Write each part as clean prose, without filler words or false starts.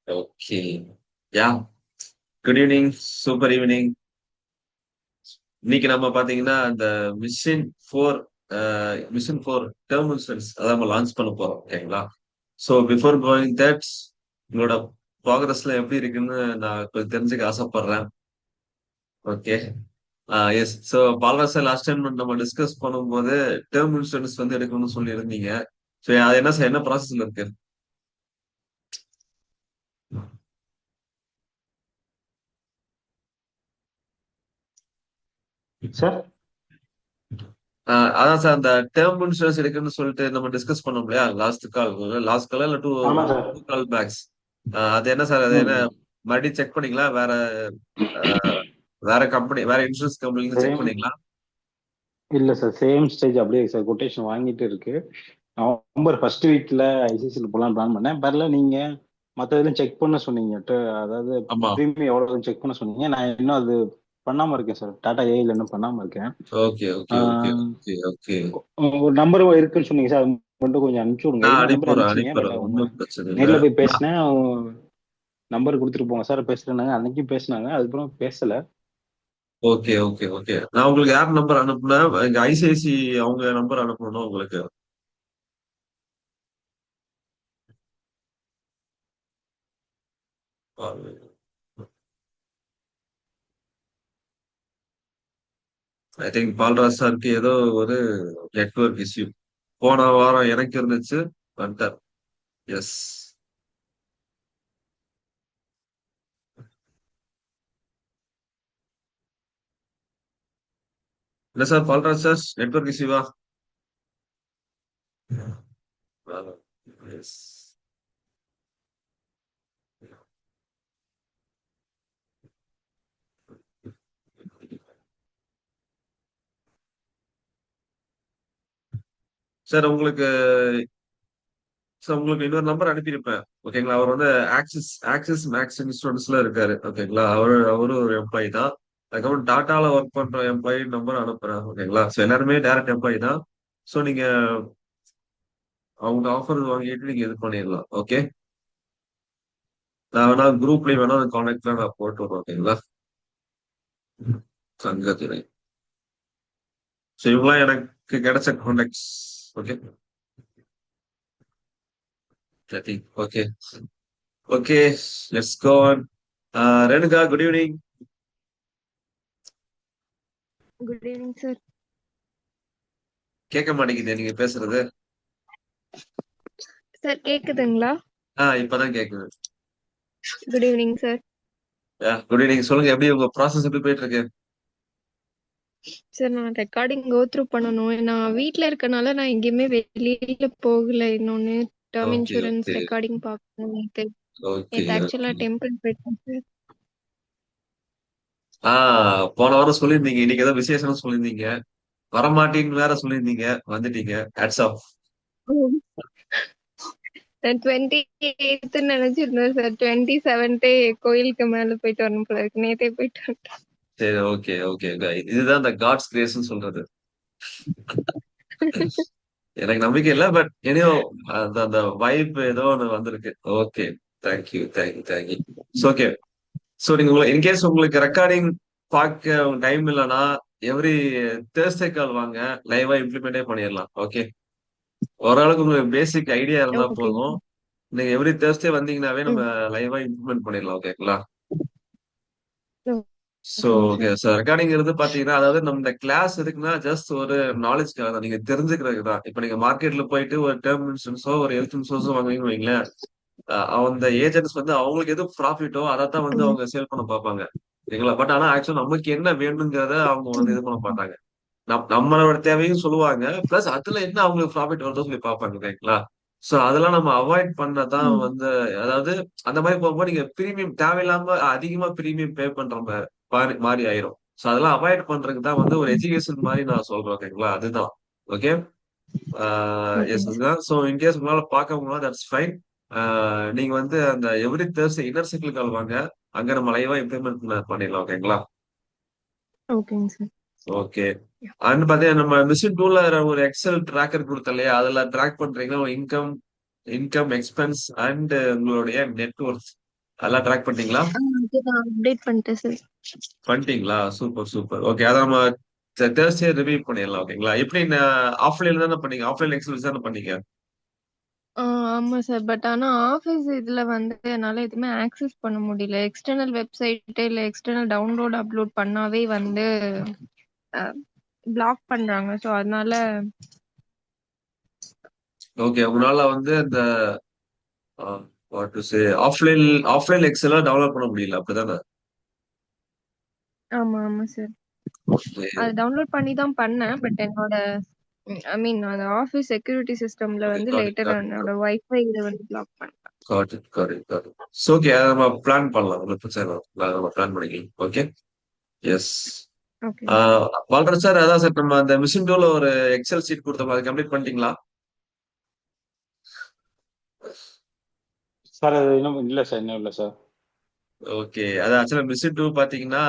Okay. Yeah. Good evening. Super evening. இன்னைக்கு நம்ம பாத்தீங்கன்னா, அந்த மிஷன் 4 அ மிஷன் 4 டெர்ம் இன்சூரன்ஸ் அத நம்ம லான்ச் பண்ண போறோம். ஓகேங்களா? ஸோ பிஃபோர் கோயிங் தட் உங்களோட ப்ராக்ரஸ்லாம் எப்படி இருக்குன்னு நான் கொஞ்சம் தெரிஞ்சுக்க ஆசைப்படுறேன். Okay. Yes. So Balraj sir last time நம்ம டிஸ்கஸ் பண்ணும்போது டெர்ம் இன்சூரன்ஸ் வந்து எடுக்கணும்னு சொல்லியிருந்தீங்க. ஸோ அது என்ன சார் என்ன ப்ராசஸ்ல இருக்கு? சார். அதான் சார் அந்த டேர்ம் இன்சூரன்ஸ் எடுக்கணும்னு சொல்லிட்டு நம்ம டிஸ்கஸ் பண்ணோம் இல்லையா? லாஸ்ட் கால் இல்ல ஆமா சார். 2 கால் பேக்ஸ். அது என்ன சார்? அது என்ன ம். மறுபடியும் செக் பண்ணீங்களா? வேற கம்பெனி, வேற இன்சூரன்ஸ் கம்பெனில செக் சேம். பண்ணீங்களா? இல்ல சார், சேம் ஸ்டேஜ் அப்படியே சார். கொட்டேஷன் வாங்கிட்டு இருக்கு. நவம்பர் ஃபர்ஸ்ட் வீக்ல ஐசிசில போலாம் பிளான் பண்ணேன். பரல நீங்க மற்ற இதெல்லாம் செக் பண்ண சொன்னீங்க. அதாவது ஆமா. ப்ரீமியம் எவ்வளவு செக் பண்ண சொன்னீங்க. நான் இன்னும் அது பண்ணாம இருக்கேன் சார். டாடா ஏஐல இன்னும் பண்ணாம இருக்கேன். ஓகே, ஓகே, ஓகே, ஆஹ், ஓகே, ஓகே. ஒரு நம்பர் இருக்குன்னு சொன்னீங்க சார். அது மட்டும் கொஞ்சம் அனுப்பிச்சு விடுங்க. நான் என்ன நம்பர் அனுப்பிடுறேன், அனுப்பிச்சீங்க? பட் அனுப்பிடுறேன். அவங்க ஒன்னும் பிரச்சனை இல்ல. நேர்ல போய் பேசினேன். நம்பர் கொடுத்துட்டு போங்க சார் பேசுறேன்னாங்க. அன்னைக்கு பேசினாங்க, அதுக்கப்புறம் பேசல. Okay, okay, okay. நான் உங்களுக்கு யார் நம்பர் அனுப்புனேன்? எங்க ஐசிஐசி அவங்க நம்பர் அனுப்பணும் உங்களுக்கு. ஐ திங்க் பால்ராஜ் சாருக்கு ஏதோ ஒரு நெட்வொர்க் இஷ்யூ. போன வாரம் எனக்கு இருந்துச்சு. வந்துட்டார். எஸ். இல்ல சார், பால்ராஜ் சார் நெட்வொர்க் இஷ்யூவா? எஸ். சார் உங்களுக்கு இன்னொரு நம்பர் அனுப்பியிருப்பேன். ஓகேங்களா? அவர் வந்து ஆக்சிஸ் ஆக்சிஸ் மேக்ஸ் இன்சூரன்ஸ்ல இருக்காரு. ஓகேங்களா? அவரு ஒரு எம்ப்ளாயி தான். அதுக்கப்புறம் டாட்டால ஒர்க் பண்ற எம்ப்ளாயி நம்பர் அனுப்புறேன். ஓகேங்களா? ஸோ எல்லாருமே டைரக்ட் எம்ப்ளாயி தான். ஸோ நீங்க அவங்க ஆஃபர் வாங்கிட்டு நீங்க இது பண்ணிடலாம். ஓகே. நான் வேணா குரூப்லயும் வேணா கான்டாக்ட்ல நான் போட்டு விடுறேன். ஓகேங்களா? சங்கத்துறை. ஸோ இவங்களாம் எனக்கு கிடைச்ச contacts. Okay. Okay. Okay. Let's go on. Renuka, good evening. Good evening sir. கேட்க மாட்டேங்குது நீங்க பேசுறது. சார் கேக்குதுங்களா? இப்பதான் கேக்குது. Good evening sir. Good evening. சொல்லுங்க, எப்படி உங்க ப்ராசஸ் எப்படி போயிட்டு இருக்கு? சார் நான் ரெக்கார்டிங் கோ த்ரூ பண்ணணும். நான் வீட்ல இருக்கனால நான் எங்கேயுமே வெளியில போகல. இன்னொன்னு term okay, insurance okay, recording பார்க்கணும். நேத்து ஓகே, நேத்து ஆக்சுவலா ஓகே. டெம்பிள் போயிட்டேன் சார். போன வாரம் சொல்லியிருந்தீங்க, இன்னைக்கு ஏதோ விசேஷம்னு சொல்லியிருந்தீங்க. வரமாட்டேன்னு வேற சொல்லியிருந்தீங்க. வந்துட்டீங்க. Hats off. நான் 28th நினைச்சிருந்தேன் சார். 27th கோயிலுக்கு மேல போயிட்டு வரணும் போல இருக்கு. நேத்தே போயிட்டு வந்துட்டேன். சரி. Okay, okay. இதுதான் இந்த காட்ஸ் கிரேஸ்ன்னு சொல்றது. எனக்கு நம்பிக்கை இல்ல. பட் எனியோ அந்த அந்த வைப் ஏதோ ஒண்ணு வந்திருக்கு. Okay. Thank you, thank you, thank you. Okay. So நீங்க இன்கேஸ் உங்களுக்கு ரெக்கார்டிங் பார்க்க டைம் இல்லைன்னா எவ்ரி தேர்ஸ்டே கால் வாங்க. லைவா இம்ப்ளிமெண்டே பண்ணிடலாம். ஓகே. ஓரளவுக்கு உங்களுக்கு பேசிக் ஐடியா இருந்தா ஓகே போதும். நீங்க எவ்ரி தேர்ஸ்டே வந்தீங்கன்னாவே நம்ம லைவா இம்ப்ளிமெண்ட் பண்ணிடலாம். ஓகேங்களா? சோ ஓகேங்க ஓகே. சார். சோ ரெக்கார்டிங் பாத்தீங்கன்னா, அதாவது நம்ம இந்த கிளாஸ் எதுக்குன்னா ஜஸ்ட் ஒரு நாலேஜ்க்காக தான். நீங்க தெரிஞ்சுக்கிறதுக்கு தான். இப்ப நீங்க மார்க்கெட்ல போயிட்டு ஒரு டேர்ம் இன்சூரன்ஸோ ஒரு ஹெல்த் இன்சூரன்ஸோ வாங்குவீங்கன்னு வைங்களேன். அந்த ஏஜென்ட்ஸ் வந்து அவங்களுக்கு எது ப்ராஃபிட்டோ அதைத்தான் வந்து அவங்க சேல் பண்ண பார்ப்பாங்க. சரிங்களா? பட் ஆனா ஆக்சுவலா நமக்கு என்ன வேணுங்கிறத அவங்க வந்து இது பண்ண மாட்டாங்க. நம்மளோட தேவையும் சொல்லுவாங்க. பிளஸ் அதுல என்ன அவங்களுக்கு ப்ராஃபிட் வருதோ சொல்லி பார்ப்பாங்க. ரைட்டுங்களா? சோ அதெல்லாம் நம்ம அவாய்ட் பண்ணதான் ம். வந்து, அதாவது அந்த மாதிரி போகும்போது நீங்க பிரீமியம் தேவையில்லாம அதிகமா பிரீமியம் பே பண்ற மாரி மாரி ஆயிரும். சோ அதெல்லாம் அவாய்ட் பண்றதுக்கு தான் வந்து ஒரு எஜுகேஷன் மாதிரி நான் சொல்றேன். ஓகேங்களா? அதுதான். ஓகே. எஸ், ஓகேங்க சார். அதுதான். சோ இன்கேஸ் உங்களால பார்க்க முடியல, தட்ஸ் ஃபைன். நீங்க வந்து அந்த எவ்ரி தேர்ஸ்டே இன்னர் சர்க்கிள் கால் வாங்க. அங்க நம்ம லைவா இம்ப்ளிமெண்ட் பண்ணிடலாம். ஓகேங்களா? ஓகேங்க சார். ஓகே. அண்ட் பாத்தீங்கன்னா நம்ம மிஷின் டூல ஒரு எக்ஸல் ட்ராக்கர் கொடுத்தோம் இல்லையா? அதுல ட்ராக் பண்றீங்கன்னா உங்க இன்கம், எக்ஸ்பென்ஸ் அண்ட் உங்களுடைய நெட்வொர்க். அதெல்லாம் ட்ராக் பண்ணிட்டீங்களா? அது நான் அப்டேட் பண்ணிட்டேன் சார். பண்ணிட்டீங்களா? Super, super. ஓகே. அத நம்ம தேர்ஸ்டே ரிவ்யூ பண்ணிடலாம். ஓகேங்களா? எப்படி ஆஃப்லைன்ல தானே பண்ணீங்க? ஆஃப்லைன் எக்ஸல் தானே பண்ணீங்க? ஆமா சார். பட் ஆனா ஆஃபீஸ் இதுல வந்து என்னால எதுவுமே ஆக்சஸ் பண்ண முடியல. எக்ஸ்டர்னல் வெப்சைட் இல்ல எக்ஸ்டர்னல் டவுன்லோட் அப்லோட் பண்ணாவே வந்து பிளாக் பண்றாங்க. ஸோ அதனால ஓகே. உங்களால வந்து இந்த what to say offline offline எக்ஸல டெவலப் பண்ண முடியல. அப்படிதானே? ஆமா, ஆமா சார். ஓகே. அது டவுன்லோட் பண்ணி தான் பண்ணேன். பட் என்னோட ஐ மீன் அந்த ஆஃபீஸ் செக்யூரிட்டி சிஸ்டம்ல ஓகே. வந்து got it, later got it, என்னோட வைஃபை இத வந்து பிளாக் பண்ணிட்டாங்க. Got it, got it, got it. Okay. அத நம்ம பிளான் பண்ணலாம். ஒண்ணும் பிரச்சனை இல்ல. நம்ம பிளான் பண்ணிக்கலாம். ஓகே. எஸ். ஓகே. வாழ்ற சார், அதான் சார் நம்ம அந்த மிஷின் டூல ஒரு எக்ஸல் சீட் கொடுத்தோம். அது கம்ப்ளீட் பண்ணிட்டீங்களா? சார் அது இன்னும் இல்லை சார், இன்னும் இல்லை சார். ஓகே. அது ஆக்சுவலா மிஷின் டூ பாத்தீங்கன்னா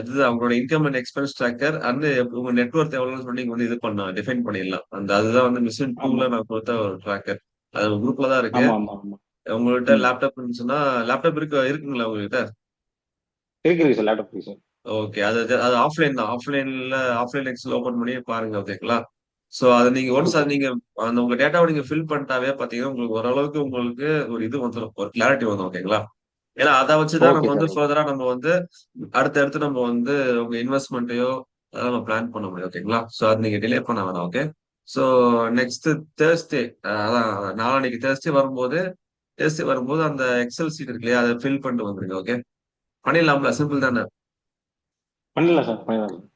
இது அவங்களோட income and expense tracker and உங்க நெட்ஒர்க் எவ்வளவுன்னு சொல்லி நீங்க வந்து இது பண்ணலாம், டிஃபைன் பண்ணிடலாம். அதுதான் வந்து மிஷின் ஆமா, டூல நான் கொடுத்த ஒரு ட்ராக்கர். அது குரூப்ல தான் இருக்கு. ஆமா, ஆமா, ஆமா. உங்கள்கிட்ட ம். லேப்டாப் இருந்துச்சுன்னா, லேப்டாப் இருக்குங்களா உங்ககிட்ட? இருக்கு சார், லேப்டாப் இருக்கு சார். ஓகே. அது அது ஆஃப்லைன் தான். ஆஃப்லைன் எக்ஸல் ஓபன் பண்ணி பாருங்க. ஓகேங்களா? சோ அது நீங்க ஒன்ஸ் ஓகே. அது நீங்க அந்த உங்க டேட்டாவை நீங்க ஃபில் பண்ணிட்டாவே பாத்தீங்கன்னா உங்களுக்கு ஓரளவுக்கு உங்களுக்கு ஒரு இது வந்துடும், ஒரு கிளாரிட்டி வந்துடும். ஓகேங்களா? ஏன்னா அதை வச்சுதான் ஓகே நம்ம வந்து சார். ஃபர்தரா நம்ம வந்து அடுத்தடுத்து நம்ம வந்து உங்க இன்வெஸ்ட்மெண்ட்டையோ அதெல்லாம் நம்ம பிளான் பண்ண முடியும். ஓகேங்களா? சோ அது நீங்க டிலே பண்ண வேணாம். ஓகே. சோ நெக்ஸ்ட் தேர்ஸ்டே, அதான் நாளான்னைக்கு தேர்ஸ்டே வரும்போது அந்த எக்ஸல் சீட் இருக்கு இல்லையா, அதை ஃபில் பண்ணிட்டு வந்துருங்க. ஓகே. பண்ணிடலாம்ல? சிம்பிள் தானே? பண்ணிடலாம் சார், பண்ணிடலாம்.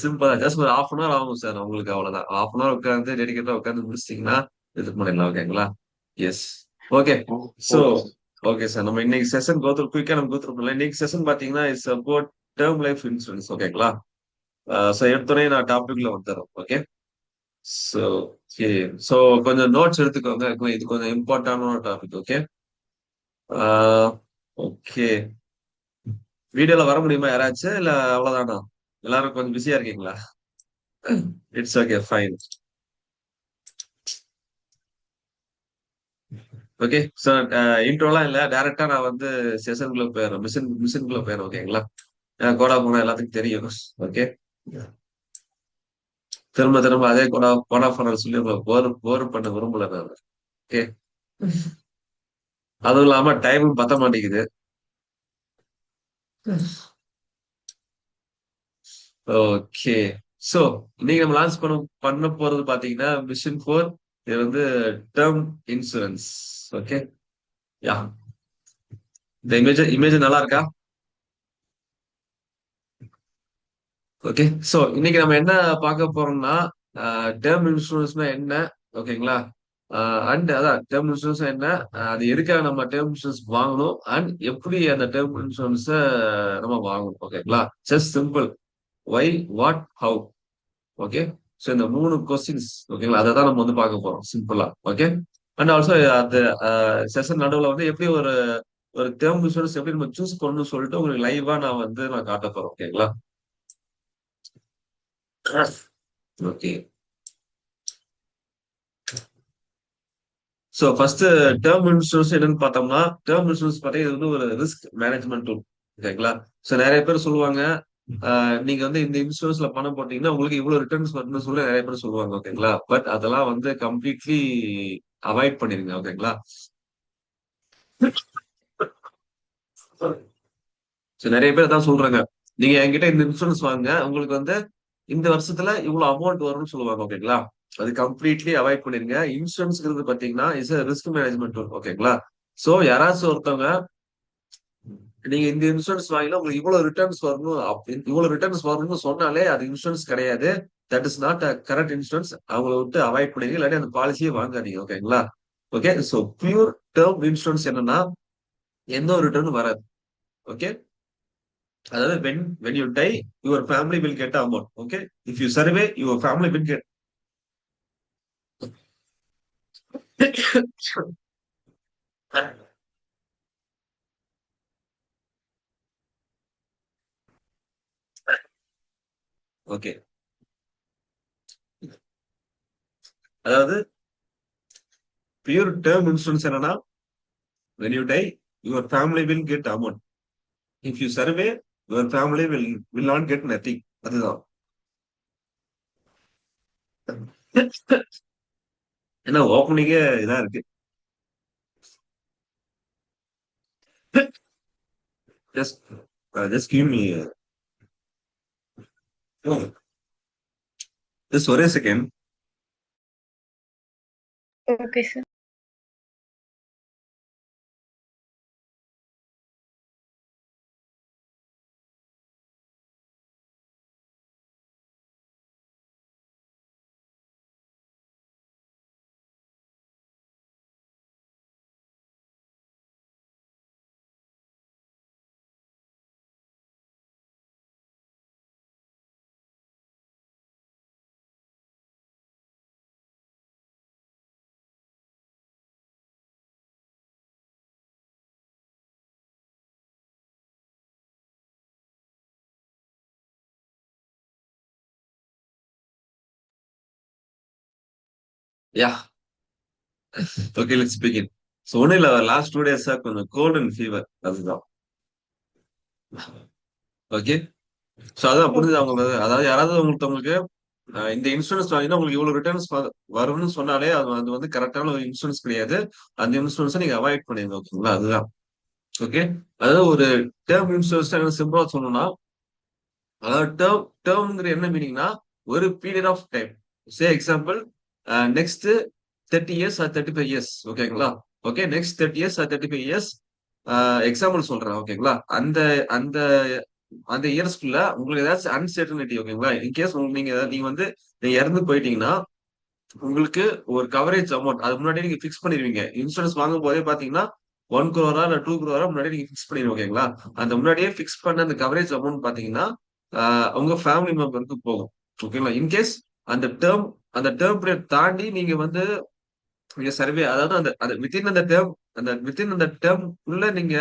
சிம்பிளா ஜஸ்ட் ஒரு ஹாஃப் அன் ஹவர் ஆகும் சார். உங்களுக்கு அவ்வளவுதான். ஹாஃப் அன் ஹவர் உட்காந்து டெடிக்கேட்டா உட்காந்து முடிச்சிட்டீங்கன்னா இது பண்ணிடலாம். ஓகேங்களா? Yes. Okay. So okay sir. Okay sir, நம்ம இன்னைக்கு செஷன் கோத்ரூ குயிக்கா நம்ம கோத்ரூ பண்ணலாம். இன்னைக்கு செஷன் பாத்தீங்கன்னா it's about term life insurance. ஓகேங்களா? சோ எடுத்தோடனே நான் டாபிக்ல வந்துடுறேன். ஓகே. So okay. சோ கொஞ்சம் நோட்ஸ் எடுத்துக்கோங்க. இது கொஞ்சம் இம்பார்ட்டன்டான டாபிக். ஓகே. ஓகே. வீடியோல வர முடியுமா யாராச்சும், இல்ல அவ்வளவுதானா? எல்லாரும் கொஞ்சம் பிஸியா இருக்கீங்களா? It's okay, fine. Okay. So இன்ட்ரோலாம் இல்ல, டைரக்டா நான் வந்து செஷனுக்குள்ள போயிடுறேன். மிஷினுக்குள்ள போயிடுறேன். ஓகேங்களா? கோடா போனா எல்லாத்துக்கும் தெரியும். ஓகே. திரும்ப திரும்ப அதே கோடா கோடா போன சொல்லி உங்களை போர் போர் பண்ண விரும்பல நான். ஓகே. அதுவும் இல்லாம டைமும் பத்த மாட்டேங்குது. ஓகே. சோ நீங்க நம்ம லான்ச் பண்ண போறது பாத்தீங்கன்னா மிஷன் 4. இது வந்து டேர்ம் இன்சூரன்ஸ். ஓகே. யா. இந்த இமேஜ் நல்லா இருக்கா? ஓகே. சோ இன்னைக்கு நம்ம என்ன பார்க்க போறோம்னா டேர்ம் இன்சூரன்ஸ்னா என்ன? ஓகேங்களா? அண்ட் அதான் டேர்ம் இன்சூரன்ஸ் என்ன, அது எதுக்காக நம்ம டேர்ம் இன்சூரன்ஸ் வாங்கணும், அண்ட் எப்படி அந்த டேர்ம் இன்சூரன்ஸ நம்ம வாங்கணும். ஓகேங்களா? Just simple. Why, what, how. Okay. So இந்த 3 கொஸ்டின்ஸ். ஓகேங்களா? அதை தான் நம்ம வந்து பார்க்க போறோம் சிம்பிளா. ஓகே. அண்ட் ஆல்சோ அந்த செஷன் நடுவுல வந்து எப்படி ஒரு ஒரு டேர்ம் இன்சூரன்ஸ் எப்படி நம்ம சூஸ் பண்ணணும்னு சொல்லிட்டு உங்களுக்கு லைவா நான் காட்ட போறேன். ஓகேங்களா? Okay. So first term insurance என்னன்னு பார்த்தோம்னா, டேர்ம் இன்சூரன்ஸ் பார்த்தீங்கன்னா இது வந்து ஒரு ரிஸ்க் மேனேஜ்மெண்ட் டூல். ஓகேங்களா? சோ நிறைய பேர் சொல்லுவாங்க, நீங்க வந்து இந்த இன்சூரன்ஸ்ல பணம் போட்டீங்கன்னா உங்களுக்கு இவ்வளவு ரிட்டர்ன்ஸ் வரும்னு சொல்லி நிறைய பேர் சொல்லுவாங்க. ஓகேங்களா? பட் அதெல்லாம் வந்து கம்ப்ளீட்லி அவாய்ட் பண்ணிருங்க. ஓகேங்களா? சோ நிறைய பேர் தான் சொல்றாங்க, நீங்க என்கிட்ட இந்த இன்சூரன்ஸ் வாங்க, உங்களுக்கு வந்து இந்த வருஷத்துல இவ்வளவு அமௌண்ட் வரும்னு சொல்லுவாங்க. ஓகேங்களா? அது கம்ப்ளீட்லி அவாய்ட் பண்ணிருங்க. இன்சூரன்ஸ்ங்கிறது பாத்தீங்கன்னா இஸ் ரிஸ்க் மேனேஜ்மெண்ட் டூல். ஓகேங்களா? சோ யாராச்சும் ஒருத்தவங்க நீங்க இந்த இன்சூரன்ஸ் வாங்கினா உங்களுக்கு இவ்வளவு ரிட்டர்ன்ஸ் வரணும் அப்படின்னு இவ்வளவு ரிட்டர்ன்ஸ் வரணும்னு சொன்னாலே அது இன்சூரன்ஸ் கிடையாது. That is not a correct insurance. அவங்கள விட்டு அவாய்ட் பண்ணுங்க, இல்லாட்டி அந்த பாலிசியே வாங்காதீங்க. ஓகேங்களா? Okay. So pure term insurance என்னன்னா எந்த ஒரு ரிட்டர்னும் வராது. ஓகே. அதாவது when you die your family will get amount. Okay. if you survey your family will get. Okay. அதாவது பியூர் டேர்ம் இன்சூரன்ஸ் என்னன்னா when you die your family will get amount. If you survey, your family will not get nothing. அதுதான். ஏன்னா ஓப்பனிங்கே இதான் இருக்கு. Just give me just ஒரே second. Okay sir. Yeah okay, let's begin. So ஒன்றும் இல்லை, last 2 days கொஞ்சம் gold and fever, அதுதான். Okay, so அதான் புரிஞ்சுது அவங்களுக்கு. அதாவது யாராவது உங்களுக்கு இந்த இன்சூரன்ஸ் வாங்கினா உங்களுக்கு இவ்வளவு ரிட்டர்ன்ஸ் வரும்னு சொன்னாலே அது வந்து கரெக்டான ஒரு இன்சூரன்ஸ் கிடையாது. அந்த இன்சூரன்ஸை நீங்க அவாய்ட் பண்ணிடுங்க. ஓகேங்களா, அதுதான். ஓகே, அதாவது ஒரு டேர்ம் இன்சூரன்ஸ் என்ன சிம்பிளா சொல்லணும்னா, அதாவது டேர்ம்ங்கிற என்ன மீனிங்னா ஒரு period of time. Say example next 30 years or 35 years. ஓகேங்களா, okay, next 30 years or 35 years example சொல்றேன். ஓகேங்களா, அந்த அந்த அந்த இயர்ஸ்க்குள்ள உங்களுக்கு ஏதாச்சும் அன்சர்டனிட்டி, ஓகேங்களா, இன்கேஸ் நீங்க வந்து நீங்க இறந்து போயிட்டீங்கன்னா உங்களுக்கு ஒரு கவரேஜ் அமௌண்ட் அது முன்னாடி நீங்க பிக்ஸ் பண்ணிடுவீங்க. இன்சூரன்ஸ் வாங்கும் போதே பாத்தீங்கன்னா 1 crore இல்ல 2 crore முன்னாடி நீங்க பிக்ஸ் பண்ணிடுவீங்க. ஓகேங்களா, அந்த முன்னாடியே பிக்ஸ் பண்ண அந்த கவரேஜ் அமௌண்ட் பாத்தீங்கன்னா உங்க ஃபேமிலி மெம்பருக்கு போகும். ஓகேங்களா, இன்கேஸ் அந்த டேர்ம் பீரியட் தாண்டி நீங்க வந்து நீங்க சர்வே, அதாவது அந்த வித்தின் அந்த டேர்ம் உள்ள நீங்க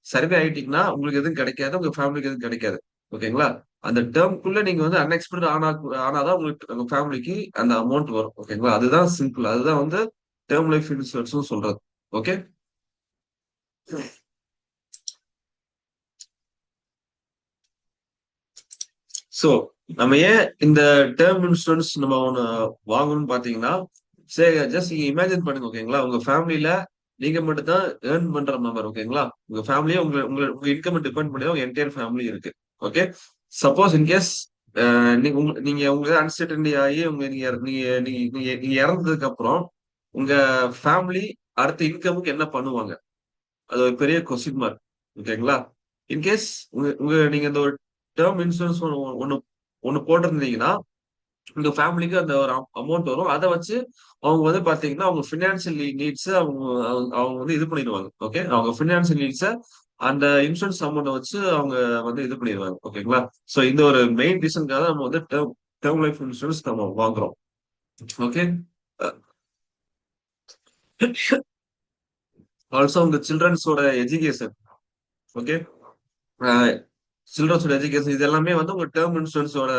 சர்வே ஆயிட்டீங்கன்னா உங்களுக்கு எதுவும் கிடைக்காது, உங்க ஃபேமிலிக்கு எதுவும் கிடைக்காது. ஓகேங்களா, அந்த டேர்ம்குள்ள நீங்க வந்து அன்எக்ஸ்பெக்டட் ஆனாதான் உங்களுக்கு உங்க ஃபேமிலிக்கு அந்த அமௌண்ட் வரும். ஓகேங்களா, அதுதான் சிம்பிள். அதுதான் வந்து டேர்ம் லைஃப் இன்சூரன்ஸ் சொல்றது. ஓகே, சோ நம்ம ஏன் இந்த டேர்ம் இன்சூரன்ஸ் நம்ம ஒண்ணு வாங்கணும்னு பாத்தீங்கன்னா, சரி ஜஸ்ட் நீங்க இமேஜின் பண்ணுங்க. ஓகேங்களா, உங்க ஃபேமிலில நீங்க மட்டும் தான் ஏர்ன் பண்ற மெம்பர். ஓகேங்களா, உங்க ஃபேமிலியே உங்க உங்க உங்க இன்கம் டிபெண்ட் பண்ணி உங்க என்டையர் ஃபேமிலி இருக்கு. ஓகே, சப்போஸ் இன்கேஸ் நீங்க உங்க அன்சர்டனிட்டி ஆகி உங்க நீங்க நீங்க நீங்க நீங்க நீங்க இறந்ததுக்கு அப்புறம் உங்க ஃபேமிலி அடுத்த இன்கமுக்கு என்ன பண்ணுவாங்க? அது ஒரு பெரிய கொஸ்டின் மார்க். ஓகேங்களா, இன்கேஸ் உங்க உங்க நீங்க இந்த ஒரு டேர்ம் இன்சூரன்ஸ் ஒன்னு ஒன்னு போட்டிருந்தீங்கன்னா உங்க ஃபேமிலிக்கு அந்த ஒரு அமௌண்ட் வரும். அதை வச்சு அவங்க வந்து பாத்தீங்கன்னா அவங்க பினான்சியல் நீட்ஸ் அவங்க அவங்க வந்து இது பண்ணிடுவாங்க. ஓகே, அவங்க பினான்சியல் நீட்ஸ அந்த இன்சூரன்ஸ் அமௌண்ட் வச்சு அவங்க வந்து இது பண்ணிடுவாங்க. ஓகேங்களா, சோ இந்த ஒரு மெயின் ரீசனுக்காக நம்ம வந்து டேர்ம் லைஃப் இன்சூரன்ஸ் நம்ம வாங்குறோம். ஓகே, ஆல்சோ உங்க சில்ட்ரன்ஸோட எஜுகேஷன். ஓகே, சில்ட்ரன்ஸோட எஜுகேஷன் இது எல்லாமே வந்து உங்க டேர்ம் இன்சூரன்ஸோட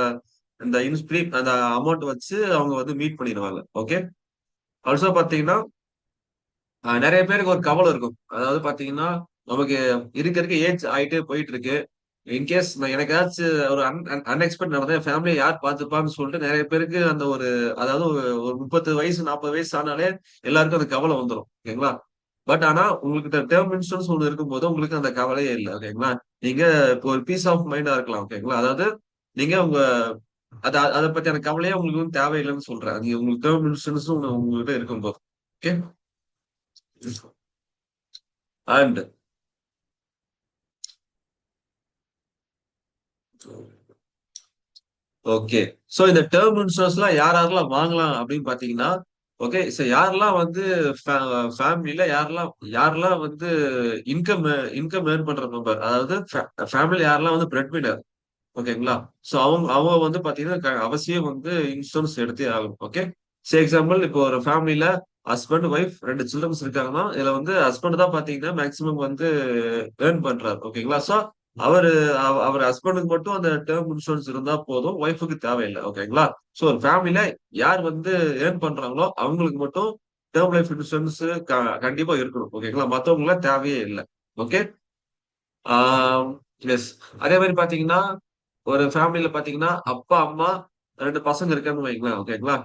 அந்த அமௌண்ட் வச்சு அவங்க வந்து மீட் பண்ணிடுவாங்க. ஓகே, ஆல்சோ பாத்தீங்கன்னா நிறைய பேருக்கு ஒரு கவலை இருக்கும். அதாவது பாத்தீங்கன்னா நமக்கு இருக்க ஏஜ் ஆயிட்டே போயிட்டு இருக்கு. இன்கேஸ் நான் எனக்கு ஏதாச்சும் ஒரு அன்எக்ஸ்பெக்ட் நடந்தா என் ஃபேமிலியை யார் பார்த்துப்பான்னு சொல்லிட்டு நிறைய பேருக்கு அந்த ஒரு, அதாவது ஒரு 30 வயசு 40 வயசு ஆனாலே எல்லாருக்கும் அந்த கவலை வந்துடும். ஓகேங்களா, பட் ஆனா உங்களுக்கு டேர்ம் இன்சூரன்ஸ் ஒன்று இருக்கும்போது உங்களுக்கு அந்த கவலையே இல்லை. ஓகேங்களா, நீங்க இப்போ ஒரு பீஸ் ஆஃப் மைண்டா இருக்கலாம். ஓகேங்களா, அதாவது நீங்க உங்க அதை பத்தியான கவலையே உங்களுக்கு வந்து தேவையில்லைன்னு சொல்றேன். நீங்க உங்களுக்கு டேர்ம் இன்சூரன்ஸ் உங்ககிட்ட இருக்கும்போது. ஓகே, அண்ட் ஓகே, சோ இந்த டேர்ம் இன்சூரன்ஸ் எல்லாம் யாரெல்லாம் வாங்கலாம் அப்படின்னு பாத்தீங்கன்னா, ஓகே, சோ யாரெல்லாம் வந்து ஃபேமிலில யாரெல்லாம் வந்து இன்கம் இன்கம் ஏர்ன் பண்ற மெம்பர், அதாவது ஃபேமிலி யாரெல்லாம் வந்து பிரெட் வினர். ஓகேங்களா, சோ அவங்க அவங்க வந்து பாத்தீங்கன்னா அவசியம் வந்து இன்சூரன்ஸ் எடுத்தே ஆகும். ஓகே, சே எக்ஸாம்பிள் இப்போ ஒரு ஃபேமிலில ஹஸ்பண்ட் ஒய்ஃப் 2 சில்ட்ரன்ஸ் இருக்காங்கன்னா இதுல வந்து ஹஸ்பண்ட் தான் பாத்தீங்கன்னா மேக்சிமம் வந்து ஏர்ன் பண்றாரு. ஓகேங்களா, சோ அவரு அவர் ஹஸ்பண்டுக்கு மட்டும் அந்த டேர்ம் இன்சூரன்ஸ் இருந்தா போதும், ஒய்ஃபுக்கு தேவையில்லை. ஓகேங்களா, சோ ஒரு ஃபேமிலில யார் வந்து ஏர்ன் பண்றாங்களோ அவங்களுக்கு மட்டும் டேர்ம் லைஃப் இன்சூரன்ஸ் கண்டிப்பா இருக்கணும். ஓகேங்களா, மத்தவங்க தேவையே இல்லை. ஓகே. எஸ். அதே மாதிரி பாத்தீங்கன்னா ஒரு ஃபேமிலில பாத்தீங்கன்னா அப்பா அம்மா ரெண்டு பசங்க இருக்கான்னு வைங்களேன். ஓகேங்களா.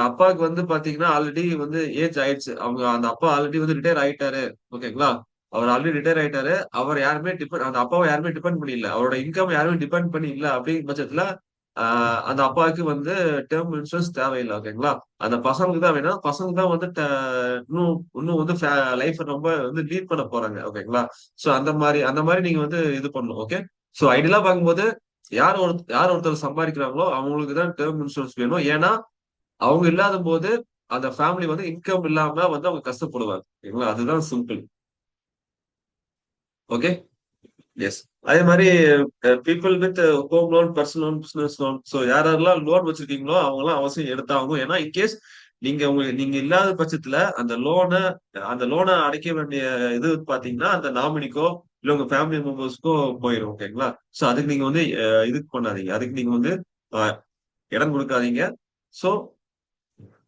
அப்பாவுக்கு வந்து பாத்தீங்கன்னா ஆல்ரெடி வந்து ஏஜ் ஆயிடுச்சு. அவங்க அந்த அப்பா ஆல்ரெடி வந்து ரிட்டையர் ஆயிட்டாரு. ஓகேங்களா. அவர் ஆல்ரெடி ரிட்டையர் ஆயிட்டாரு. அவர் யாருமே டிபெண்ட் அந்த அப்பாவை யாருமே டிபெண்ட் பண்ணி இல்ல. அவரோட இன்கம் யாருமே டிபெண்ட் பண்ணி இல்ல அப்படிங்கிற பட்சத்துல அந்த அப்பாவுக்கு வந்து டேர்ம் இன்சூரன்ஸ் தேவையில்லை. ஓகேங்களா. அந்த பசங்களுக்கு தான் வேணும். பசங்க தான் வந்து இன்னும் இன்னும் வந்து லைஃப் ரொம்ப வந்து லீட் பண்ண போறாங்க. ஓகேங்களா. சோ அந்த மாதிரி நீங்க வந்து இது பண்ணணும். ஓகே. சோ ஐடியலா பார்க்கும்போது யார் ஒருத்தர் சம்பாதிக்கிறாங்களோ அவங்களுக்கு தான் டேர்ம் இன்சூரன்ஸ் வேணும். ஏன்னா அவங்க இல்லாத போது அந்த ஃபேமிலி வந்து இன்கம் இல்லாம வந்து அவங்க கஷ்டப்படுவாங்க. ஓகேங்களா. அதுதான் சிம்பிள். ஓகே. எஸ். அதே மாதிரி people with home loan, personal loan, business loan. So யாரெல்லாம் லோன் வச்சிருக்கீங்களோ அவங்கலாம் அவசியம் எடுத்தாகும். ஏன்னா இன்கேஸ் நீங்க இல்லாத பட்சத்துல அந்த லோனை அடைக்க வேண்டிய இது பாத்தீங்கன்னா அந்த நாமினிக்கோ இல்ல உங்க ஃபேமிலி மெம்பர்ஸ்க்கோ போயிடும். ஓகேங்களா. ஸோ அதுக்கு நீங்க வந்து இதுக்கு பண்ணாதீங்க. அதுக்கு நீங்க வந்து அஹ், இடம் கொடுக்காதீங்க. ஸோ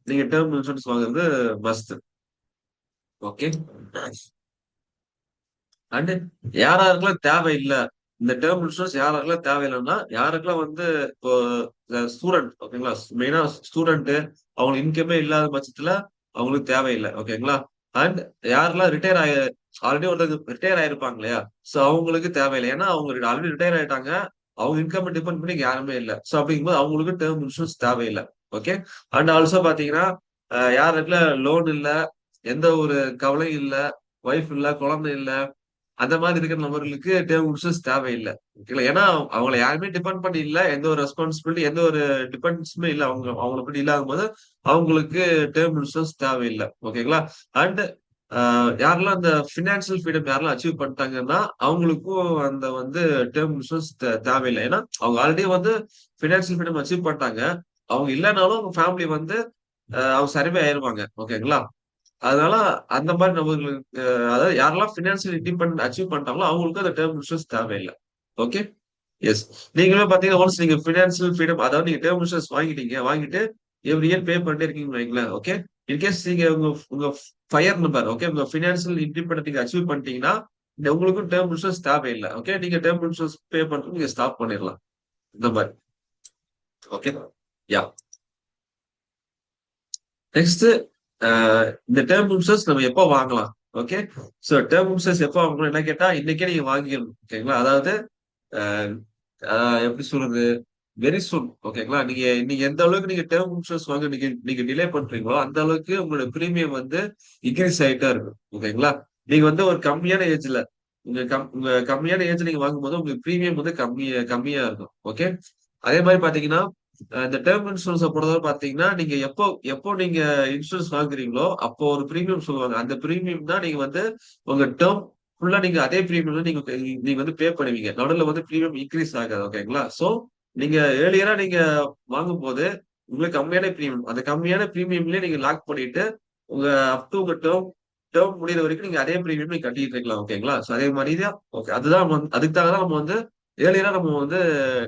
நீங்க டேர்ம் இன்சூரன்ஸ் வாங்குறது மஸ்ட். ஓகே. அண்ட் யாராருக்கெல்லாம் தேவையில்லை இந்த டேர்ம் இன்சூரன்ஸ் யாராருக்கெல்லாம் தேவையில்லைன்னா யாருக்கெல்லாம் வந்து இப்போ ஸ்டூடெண்ட். ஓகேங்களா. மெயினா ஸ்டூடெண்ட் அவங்களுக்கு இன்கமே இல்லாத பட்சத்துல அவங்களுக்கு தேவையில்லை. ஓகேங்களா. அண்ட் யாரெல்லாம் ஆல்ரெடி ஒருத்தர் ரிட்டையர் ஆயிருப்பாங்க இல்லையா. சோ அவங்களுக்கு தேவையில்லை. ஏன்னா அவங்க ஆல்ரெடி ரிட்டையர் ஆயிட்டாங்க. அவங்க இன்கம் டிபெண்ட் பண்ணி இங்க யாருமே இல்லை. சோ அப்படிங்கும்போது அவங்களுக்கு டேர்ம் இன்சூரன்ஸ் தேவையில்லை. ஓகே. அண்ட் ஆல்சோ பாத்தீங்கன்னா யாருக்குல லோன் இல்ல, எந்த ஒரு கவலையும் இல்ல, ஒய்ஃப் இல்ல, குழந்தை இல்ல, அந்த மாதிரி இருக்கிற நபர்களுக்கு டேர்ம் இன்சூரன்ஸ் தேவையில்லை. ஓகேங்களா. ஏன்னா அவங்கள யாருமே டிபெண்ட் பண்ணி இல்ல, எந்த ஒரு ரெஸ்பான்சிபிலிட்டி எந்த ஒரு டிபெண்டன்ஸுமே இல்ல அவங்கள பத்தி இல்லாத போது அவங்களுக்கு டேர்ம் இன்சூரன்ஸ் தேவையில்லை. ஓகேங்களா. அண்ட் யாரெல்லாம் அந்த பினான்சியல் ஃப்ரீடம் யாரெல்லாம் அச்சீவ் பண்ணிட்டாங்கன்னா அவங்களுக்கும் அந்த வந்து டேர்ம் இன்சூரன்ஸ் தேவையில்லை. ஏன்னா அவங்க ஆல்ரெடி வந்து பினான்சியல் ஃப்ரீடம் அச்சீவ் பண்ணிட்டாங்க. அவங்க இல்லைனாலும் அவங்க ஃபேமிலி வந்து அவங்க சர்வே ஆயிருவாங்க. ஓகேங்களா. அதனால அந்த மாதிரி நபர்களுக்கு அதாவது யாரெல்லாம் பினான்சியல் இண்டிபெண்ட் அச்சீவ் பண்ணிட்டாங்களோ அவங்களுக்கு அந்த டேர்ம் இன்சூரன்ஸ் தேவையில்லை. ஓகே. எஸ். நீங்களுமே பாத்தீங்கன்னா ஒன்ஸ் நீங்க பினான்சியல் ஃப்ரீடம் அதாவது நீங்க டேர்ம் இன்சூரன்ஸ் வாங்கிட்டு எவ்ரி இயர் பே பண்ணிட்டே இருக்கீங்கன்னு வைங்களேன். ஓகே. இன்கேஸ் நீங்க உங்க உங்க ஃபயர் நம்பர் ஓகே உங்க பினான்சியல் இண்டிபெண்ட் நீங்க அச்சீவ் பண்ணிட்டீங்கன்னா உங்களுக்கும் டேர்ம் இன்சூரன்ஸ் தேவையில்லை. ஓகே. நீங்க டேர்ம் இன்சூரன்ஸ் பே பண்றது நீங்க ஸ்டாப் பண்ணிடலாம். இந்த மாதிரி. ஓகே. யா. நெக்ஸ்ட் இந்த டேர்ம் இன்சூரன்ஸ் நம்ம எப்போ வாங்கலாம். ஓகே. சோ டேர்ம் இன்சூரன்ஸ் எப்போ வாங்கணும் என்ன கேட்டா இன்னைக்கே நீங்க வாங்கிக்கணும். ஓகேங்களா. அதாவது அஹ், எப்படி சொல்றது வெரி சூன். ஓகேங்களா. நீங்க எந்த அளவுக்கு நீங்க டேர்ம் இன்சூரன்ஸ் வாங்க நீங்க டிலே பண்றீங்களோ அந்த அளவுக்கு உங்களோட பிரீமியம் வந்து இன்க்ரீஸ் ஆயிட்டா இருக்கும். ஓகேங்களா. நீங்க வந்து ஒரு கம்மியான ஏஜ்ல உங்க கம்மியான ஏஜ் நீங்க வாங்கும்போது உங்களுக்கு பிரீமியம் வந்து கம்மியா இருக்கும். ஓகே. அதே மாதிரி பாத்தீங்கன்னா இந்த டேர்ம் இன்சூரன்ஸை பொறுத்தவரை பாத்தீங்கன்னா நீங்க எப்போ எப்போ நீங்க இன்சூரன்ஸ் வாங்குறீங்களோ அப்போ ஒரு பிரீமியம் சொல்லுவாங்க. அந்த பிரீமியம் தான் நீங்க வந்து உங்க டேர்ம் ஃபுல்லா நீங்க அதே பிரீமியம் நீங்க நீங்க வந்து பே பண்ணுவீங்க. நடுவில் வந்து பிரீமியம் இன்க்ரீஸ் ஆகாது. ஓகேங்களா. சோ நீங்க ஏர்லியரா நீங்க வாங்கும் போது உங்களுக்கு கம்மியான பிரீமியம் அந்த கம்மியான பிரீமியம்லயே நீங்க லாக் பண்ணிட்டு உங்க அப் டு உங்க டேர்ம் முடியிற வரைக்கும் நீங்க அதே பிரீமியம் நீங்க கட்டிட்டு இருக்கலாம். ஓகேங்களா. சோ அதே மாதிரி தான். ஓகே. அதுதான் அதுக்காக தான் நம்ம வந்து ஏர்லியரா நம்ம வந்து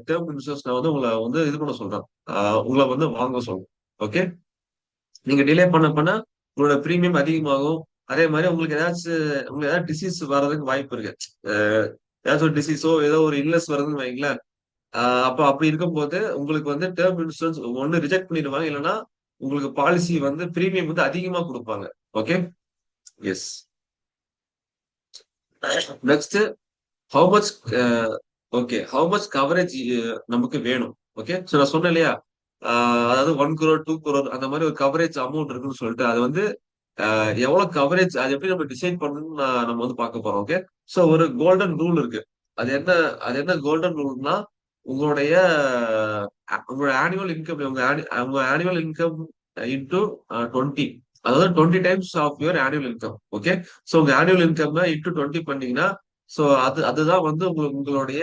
டேர்ம் இன்சூரன்ஸ் நான் வந்து உங்களை வந்து இது பண்ண சொல்றேன். உங்களை வந்து வாங்க சொல்றேன். ஓகே. நீங்க டிலே பண்ண உங்களோட பிரீமியம் அதிகமாகும். அதே மாதிரி உங்களுக்கு ஏதாவது டிசீஸ் வர்றதுக்கு வாய்ப்பு இருக்கு. அஹ் ஏதாச்சும் ஒரு டிசீஸோ ஏதோ ஒரு இல்னஸ் வருதுன்னு வைங்களேன். அப்ப அப்படி இருக்கும்போது உங்களுக்கு வந்து டேர்ம் இன்சூரன்ஸ் ஒண்ணு ரிஜெக்ட் பண்ணிடுவாங்க. இல்லைன்னா உங்களுக்கு பாலிசி வந்து பிரீமியம் வந்து அதிகமா கொடுப்பாங்க. Okay. Yes. Next how much okay how much coverage நமக்கு வேணும். ஓகே. சோ நான் சொன்னேன் இல்லையா. அதாவது 1 crore 2 crore அந்த மாதிரி ஒரு கவரேஜ் அமௌண்ட் இருக்குன்னு சொல்லிட்டு அது வந்து எவ்வளவு கவரேஜ் அது எப்படி நம்ம டிசைட் பண்ணணும்னு நம்ம வந்து பார்க்க போறோம். ஓகே. சோ ஒரு கோல்டன் ரூல் இருக்கு. அது என்ன அது என்ன கோல்டன் ரூல்னா உங்களுடைய உங்களோட ஆனுவல் இன்கம் உங்க ஆனுவல் இன்கம் இன்டூ 20 அதாவது 20 times of your annual income. Okay. So உங்க ஆனுவல் இன்கம் இன்டூ 20 பண்ணீங்கன்னா சோ அதுதான் வந்து உங்களுடைய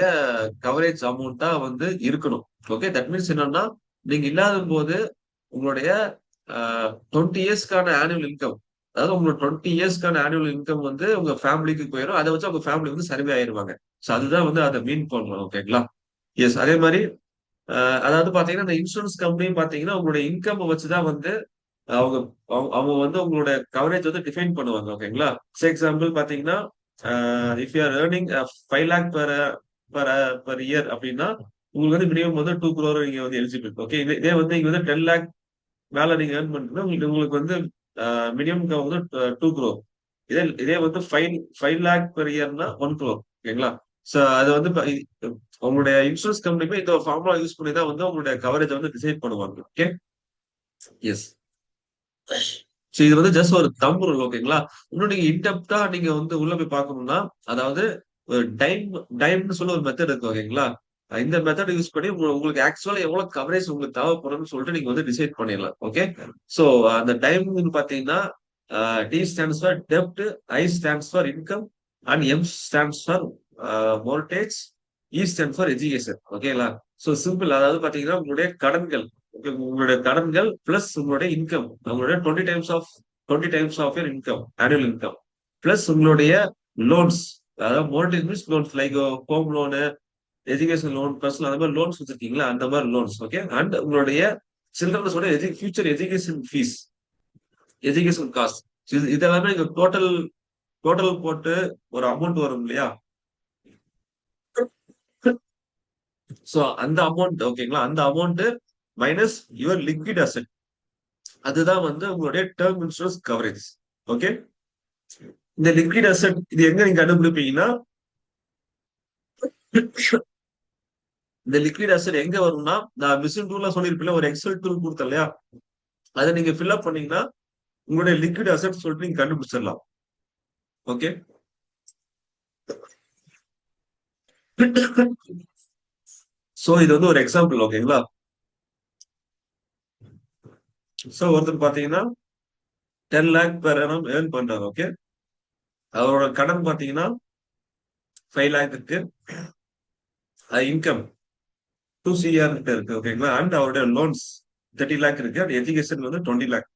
கவரேஜ் அமௌண்டா வந்து இருக்கணும். ஓகே. தட் மீன்ஸ் என்னன்னா நீங்க இல்லாத போது உங்களுடைய 20 இயர்ஸ்க்கான ஆனுவல் இன்கம் அதாவது உங்களோட 20 இயர்ஸ்க்கான ஆனுவல் இன்கம் வந்து உங்க ஃபேமிலிக்கு போயிடும். அதை வச்சு உங்க ஃபேமிலி வந்து சர்வே ஆயிருவாங்க. சோ அதுதான் வந்து அதை மீன் பண்றோம். ஓகேங்களா. எஸ். அதே மாதிரி அதாவது பாத்தீங்கன்னா இந்த இன்சூரன்ஸ் கம்பெனி பாத்தீங்கன்னா உங்களுடைய இன்கம் வச்சுதான் வந்து அவங்க அவங்க வந்து உங்களோட கவரேஜ் வந்து டிஃபைன் பண்ணுவாங்க. ஓகேங்களா. ஃபார் எக்ஸாம்பிள் பாத்தீங்கன்னா if you are earning 5 lakh per year அப்படின்னா உங்களுக்கு வந்து மினிமம் வந்து 2 crore நீங்க வந்து எலிஜிபிள். ஓகே, இதே வந்து இங்க வந்து 10 lakh மேல நீங்க ஏர்ன் பண்றீங்கன்னா உங்களுக்கு உங்களுக்கு வந்து மினிமம் வந்து 2 crore. இதே வந்து 5 lakh per இயர்னா 1 crore. ஓகேங்களா? சோ அது வந்து உங்களுடைய இன்சூரன்ஸ் கம்பெனி இந்த ஃபார்முலா யூஸ் பண்ணி தான் வந்து உங்களுடைய கவரேஜ் வந்து டிசைட் பண்ணுவாங்க. Okay, S. சோ இது வந்து ஜஸ்ட் ஒரு தம்பு ரூல். ஓகேங்களா? இன்னும் நீங்க இன்டெப்தா நீங்க வந்து உள்ள போய் பார்க்கணும்னா, அதாவது ஒரு டைம்னு சொல்லி ஒரு மெத்தட் இருக்கு. ஓகேங்களா? இந்த மெத்தட் யூஸ் பண்ணி உங்களுக்கு ஆக்சுவலா எவ்வளவு கவரேஜ் உங்களுக்கு தேவைப்படும்னு சொல்லிட்டு நீங்க வந்து டிசைட் பண்ணிடலாம். ஓகே, சோ அந்த டைம்னு பாத்தீங்கன்னா டி ஸ்டாண்ட்ஸ் ஃபார் டெப்ட், I stands for income, and M stands for mortgage, E stand for education. ஓகேங்களா? So simple. அதாவது பாத்தீங்கன்னா உங்களுடைய கடன்கள், உங்களுடைய கடன்கள் பிளஸ் உங்களுடைய இன்கம், உங்களுடைய 20 times of your income, annual income, plus உங்களுடைய லோன்ஸ். அதாவது mortgage means loans like home loan, education loan, personal, அந்த மாதிரி லோன்ஸ் வச்சிருக்கீங்களா, அந்த மாதிரி லோன்ஸ். ஓகே, அண்ட் உங்களுடைய சில்ட்ரன்ஸோட future education fees, education cost, இதெல்லாமே நீங்க டோட்டல் டோட்டல் போட்டு ஒரு அமௌண்ட் வரும் இல்லையா? சோ அந்த அமௌண்ட், ஓகேங்களா, அந்த amount minus your liquid asset, அதுதான் வந்து உங்களுடைய டேர்ம் இன்சூரன்ஸ் கவரேஜ். ஓகே, இந்த லிக்விட் அசெட் இது எங்க நீங்க கண்டுபிடிப்பீங்கன்னா, இந்த லிக்விட் அசெட் எங்க வரும்னா, நான் மிஷின் டூல்ல சொல்லியிருப்பேன், ஒரு எக்ஸல் டூல் கொடுத்தேன் இல்லையா, அதை நீங்க ஃபில் அப் பண்ணீங்கன்னா உங்களுடைய லிக்விட் அசெட் சொல்லிட்டு நீங்க கண்டுபிடிச்சிடலாம். ஓகே, சோ இது வந்து ஒரு எக்ஸாம்பிள். ஓகேங்களா? சோ ஒருத்தர் பாத்தீங்கன்னா 10 lakh per annum ஏர்ன் பண்றாரு. ஓகே, அவரோட கடன் பாத்தீங்கன்னா 5 lakh இருக்கு, இன்கம் 2 CR இருக்கு. ஓகேங்களா? அண்ட் அவருடைய லோன்ஸ் 30 lakh இருக்கு, அண்ட் எஜுகேஷன் வந்து 20 lakh.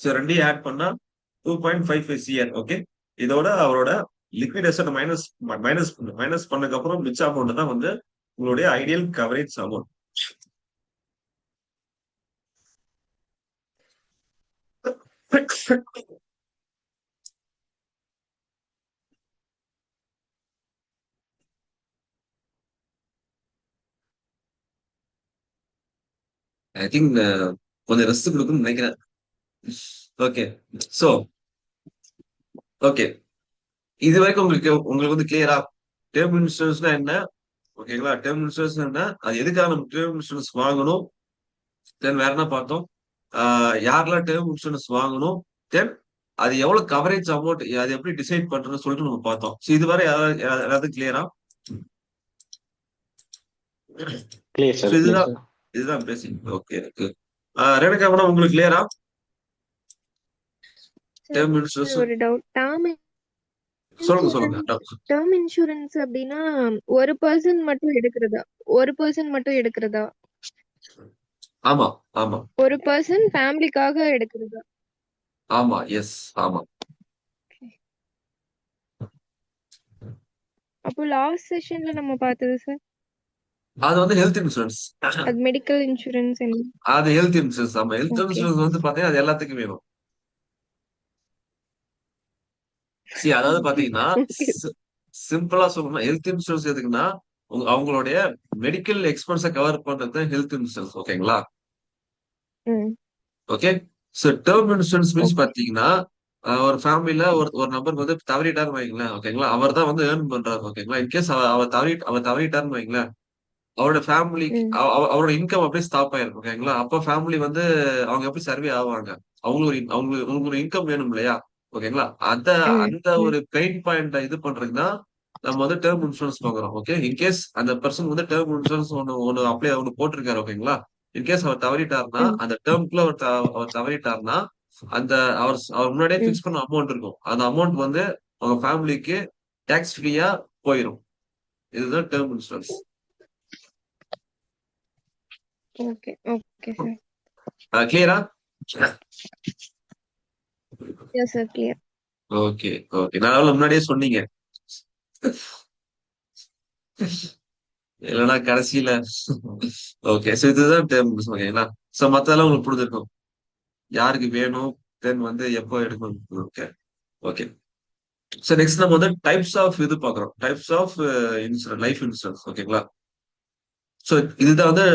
சோ ரெண்டையும் ஆட் பண்ணா 2.55 CR. ஓகே, இதோட அவரோட liquid asset minus minus minus பண்ணதுக்கு அப்புறம் மிச்ச அமௌண்ட் தான் வந்து உங்களுடைய ideal coverage amount. I think கொஞ்சம் ரெஸ்ட் கொடுக்கும்னு நினைக்கிறேன். ஓகே, சோ ஓகே, இது வரைக்கும் உங்களுக்கு உங்களுக்கு வந்து கிளியரா டேர்ம் இன்சூரன்ஸ்னா என்ன? ஓகேங்களா? டேர்ம் இன்சூரன்ஸ் என்ன, அது எதுக்காக நம்ம டேர்ம் இன்சூரன்ஸ் வாங்கணும், தென் வேற என்ன பார்த்தோம், யாரெல்லாம் டேர்ம் இன்சூரன்ஸ் வாங்கணும், தென் அது எவ்வளவு கவரேஜ் அமௌண்ட், அது எப்படி டிசைட் பண்றதுன்னு சொல்லிட்டு நம்ம பார்த்தோம். ஸோ இதுவரை யாராவது கிளியரா? கிளியர் ஸோ சார், கிளியர் இதுதான் சார். இதுதான் basic. Okay, okay. Renuka madam உங்களுக்கு கிளியரா டேர்ம் இன்சூரன்ஸ்? ஒரு டவுட். சொல்லுங்க சொல்லுங்க. டேர்ம் இன்சூரன்ஸ் அப்படின்னா ஒரு பர்சன் மட்டும் எடுக்கிறதா? ஒரு பர்சன் மட்டும் எடுக்கிறதா? ஆமா ஆமா ஒரு பர்சன் ஃபேமிலிக்காக எடுக்கிறதா? ஆமா, எஸ், ஆமா. அப்போ லாஸ்ட் செஷன்ல நம்ம பார்த்தது சார், அது வந்து ஹெல்த் இன்சூரன்ஸ். அது மெடிக்கல் இன்சூரன்ஸ். அது ஹெல்த் இன்சூரன்ஸ். ஆமா, ஹெல்த் ஓகே இன்சூரன்ஸ் வந்து பாத்தீங்கன்னா அது எல்லாத்துக்கும் வேணும். அதாவது பாத்தீங்கன்னா ஓகே. சிம்பிளா சொல்லணும்னா ஹெல்த் இன்சூரன்ஸ் எதுக்குன்னா அவங்களுடைய மெடிக்கல் எக்ஸ்பென்ஸை கவர் பண்றது ஹெல்த் இன்சூரன்ஸ். ஓகேங்களா? ம் okay, so term insurance means okay. பாத்தீங்கன்னா ஒரு ஃபேமிலில ஒரு நபருக்கு வந்து தவறிட்டாருன்னு வைங்களேன். ஓகேங்களா? அவர் தான் வந்து ஏர்ன் பண்றாரு. ஓகேங்களா? இன்கேஸ் அவர் தவறிட்டாருன்னு வைங்களேன், அவரோட ஃபேமிலிக்கு ம் அவரோட இன்கம் அப்படியே ஸ்டாப் ஆயிருக்கும். ஓகேங்களா? அப்ப ஃபேமிலி வந்து அவங்க எப்படி சர்வே ஆவாங்க? அவங்களுக்கு ஒரு இன்கம் வேணும் இல்லையா? ஓகேங்களா? அந்த ம் அந்த ம் ஒரு பெயின் பாயிண்ட் இது பண்றதுக்கு தான் நம்ம வந்து டேர்ம் இன்சூரன்ஸ் வாங்குறோம். ஓகே, இன்கேஸ் அந்த பர்சன் வந்து டேர்ம் இன்சூரன்ஸ் ஒன்னு போட்டிருக்காரு. ஓகேங்களா? இன்கேஸ் அவர் தவறிட்டாருன்னா, ம் அந்த டேர்ம்குள்ள அவர் தவறிட்டாருன்னா, அந்த அவர் முன்னாடியே ம். பிக்ஸ் பண்ண அமௌண்ட் இருக்கும். அந்த அமௌண்ட் வந்து அவங்க ஃபேமிலிக்கு டாக்ஸ் ஃப்ரீயா போயிடும். இதுதான் term insurance. Okay okay sir. கிளியரா? Yes sir, clear. Okay okay, நான் முன்னாடியே சொன்னீங்க இல்லைன்னா கடைசியில. ஓகே, சோ இதுதான் டேர்ம்ஸ். ஓகேங்களா? சோ மத்ததெல்லாம் உங்களுக்கு புரிஞ்சிருக்கும், யாருக்கு வேணும், தென் வந்து எப்போ எடுக்கணும். Okay okay. ஸோ நெக்ஸ்ட் நம்ம வந்து டைப்ஸ் ஆஃப் இது பார்க்குறோம். Types of insurance, life insurance. ஓகேங்களா? ஸோ இதுதான் வந்து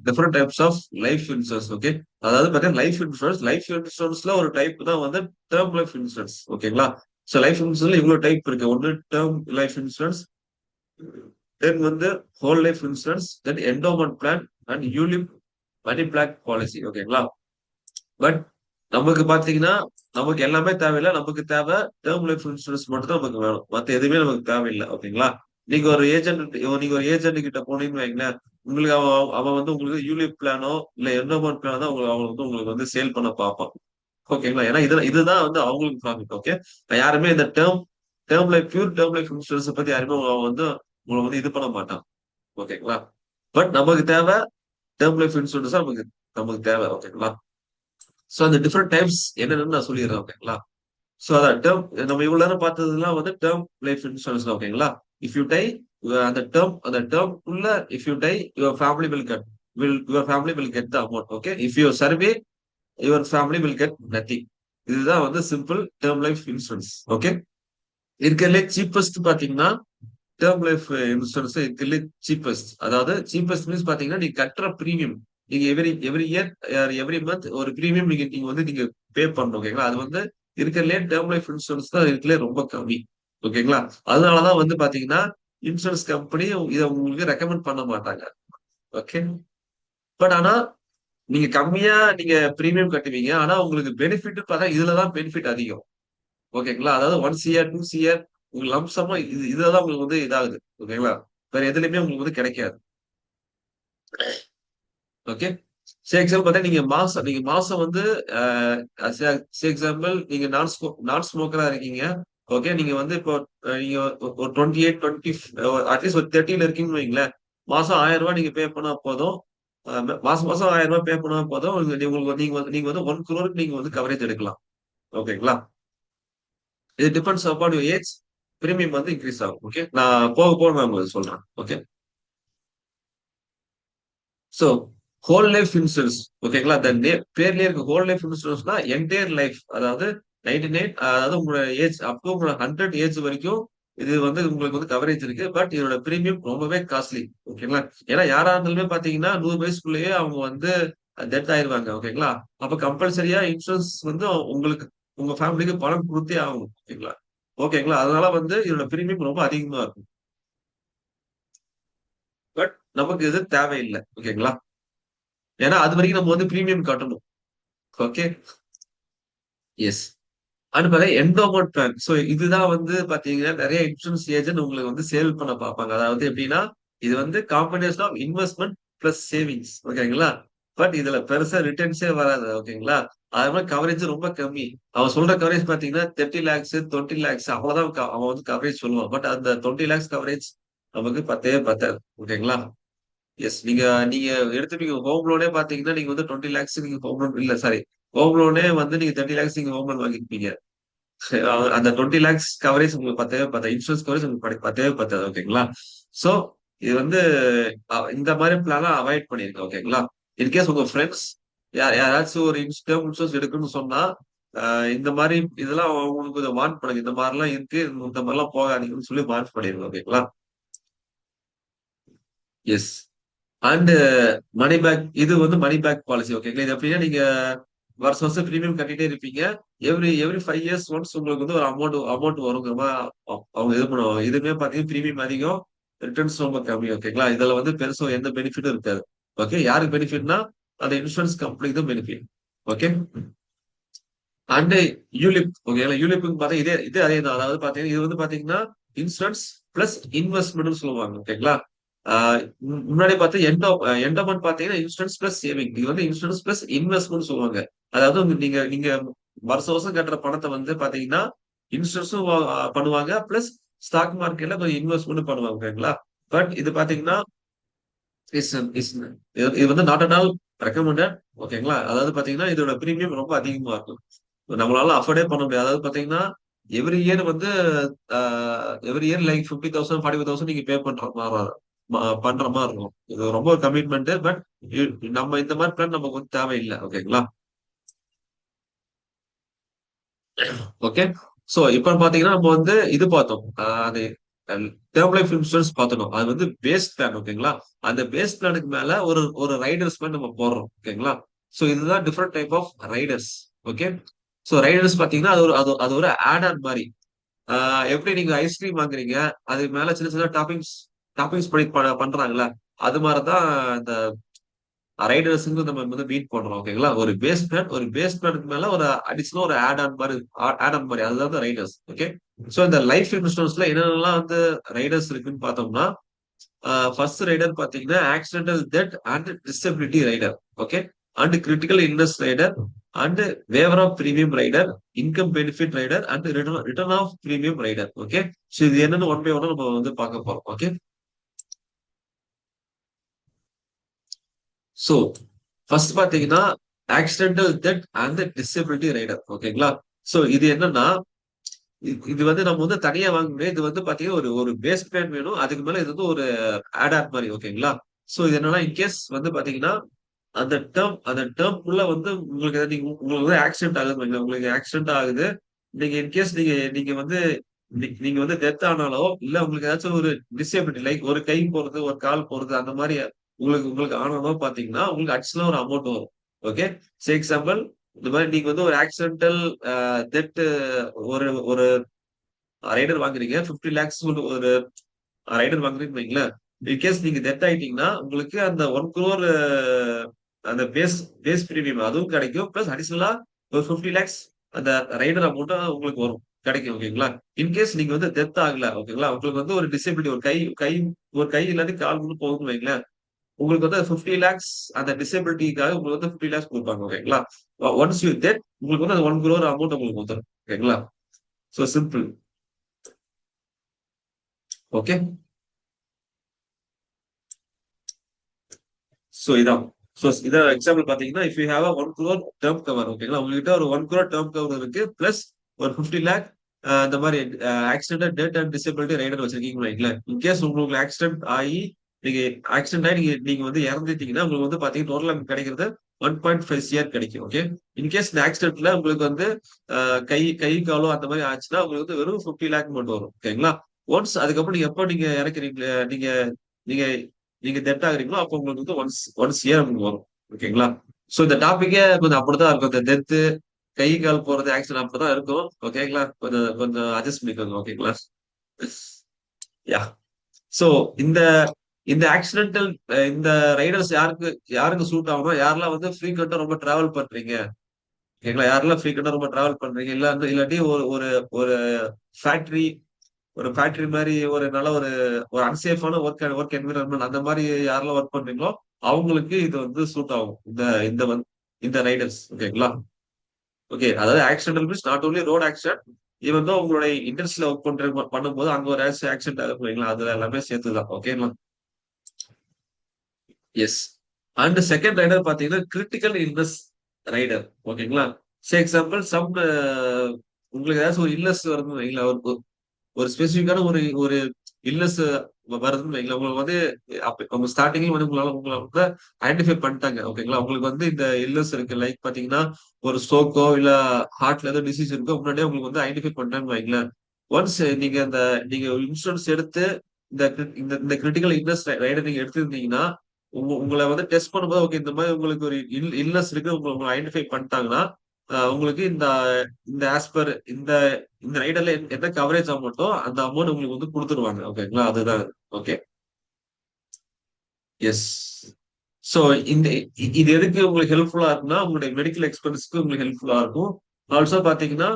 different types of life insurance. Okay, அதாவது பார்த்தீங்கன்னா லைஃப் இன்சூரன்ஸ்ல ஒரு டைப் தான் வந்து டேர்ம் லைஃப் இன்சூரன்ஸ். ஓகேங்களா? ஸோ லைஃப் இன்சூரன்ஸ்ல இவ்வளவு டைப் இருக்கு. ஒன்று டேர்ம் லைஃப் இன்சூரன்ஸ், தென் வந்து whole life insurance, then endowment plan and ULIP money back policy. ஓகேங்களா? பட் நமக்கு பாத்தீங்கன்னா நமக்கு எல்லாமே தேவையில்லை. நமக்கு தேவை டேர்ம் லைஃப் இன்சூரன்ஸ் மட்டும் தான் நமக்கு வேணும். மத்த எதுவுமே நமக்கு தேவையில்லை. ஓகேங்களா? நீங்க ஒரு ஏஜென்ட் கிட்ட போனீங்கன்னு வைங்களேன், உங்களுக்கு அவன் அவன் வந்து உங்களுக்கு யூலிப் பிளானோ இல்ல என்டோமெண்ட் பிளானோ தான் அவங்க வந்து உங்களுக்கு வந்து சேல் பண்ண பார்ப்பான். ஓகேங்களா? ஏன்னா இதுதான் வந்து அவங்களுக்கு ப்ராஃபிட். ஓகே, யாருமே இந்த டேர்ம் லைஃப் இன்சூரன்ஸ் பத்தி யாருமே அவன் வந்து உங்களை வந்து இது பண்ண மாட்டான். ஓகேங்களா? பட் நமக்கு தேவை டேர்ம் லைஃப் இன்சூரன்ஸ் நமக்கு நமக்கு தேவை. ஓகேங்களா? சோ அந்த டிஃப்ரெண்ட் டைப்ஸ் என்னன்னு நான் சொல்லிடுறேன். ஓகேங்களா? சோ அதான் டேர்ம், நம்ம இவ்வளவு நேரம் பார்த்ததுலாம் வந்து டேர்ம் லைஃப் இன்சூரன்ஸ். ஓகேங்களா? இஃப் யூ டை, அந்த டேர்ம் உள்ள if you tie your family will get the amount. Okay, if you survey your family will get nothing. இதுதான் வந்து simple term life insurance. Okay, இருக்கிறதுலே சீப்பஸ்ட் பாத்தீங்கன்னா term life insurance இருக்கிறதுலே cheapest. அதாவது cheapest means பாத்தீங்கன்னா நீங்க கட்டுற பிரீமியம், நீங்க எவ்ரி இயர் எவ்ரி மந்த் ஒரு பிரீமியம் நீங்க வந்து நீங்க பே பண்ணணும். ஓகேங்களா? அது வந்து இருக்கிறதுலே டேர்ம் லைஃப் இன்சூரன்ஸ் தான் இருக்கிறதுலே ரொம்ப கம்மி. ஓகேங்களா? அதனாலதான் வந்து பாத்தீங்கன்னா இன்சூரன்ஸ் கம்பெனி இதை உங்களுக்கு ரெக்கமெண்ட் பண்ண மாட்டாங்க. ஓகே, பட் ஆனா நீங்க கம்மியா நீங்க பிரீமியம் கட்டுவீங்க, ஆனா உங்களுக்கு பெனிஃபிட் பார்த்தா இதுலதான் பெனிஃபிட் அதிகம். ஓகேங்களா? அதாவது 1 CR 2 CR உங்களுக்கு லம்சமா இதுதான் உங்களுக்கு வந்து இதாகுது. ஓகேங்களா? வேற எதுலயுமே உங்களுக்கு வந்து கிடைக்காது. ஓகே, சே எக்ஸாம்பிள் பார்த்தா நீங்க மாசம் வந்து சே எக்ஸாம்பிள் நீங்க நான் ஸ்மோக்கரா இருக்கீங்க. ஓகே, நீங்க வந்து இப்போ நீங்க ஒரு 28 20 அட்லீஸ்ட் ஒரு 30ல இருக்கீங்கன்னு வைங்களேன். மாசம் 1000 ரூபாய் நீங்க பே பண்ணா போதும். மாசம் மாசம் 1000 ரூபாய் பே பண்ணா போதும். நீங்க வந்து 1 crore நீங்க வந்து கவரேஜ் எடுக்கலாம். ஓகேங்களா? இது depends upon your age. Premium வந்து இன்க்ரீஸ் ஆகும். ஓகே, நான் போக போக நான் உங்களுக்கு சொல்றேன். Okay, so whole life insurance. ஓகேங்களா? அந்த பேர்லயே இருக்கு ஹோல் லைஃப் இன்சூரன்ஸ்னா என்டையர் லைஃப், அதாவது 99, அதாவது உங்களோட ஏஜ் அப் டு உங்களோட 100 ஏஜ் வரைக்கும் இது வந்து உங்களுக்கு வந்து கவரேஜ் இருக்கு. பட் இதோட பிரீமியம் ரொம்பவே காஸ்ட்லி. ஓகேங்களா? ஏன்னா யாரா இருந்தாலுமே பாத்தீங்கன்னா 100 வயசுக்குள்ளேயே அவங்க வந்து டெத் ஆயிருவாங்க. ஓகேங்களா? அப்ப கம்பல்சரியா இன்சூரன்ஸ் வந்து உங்களுக்கு உங்க ஃபேமிலிக்கு பணம் கொடுத்தே ஆகணும். ஓகேங்களா? ஓகேங்களா? அதனால வந்து இதோட பிரீமியம் ரொம்ப அதிகமா இருக்கும். பட் நமக்கு இது தேவையில்லை. ஓகேங்களா? ஏன்னா அது வரைக்கும் நம்ம வந்து பிரீமியம் கட்டணும். Okay, yes. அடுத்தது என்டோமெண்ட் பிளான். சோ இதுதான் வந்து பாத்தீங்கன்னா நிறைய இன்சூரன்ஸ் ஏஜென்ட் உங்களுக்கு வந்து சேல் பண்ண பார்ப்பாங்க. அதாவது எப்படின்னா இது வந்து combination of investment plus savings. ஓகேங்களா? பட் இதுல பெருசா ரிட்டர்ன்ஸே வராது. ஓகேங்களா? அது மாதிரி கவரேஜ் ரொம்ப கம்மி. அவன் சொல்ற கவரேஜ் பாத்தீங்கன்னா 30 lakhs 20 lakhs அவ்வளவுதான் அவன் வந்து கவரேஜ் சொல்லுவான். பட் அந்த 20 lakhs கவரேஜ் நமக்கு பத்தவே பத்தாது. ஓகேங்களா? எஸ், நீங்க நீங்க எடுத்துப்பீங்க ஹோம் லோனே பாத்தீங்கன்னா நீங்க வந்து 20 lakhs நீங்க ஹோம் லோன் இல்ல சாரி ஹோம் லோனே வந்து நீங்க 30 lakhs நீங்க ஹோம் லோன் வாங்கிருப்பீங்க. அந்த 20 lakhs கவரேஜ் உங்களுக்கு பத்தவே பத்தாது. இன்சூரன்ஸ் கவரேஜ் உங்களுக்கு பத்தவே பத்தாது. ஓகேங்களா? சோ இது வந்து இந்த மாதிரி பிளான அவாய்ட் பண்ணிருங்க. ஓகேங்களா? இன்கேஸ் உங்க ஃப்ரெண்ட்ஸ் யாராச்சும் ஒரு இன்சூரன்ஸ் எடுக்கணும்னு சொன்னா இந்த மாதிரி இதெல்லாம் உங்களுக்கு கொஞ்சம் வார்ன் பண்ணுங்க. இந்த மாதிரிலாம் இருக்கு, இந்த மாதிரிலாம் போகாதீங்கன்னு சொல்லி வார்ன் பண்ணிருங்க. ஓகேங்களா? எஸ். அண்ட் மணி பேக், இது வந்து மணி பேக் பாலிசி. ஓகேங்களா? இது எப்படின்னா நீங்க வருஷம் வருஷம் பிரீமியம் கட்டிட்டே இருப்பீங்க. எவ்ரி 5 years ஒன்ஸ் உங்களுக்கு வந்து ஒரு அமௌண்ட் வருங்கிற மாதிரி அவங்க இது பண்ணுவாங்க. இதுவுமே பாத்தீங்கன்னா பிரீமியம் அதிகம், ரிட்டர்ன்ஸ் ரொம்ப கம்மி. ஓகேங்களா? இதுல வந்து பெருசா எந்த பெனிஃபிட்டும் இருக்காது. ஓகே, யாருக்கு பெனிஃபிட்னா அந்த இன்சூரன்ஸ் கம்பெனிக்கு தான் பெனிஃபிட். Okay, and ULIP. ஓகேங்களா? யூலிப் பார்த்தா இதே அதே தான். அதாவது பாத்தீங்கன்னா இது வந்து பாத்தீங்கன்னா இன்சூரன்ஸ் பிளஸ் இன்வெஸ்ட்மெண்ட் சொல்லுவாங்க. ஓகேங்களா? முன்னாடி பார்த்தா என்டோமெண்ட் பாத்தீங்கன்னா இன்சூரன்ஸ் பிளஸ் சேவிங். இது வந்து இன்சூரன்ஸ் பிளஸ் இன்வெஸ்ட்மெண்ட் சொல்லுவாங்க. அதாவது நீங்க நீங்க வருஷம் வருஷம் கட்டுற பணத்தை வந்து பாத்தீங்கன்னா இன்சூரன்ஸும் பண்ணுவாங்க, பிளஸ் ஸ்டாக் மார்க்கெட்ல கொஞ்சம் இன்வெஸ்ட்மெண்ட் பண்ணுவாங்க. ஓகேங்களா? பட் இது பாத்தீங்கன்னா இஸ் இஸ் இது வந்து நாட் அட் ஆல் ரெக்கமெண்டட். ஓகேங்களா? அதாவது பாத்தீங்கன்னா இதோட பிரீமியம் ரொம்ப அதிகமா இருக்கும். நம்மளால அஃபோர்டே பண்ண முடியாது. அதாவது பாத்தீங்கன்னா எவ்ரி இயர் வந்து எவ்ரி இயர் லைக் 50,000 45,000 நீங்க பே பண்ற மாதிரி இருக்கும். இது ரொம்ப கமிட்மெண்ட். பட் நம்ம இந்த மாதிரி பிளான் நமக்கு வந்து தேவையில்லை. ஓகேங்களா? ஓகே, சோ இப்ப பாத்தீங்கன்னா நம்ம வந்து இது பார்த்தோம். அது டேர்ம் லைஃப் இன்சூரன்ஸ் பார்த்துட்டோம். அது வந்து பேஸ் பிளான் ஓகேங்களா. அந்த பேஸ் பிளானுக்கு மேல ஒரு ஒரு ரைடர்ஸ் பிளான் நம்ம போடுறோம் ஓகேங்களா. சோ இதுதான் different type of riders. Okay. So riders பாத்தீங்கன்னா அது ஒரு ஆட் ஆன் மாதிரி. எப்படி நீங்க ஐஸ்கிரீம் வாங்குறீங்க, அது மேல சின்ன சின்ன டாப்பிங்ஸ் டாப்பிங்ஸ் பண்ணி பண்றாங்கல்ல, அது மாதிரிதான் இந்த ரைடர்ஸ்க்கு நம்ம வந்து மீட் பண்றோம் ஓகேங்களா. ஒரு பேஸ் பிளானுக்கு மேல ஒரு அடிஷனல் ஒரு ஆட் ஆன் மாதிரி அதுதான் ரைடர்ஸ். ஓகே. சோ இந்த லைஃப் இன்சூரன்ஸ்ல என்னென்னலாம் வந்து ரைடர்ஸ் இருக்குன்னு பார்த்தோம்னா, ஃபர்ஸ்ட் ரைடர் பாத்தீங்கன்னா accidental death and disability rider. Okay. And critical illness rider and waiver of premium rider, income benefit rider and return of premium rider. Okay. So இது என்னன்னு one by one நம்ம வந்து பார்க்க போறோம். Okay. So first பாத்தீங்கன்னா accidental death and disability rider. ஓகேங்களா. So இது என்னன்னா, இது வந்து நம்ம வந்து தனியா வாங்க முடியாது. இது வந்து பாத்தீங்கன்னா ஒரு ஒரு பேஸ் பிளான் வேணும். அதுக்கு மேல இது வந்து ஒரு ஆட் ஆன் மாதிரி ஓகேங்களா. சோ இது என்னன்னா, இன்கேஸ் வந்து பாத்தீங்கன்னா அந்த டேர்ம் உள்ள வந்து உங்களுக்கு உங்களுக்கு வந்து ஆக்சிடென்ட் ஆகுது வைங்களேன். உங்களுக்கு ஆக்சிடென்ட் ஆகுது. நீங்க இன்கேஸ் நீங்க நீங்க வந்து நீங்க வந்து டெத் ஆனாலோ இல்ல உங்களுக்கு ஏதாச்சும் ஒரு டிசேபிலிட்டி லைக் ஒரு கை போறது ஒரு கால் போறது அந்த மாதிரி உங்களுக்கு உங்களுக்கு ஆனாலோ பாத்தீங்கன்னா உங்களுக்கு அடிஷனலா ஒரு அமௌண்ட் வரும். ஓகே. சே எக்ஸாம்பிள், இந்த மாதிரி நீங்க வந்து ஒரு ஆக்சிடென்டல் டெட் ஒரு ஒரு ரைடர் வாங்குறீங்க 50 lakhs ஒரு ரைடர் வாங்குறீங்கன்னு வைங்களேன். இன்கேஸ் நீங்க டெத் ஆயிட்டீங்கன்னா உங்களுக்கு அந்த 1 crore அந்த பேஸ் பேஸ் பிரீமியம் அதுவும் கிடைக்கும். பிளஸ் அடிஷனலா ஒரு 50 lakhs அந்த ரைடர் அமௌண்ட்டும் உங்களுக்கு வரும் கிடைக்கும் ஓகேங்களா. இன்கேஸ் நீங்க வந்து டெத் ஆகல ஓகேங்களா, உங்களுக்கு வந்து ஒரு டிசபிலிட்டி ஒரு கை இல்லாத கால் மட்டும் போகுதுன்னு வைங்களேன், உங்களுக்கு வந்து 50 lakhs அந்த டிசபிலிட்டிக்காக உங்களுக்கு வந்து 50 lakhs கொடுப்பாங்க ஓகேங்களா. ஒன்ஸ் யூ டெத் உங்களுக்கு வந்து அந்த 1 crore அமௌண்ட் உங்களுக்கு வந்துடும் ஓகேங்களா. So simple. ஓகே. சோ இதான். சோ இத எக்ஸாம்பிள் பாத்தீங்கன்னா, if you have 1 crore term cover ஓகேங்களா, உங்ககிட்ட ஒரு 1 crore டேர்ம் கவர் இருக்கு பிளஸ் ஒரு 50 lakh இந்த மாதிரி accident death and disability rider வச்சிருக்கீங்களா வைங்களேன். இன்கேஸ் உங்களுக்கு ஆக்சிடென்ட் ஆகி நீங்க ஆக்சிடென்ட் ஆகி நீங்க நீங்க வந்து இறந்துட்டீங்கன்னா உங்களுக்கு வந்து பாத்தீங்கன்னா டோட்டல் கிடைக்கிறது 1.5 CR கிடைக்கும். ஓகே. இன்கேஸ் இந்த ஆக்சிடென்ட்ல உங்களுக்கு வந்து கை கை காலோ அந்த மாதிரி ஆச்சுன்னா உங்களுக்கு வந்து வெறும் 50 lakh மட்டும் வரும் ஓகேங்களா. ஒன்ஸ் அதுக்கப்புறம் நீங்க எப்போ நீங்க இறக்குறீங்க, நீங்க நீங்க நீங்க டெட் ஆகுறீங்களோ அப்போ உங்களுக்கு வந்து ஒன்ஸ் ஒன்ஸ் இயர் உங்களுக்கு வரும் ஓகேங்களா. சோ இந்த டாபிக்கே கொஞ்சம் அப்படிதான் இருக்கும். இந்த டெத்து கை கால் போறது ஆக்சிடென்ட் அப்படிதான் இருக்கும் ஓகேங்களா. கொஞ்சம் கொஞ்சம் அட்ஜஸ்ட் பண்ணிக்கோங்க ஓகேங்களா. யா. சோ இந்த இந்த ஆக்சிடென்டல் இந்த ரைடர்ஸ் யாருக்கு யாருக்கு சூட் ஆகும்னா, யாரெல்லாம் வந்து ஃப்ரீக்வெண்டா ரொம்ப டிராவல் பண்றீங்க ஓகேங்களா, யாரெல்லாம் ஃப்ரீக்வெண்டா ரொம்ப டிராவல் பண்றீங்க இல்ல இல்லாட்டி ஒரு ஒரு ஒரு ஃபேக்டரி ஒரு ஃபேக்டரி மாதிரி ஒரு நல்ல ஒரு ஒரு அன்சேஃபான ஒர்க் என்விரான்மெண்ட் அந்த மாதிரி யாரெல்லாம் ஒர்க் பண்றீங்களோ அவங்களுக்கு இது வந்து சூட் ஆகும். இந்த இந்த வந்து இந்த ரைடர்ஸ் ஓகேங்களா. ஓகே. அதாவது accidental means not only road accident, even தான் உங்களுடைய இண்டஸ்ட்ரியில ஒர்க் பண்ணும்போது அங்க ஒரு ஆக்சிடென்ட் ஆகும் இல்லைங்களா, அதுல எல்லாமே சேர்த்துதான் ஓகேங்களா. எஸ். அண்ட் செகண்ட் ரைடர் பாத்தீங்கன்னா கிரிட்டிக்கல் இல்னஸ் ரைடர் ஓகேங்களா. சே எக்ஸாம்பிள் உங்களுக்கு ஏதாச்சும் ஒரு இல்லஸ் வருதுன்னு வைங்களா, ஒரு ஸ்பெசிபிக்கான ஒரு ஒரு இல்லஸ் வருதுன்னு வைங்களா, உங்களுக்கு வந்து உங்க ஸ்டார்டிங்ல வந்து உங்களை வந்து ஐடென்டிஃபை பண்ணிட்டாங்க ஓகேங்களா. உங்களுக்கு வந்து இந்த இல்லஸ் இருக்கு லைக் பாத்தீங்கன்னா ஒரு ஸ்ட்ரோக்கோ இல்ல ஹார்ட்ல ஏதோ டிசீஸ் இருக்கோ முன்னாடியே உங்களுக்கு வந்து ஐடென்டிஃபை பண்ணிட்டாங்கன்னு வைங்களேன். ஒன்ஸ் நீங்க இன்சூரன்ஸ் எடுத்து இந்த இந்த கிரிட்டிக்கல் இல்னஸ் ரைடர் நீங்க எடுத்திருந்தீங்கன்னா உங்களை வந்து டெஸ்ட் பண்ணும்போது ஓகே இந்த மாதிரி உங்களுக்கு ஒரு இல்னஸ் இருக்கு உங்களை ஐடென்டிஃபை பண்ணிட்டாங்கன்னா உங்களுக்கு இந்த இந்த ஆஸ்பர் இந்த இந்த ரைடர்ல என்ன கவரேஜ் அமௌண்ட்டோ அந்த அமௌண்ட் உங்களுக்கு வந்து கொடுத்துருவாங்க ஓகேங்களா. அதுதான். ஓகே. எஸ். சோ இந்த இது எதுக்கு உங்களுக்கு ஹெல்ப்ஃபுல்லா இருக்குன்னா உங்களுடைய மெடிக்கல் எக்ஸ்பென்ஸ்க்கு உங்களுக்கு ஹெல்ப்ஃபுல்லா இருக்கும். ஆல்சோ பாத்தீங்கன்னா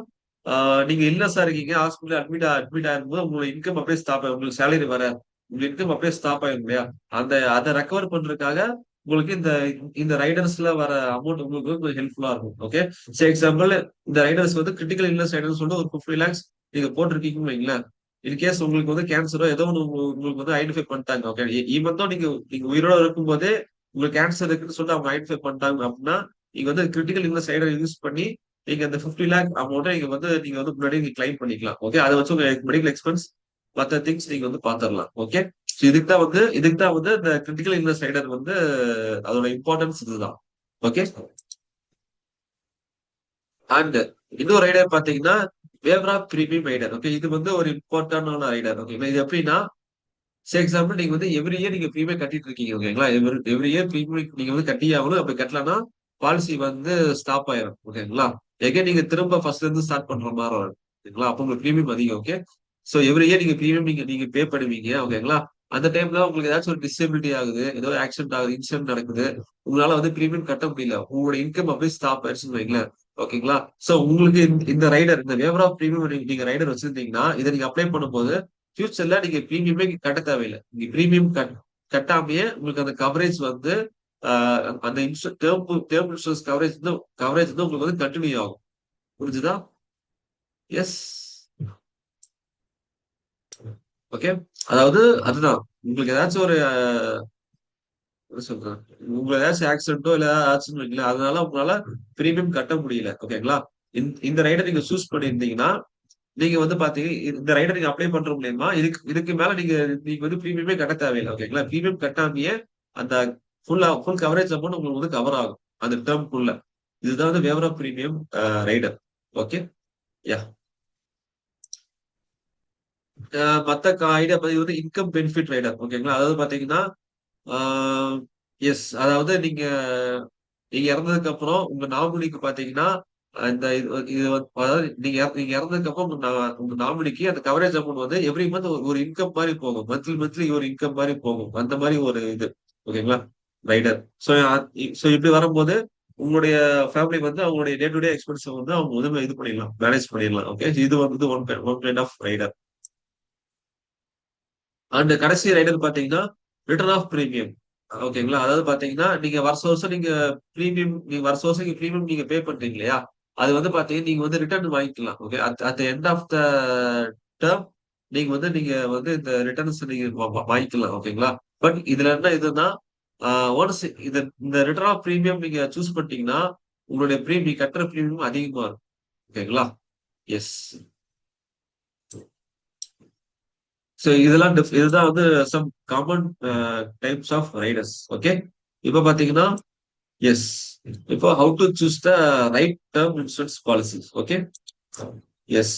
நீங்க இல்லஸா இருக்கீங்க ஹாஸ்பிட்டல் அட்மிட் ஆகும்போது உங்களோட இன்கம் அப்படியே ஸ்டாப் ஆகும், உங்களுக்கு சேலரி வராது, உங்க இன்கம் அப்படியே ஸ்டாப் ஆகும் இல்லையா, அதை ரெக்கவர் பண்றதுக்காக உங்களுக்கு இந்த இந்த ரைடர்ஸ்ல வர அமௌண்ட் உங்களுக்கு கொஞ்சம் ஹெல்ப்ஃபுல்லா இருக்கும். ஓகே. சரி எக்ஸாம்பிள், இந்த ரைடர்ஸ் வந்து கிரிட்டிக்கல் இல்னஸ் ரைடர்ஸ் வந்து ஒரு 50 lakhs நீங்க போட்டிருக்கீங்கன்னு வைங்களேன். இன்கேஸ் உங்களுக்கு வந்து கேன்சரோ ஏதோ ஒன்று உங்களுக்கு வந்து ஐடென்டிஃபை பண்ணிட்டாங்க ஓகே, ஈவன் தான் நீங்க நீங்க உயிரோட இருக்கும்போதே உங்களுக்கு கேன்சர் இருக்குன்னு சொல்லிட்டு அவங்க ஐடென்டிஃபை பண்ணிட்டாங்க அப்படின்னா நீங்க வந்து கிரிட்டிக்கல் இல்னஸ் ரைடர் யூஸ் பண்ணி நீங்க அந்த 50 lakh அமௌண்ட்டை நீங்க வந்து முன்னாடி நீங்க கிளைம் பண்ணிக்கலாம். ஓகே. அதை வச்சு உங்க மெடிக்கல் எக்ஸ்பென்ஸ் மற்ற திங்ஸ் நீங்க வந்து பாத்துரலாம். ஓகே. இதுக்கு தான் வந்து இந்த கிரிட்டிக்கல் இல்னஸ் ரைடர் வந்து அதோட இம்பார்ட்டன்ஸ் இதுதான். ஓகே. அண்ட் இன்னொரு ரைடர் பாத்தீங்கன்னா வேவரா பிரீமியம் ரைடர். ஓகே, இது வந்து ஒரு இம்பார்ட்டன்டான ரைடர். ஓகேங்களா, இது எப்படின்னா எக்ஸாம்பிள் நீங்க வந்து எவ்ரி இயர் நீங்க பிரீமியம் கட்டிட்டு இருக்கீங்க. ஓகேங்களா, எவ்ரி இயர் பிரீமியம் நீங்க வந்து கட்டியே ஆகணும். அப்படி கட்டலன்னா பாலிசி வந்து ஸ்டாப் ஆயிரும். ஓகேங்களா, எகைன் நீங்க திரும்ப ஃபர்ஸ்ட்ல இருந்து ஸ்டார்ட் பண்ற மாதிரி வரும். ஓகேங்களா, அப்போ உங்களுக்கு பிரீமியம் அதிகம். ஓகே, சோ எவ்ரி இயர் நீங்க பிரீமியம் நீங்க நீங்க பே பண்ணுவீங்க. ஓகேங்களா, அந்த டைம்ல உங்களுக்கு ஏதாச்சும் ஒரு டிசபிலிட்டி ஆகுது, ஏதோ ஆக்சிடென்ட் ஆகுது, இன்சிடென்ட் நடக்குது, உங்களால வந்து பிரீமியம் கட்ட முடியல, உங்களோட இன்கம் அப்படியே ஸ்டாப் ஆயிடுச்சுன்னு வைங்களேன். ஓகேங்களா, சோ உங்களுக்கு இந்த ரைடர், இந்த வேவர் ஆஃப் பிரீமியம் நீங்க ரைடர் வச்சிருந்தீங்கன்னா இதை நீங்க அப்ளை பண்ணும்போது ஃபியூச்சர்ல நீங்க பிரீமியமே கட்ட தேவையில்லை. நீங்க பிரீமியம் கட்டாமையே உங்களுக்கு அந்த கவரேஜ் வந்து அந்த டேர்ம் இன்சூரன்ஸ் கவரேஜ் வந்து உங்களுக்கு வந்து கண்டினியூ ஆகும். புரிஞ்சுதா? எஸ். ஓகே, அதாவது அதுதான் உங்களுக்கு ஏதாச்சும் ஒரு என்ன சொல்றேன், உங்களுக்கு ஏதாச்சும் ஆக்சிடென்ட்டோ இல்ல ஆச்சுன்னு வைங்களேன், அதனால உங்களால பிரீமியம் கட்ட முடியல. ஓகேங்களா, இந்த ரைடர் நீங்க சூஸ் பண்ணியிருந்தீங்கன்னா நீங்க வந்து பாத்தீங்க இந்த ரைடர் நீங்க அப்ளை பண்ற மூலியமா இதுக்கு மேல நீங்க நீங்க வந்து பிரீமியமே கட்ட தேவையில்லை. ஓகேங்களா, பிரீமியம் கட்டாமையே அந்த ஃபுல் கவரேஜ் அமௌண்ட் உங்களுக்கு வந்து கவர் ஆகும் அந்த டேர்ம்குள்ள. இதுதான் வந்து waiver of premium rider. Okay, yeah. மத்த ஐடியா பத்தி வந்து இன்கம் பெனிஃபிட் ரைடர். ஓகேங்களா, அதாவது பாத்தீங்கன்னா எஸ், அதாவது நீங்க நீங்க இறந்ததுக்கு அப்புறம் உங்க நாமினிக்கு பாத்தீங்கன்னா இந்த இது அதாவது நீங்க இறந்ததுக்கு அப்புறம் உங்க நாமினிக்கு அந்த கவரேஜ் அமௌண்ட் வந்து எவ்ரி மந்த் ஒரு இன்கம் மாதிரி போகும். மந்த்லி ஒரு இன்கம் மாதிரி போகும். அந்த மாதிரி ஒரு இது. ஓகேங்களா, ரைடர். ஸோ இப்படி வரும்போது உங்களுடைய ஃபேமிலி வந்து அவங்களுடைய டே டு டே எக்ஸ்பென்ஸ் வந்து அவங்க வந்து இது பண்ணிடலாம், மேனேஜ் பண்ணிடலாம். ஓகே, இது வந்து one kind of rider. And கடைசி ரைடர் பாத்தீங்கன்னா ரிட்டர்ன் ஆஃப் பிரீமியம். ஓகேங்களா, அதாவது பாத்தீங்கன்னா நீங்க வருஷம் வருஷம் நீங்க வருஷம் வருஷம் நீங்க பிரீமியம் நீங்க பே பண்றீங்க இல்லையா, அது வந்து பாத்தீங்கன்னா நீங்க வந்து ரிட்டர்ன் வாங்கிக்கலாம். Okay, at end of the term நீங்க வந்து இந்த ரிட்டர்ன்ஸ் நீங்க வாங்கிக்கலாம். ஓகேங்களா, பட் இதுல என்ன இதுன்னா ஒன்ஸ் இந்த ரிட்டர்ன் ஆஃப் பிரீமியம் நீங்க சூஸ் பண்ணிட்டீங்கன்னா உங்களுடைய பிரீமியம் கட்டுற பிரீமியம் அதிகமா இருக்கும். ஓகேங்களா, எஸ். ஸோ இதுதான் வந்து some common types of riders. Okay, இப்போ பாத்தீங்கன்னா எஸ், இப்போ how to choose the right term insurance policy. Okay, yes.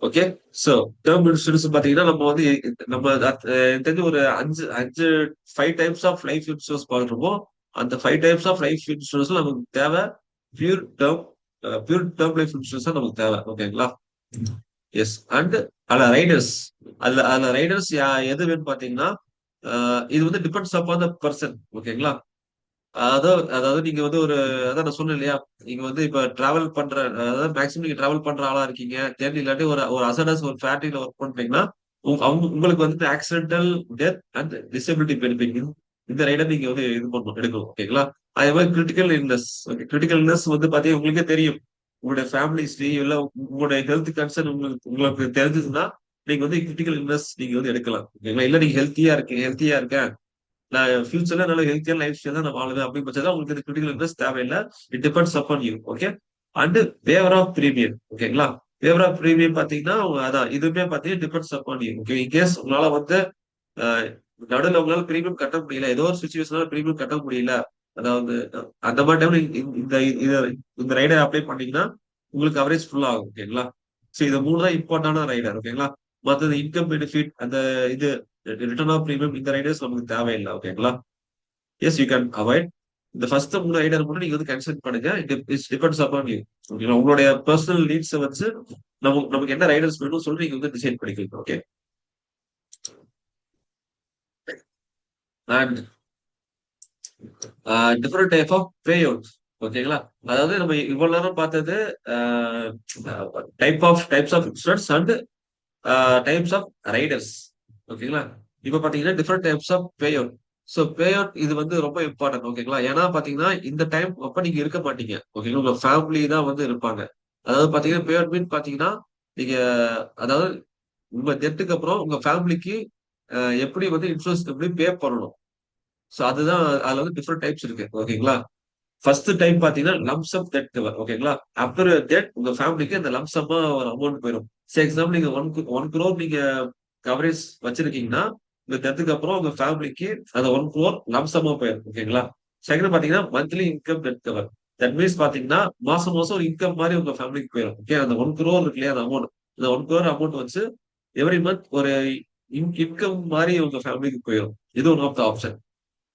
Okay, so term insurance பாத்தீங்கன்னா நம்ம வந்து தெரிஞ்ச ஒரு அஞ்சு அஞ்சு 5 டைப்ஸ் ஆஃப் லைஃப் இன்சூரன்ஸ் பார்த்துருப்போம். அந்த 5 டைப்ஸ் ஆஃப் லைஃப் இன்சூரன்ஸ் நமக்கு தேவை pure term pure term life insurance தான் நமக்கு தேவை. ஓகேங்களா, எஸ். அண்ட் அதுல ரைடர்ஸ் அதுல ரைடர்ஸ் எது வேணும் பாத்தீங்கன்னா இது வந்து டிபெண்ட்ஸ் அப்பான் த பர்சன். ஓகேங்களா, அதாவது நீங்க வந்து அதான் நான் சொன்னேன் இல்லையா, நீங்க வந்து இப்ப டிராவல் பண்ற, அதாவது மேக்ஸிமம் நீங்க டிராவல் பண்ற ஆளா இருக்கீங்க, தேர்ட்டி இல்லாட்டி ஒரு அசடஸ் ஒரு ஃபேக்டரியில ஒர்க் பண்றீங்கன்னா உங்களுக்கு வந்து accidental death and disability benefit இந்த ரைடர் நீங்க வந்து இது பண்ணணும், எடுக்கணும். ஓகேங்களா, அதே மாதிரி critical illness. Okay, critical illness வந்து பாத்தீங்கன்னா உங்களுக்கே தெரியும், உங்களுடைய ஃபேமிலி ஹிஸ்டரி இல்ல உங்களுடைய ஹெல்த் கன்சர்ன் உங்களுக்கு தெரிஞ்சதுன்னா நீங்க வந்து கிரிட்டிக்கல் இல்னஸ் நீங்க வந்து எடுக்கலாம். ஓகேங்களா, இல்ல நீங்க ஹெல்த்தியா இருக்கேன், நான் ஃபியூச்சர்ல நல்ல ஹெல்த்தியான லைஃப் ஸ்டைல் தான் நான் வாழுவேன் அப்படின்னு பட்சத்தில் உங்களுக்கு இந்த கிரிட்டிக்கல் இல்னஸ் தேவையில்லை. It depends upon you. Okay, and waiver of premium. ஓகேங்களா, வேவர் ஆஃப் பிரீமியம் பாத்தீங்கன்னா அதான் இதுவுமே பாத்தீங்கன்னா depends upon you. Okay, in case உங்களால வந்து நடுவில் உங்களால பிரீமியம் கட்ட முடியல, ஏதோ ஒரு சுச்சுவேஷனால பிரீமியம் கட்ட முடியல, அதாவது அந்த மாதிரி டைம்ல இந்த இந்த ரைடர் அப்ளை பண்ணீங்கன்னா உங்களுக்கு கவரேஜ் ஃபுல்லா ஆகும். ஓகேங்களா, சோ இது மூணு தான் இம்பார்ட்டான ரைடர். ஓகேங்களா, மற்றது இன்கம் பெனிஃபிட் அந்த இது ரிட்டர்ன் ஆஃப் பிரீமியம் இந்த ரைடர்ஸ் நமக்கு தேவையில்லை. ஓகேங்களா, எஸ் யூ கேன் அவாய்ட் இந்த ஃபர்ஸ்ட் 3 ஐடியா மட்டும் நீங்க வந்து கன்சிடர் பண்ணுங்க. It's depends upon you. ஓகேங்களா, உங்களுடைய பர்சனல் நீட்ஸை வச்சு நமக்கு என்ன ரைடர்ஸ் வேணும்னு சொல்லி நீங்க வந்து டிசைட் பண்ணிக்கலாம். Okay, and different type of pay out. ஓகேங்களா, அதாவது நம்ம இவ்வளவு நேரம் பார்த்தது types of insurance and types of riders. ஓகேங்களா, இப்ப பாத்தீங்கன்னா different types of pay out. So payout இது வந்து ரொம்ப இம்பார்ட்டன்ட். ஓகேங்களா, ஏன்னா பாத்தீங்கன்னா இந்த டைம் அப்ப நீங்க இருக்க மாட்டீங்க. ஓகேங்களா, உங்க ஃபேமிலி தான் வந்து இருப்பாங்க. அதாவது பாத்தீங்கன்னா பே அவுட் மீன் பாத்தீங்கன்னா நீங்க அதாவது உங்க டெத்துக்கு அப்புறம் உங்க ஃபேமிலிக்கு எப்படி வந்து இன்சூரன்ஸ் எப்படி பே பண்ணணும். ஸோ அதுதான் அதுல வந்து டிஃப்ரெண்ட் டைப்ஸ் இருக்கு. ஓகேங்களா, ஃபர்ஸ்ட் டைம் பாத்தீங்கன்னா லம்சம் டெத் கவர். ஓகேங்களா, ஆஃப்டர் டெத் உங்க ஃபேமிலிக்கு அந்த லம்சமா ஒரு அமௌண்ட் போயிடும். சரி எக்ஸாம்பிள் நீங்க 1 crore நீங்க கவரேஜ் வச்சிருக்கீங்கன்னா உங்க டெத்துக்கு அப்புறம் உங்க ஃபேமிலிக்கு அந்த 1 crore லம்சமா போயிடும். ஓகேங்களா, செகண்ட் பாத்தீங்கன்னா monthly income death cover. That means பாத்தீங்கன்னா மாசம் மாசம் ஒரு இன்கம் மாதிரி உங்க ஃபேமிலிக்கு போயிடும். ஓகே, அந்த 1 crore இருக்கு இல்லையா, அந்த அமௌண்ட், இந்த 1 crore அமௌண்ட் வச்சு எவ்ரி மந்த் ஒரு இன்கம் மாதிரி உங்க ஃபேமிலிக்கு போயிடும். இது ஒன் ஆஃப் த ஆப்ஷன்.